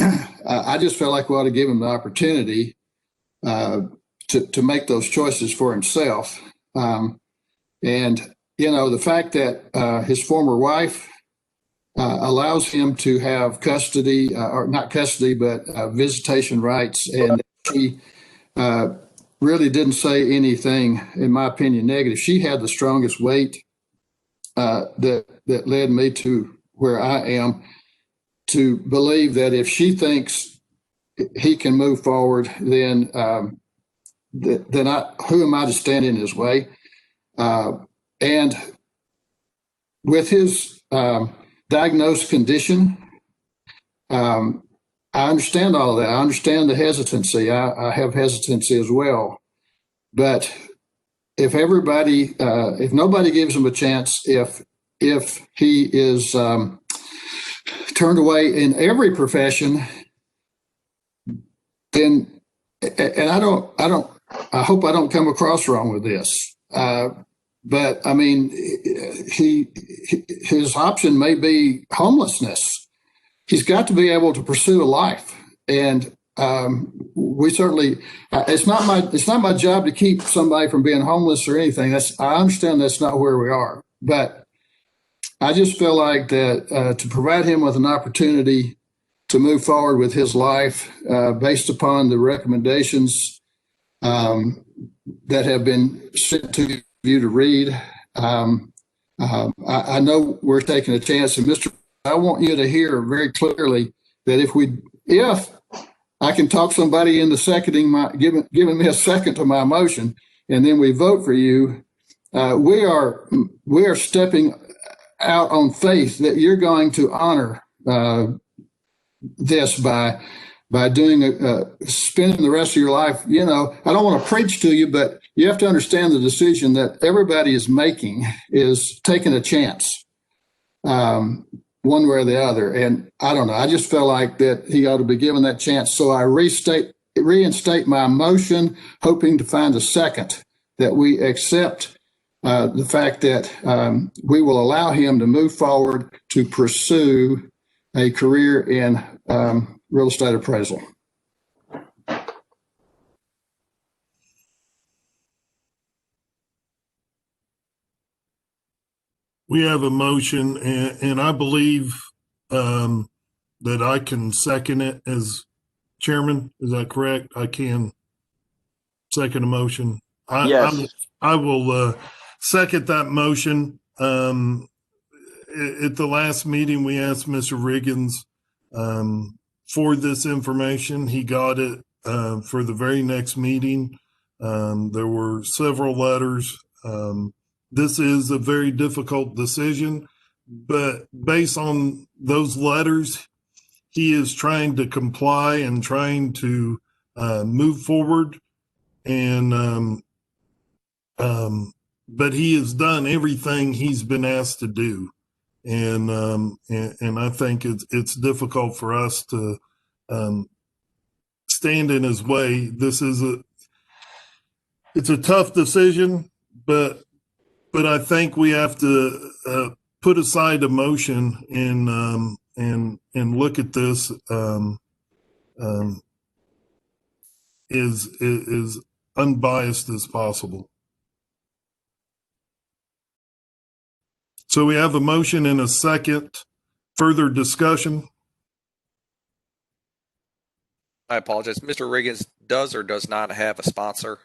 I just felt like we ought to give him the opportunity to make those choices for himself. And, you know, the fact that his former wife allows him to have custody, or not custody, but visitation rights. And she really didn't say anything, in my opinion, negative. She had the strongest weight that led me to where I am, to believe that if she thinks he can move forward, then who am I to stand in his way? And with his diagnosed condition, I understand all of that. I understand the hesitancy. I have hesitancy as well. But if nobody gives him a chance, if he is turned away in every profession, then, and I hope I don't come across wrong with this. But I mean, his option may be homelessness. He's got to be able to pursue a life. And we certainly, it's not my job to keep somebody from being homeless or anything. I understand that's not where we are, but I just feel like that to provide him with an opportunity to move forward with his life based upon the recommendations that have been sent to you to read. I know we're taking a chance, and Mr. I want you to hear very clearly that if I can talk somebody into seconding giving me a second to my motion, and then we vote for you, we are stepping out on faith that you're going to honor this by doing spending the rest of your life. You know, I don't want to preach to you, but you have to understand the decision that everybody is making is taking a chance, one way or the other. And I don't know. I just felt like that he ought to be given that chance. So I reinstate my motion, hoping to find a second that we accept the fact that we will allow him to move forward to pursue a career in real estate appraisal. We have a motion, and I believe that I can second it as chairman. Is that correct? I can second a motion. Yes. I will second that motion. At the last meeting, we asked Mr. Riggins for this information. He got it for the very next meeting. There were several letters. This is a very difficult decision, but based on those letters, he is trying to comply and trying to move forward. And but he has done everything he's been asked to do, and I think it's difficult for us to stand in his way. It's a tough decision, but I think we have to put aside emotion and look at this as unbiased as possible. So we have a motion and a second. Further discussion? I apologize. Mr. Riggins does or does not have a sponsor?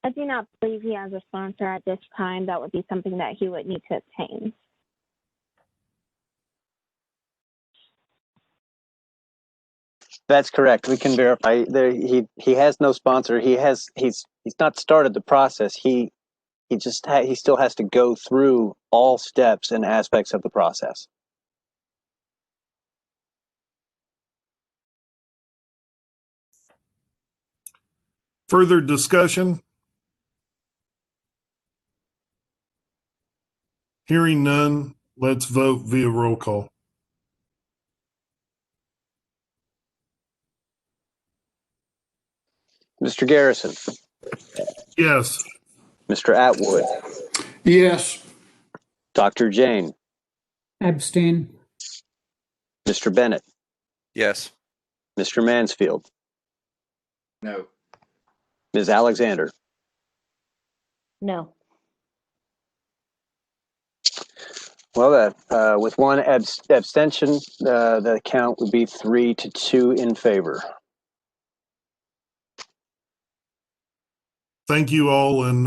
I do not believe he has a sponsor at this time. That would be something that he would need to obtain. That's correct. We can verify there. He has no sponsor. He's not started the process. He still has to go through all steps and aspects of the process. Further discussion? Hearing none, let's vote via roll call. Mr. Garrison, Yes. Mr. Atwood, Yes. Dr. Jane, Abstain. Mr. Bennett, Yes. Mr. Mansfield, No. Ms. Alexander. No. Well, with one abstention, the count would be 3-2 in favor. Thank you all. And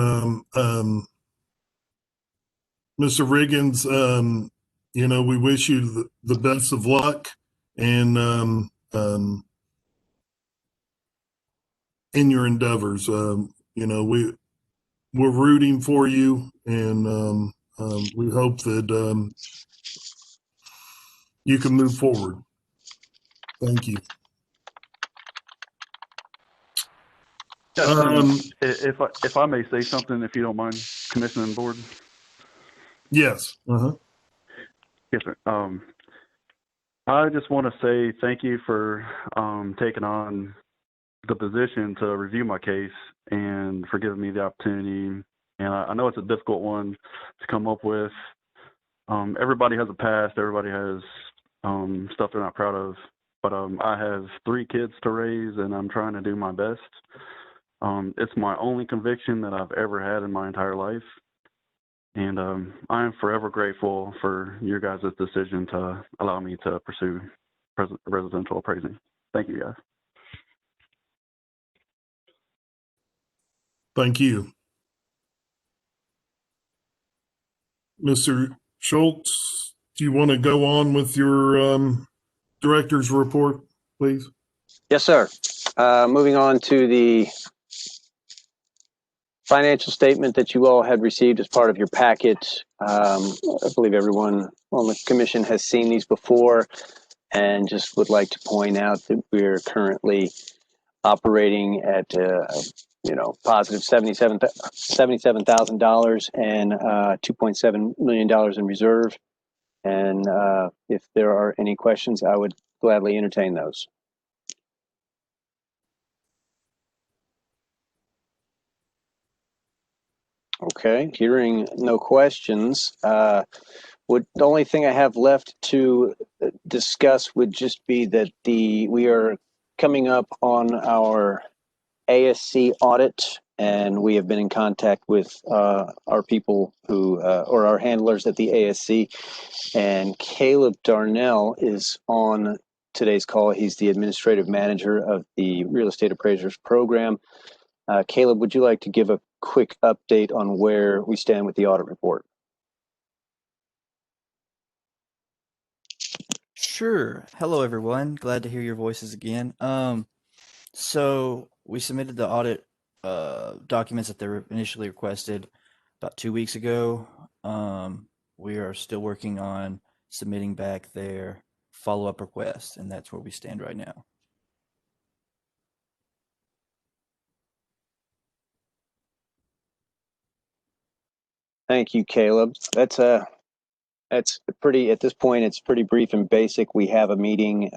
Mr. Riggins, we wish you the best of luck and in your endeavors. We're rooting for you, and we hope that you can move forward. Thank you. If I may say something, if you don't mind, Commissioner and Board. Yes. Yes, sir. I just want to say thank you for taking on the position to review my case and for giving me the opportunity. And I know it's a difficult one to come up with, everybody has a past. Everybody has stuff they're not proud of. But I have 3 kids to raise, and I'm trying to do my best. It's my only conviction that I've ever had in my entire life. And I am forever grateful for your guys' decision to allow me to pursue residential appraising. Thank you, guys. Thank you. Mr. Schultz, do you want to go on with your director's report, please? Yes, sir. Moving on to the financial statement that you all had received as part of your packet. I believe everyone on the commission has seen these before, and just would like to point out that we're currently operating at positive $77,000 and $2.7 million in reserve. And if there are any questions, I would gladly entertain those. Okay, hearing no questions, the only thing I have left to discuss would just be that we are coming up on our ASC audit, and we have been in contact with our people who, or our handlers at the ASC, and Caleb Darnell is on today's call. He's the administrative manager of the Real Estate Appraisers Program. Caleb, would you like to give a quick update on where we stand with the audit report? Sure. Hello, everyone. Glad to hear your voices again. So we submitted the audit documents that they were initially requested about 2 weeks ago. We are still working on submitting back their follow-up request, and that's where we stand right now. Thank you, Caleb. That's pretty, at this point, it's pretty brief and basic. We have a meeting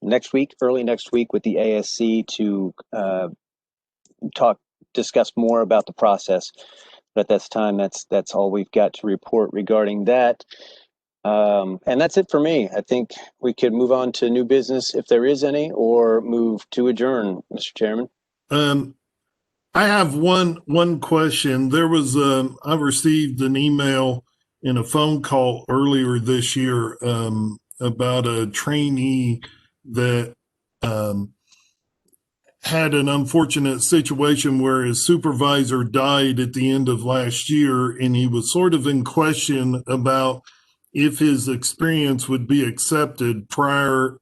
next week, early next week, with the ASC to discuss more about the process. But at this time, that's all we've got to report regarding that. And that's it for me. I think we could move on to new business if there is any, or move to adjourn, Mr. Chairman. I have one question. There was I received an email and a phone call earlier this year about a trainee that had an unfortunate situation where his supervisor died at the end of last year, and he was sort of in question about if his experience would be accepted prior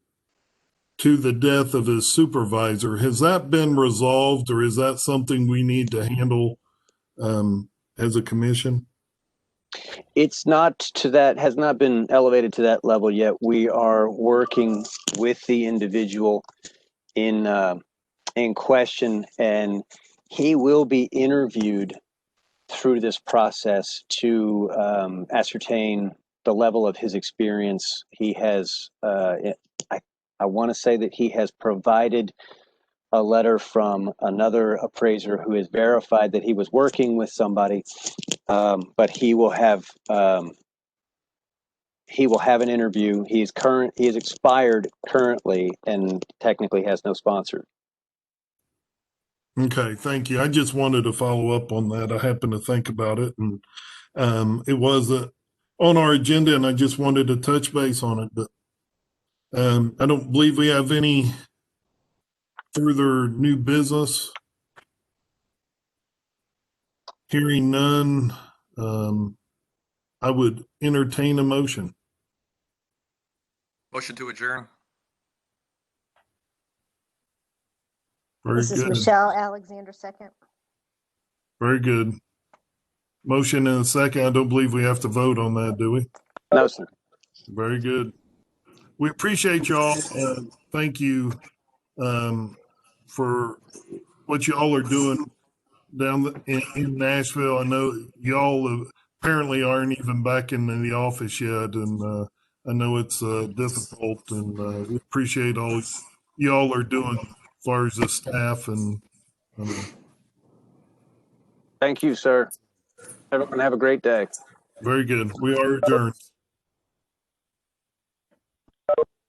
to the death of his supervisor. Has that been resolved, or is that something we need to handle as a commission? It's not to that, has not been elevated to that level yet. We are working with the individual in question, and he will be interviewed through this process to ascertain the level of his experience. He has, I want to say that he has provided a letter from another appraiser who has verified that he was working with somebody, but he will have an interview. He is expired currently and technically has no sponsor. Okay, thank you. I just wanted to follow up on that. I happened to think about it, and it was on our agenda, and I just wanted to touch base on it. But I don't believe we have any further new business. Hearing none, I would entertain a motion. Motion to adjourn. This is Michelle Alexander, second. Very good. Motion and a second. I don't believe we have to vote on that, do we? No, sir. Very good. We appreciate y'all. Thank you for what y'all are doing down in Nashville. I know y'all apparently aren't even back in the office yet, and I know it's difficult, and we appreciate all y'all are doing as far as the staff. And thank you, sir. Everyone have a great day. Very good. We are adjourned.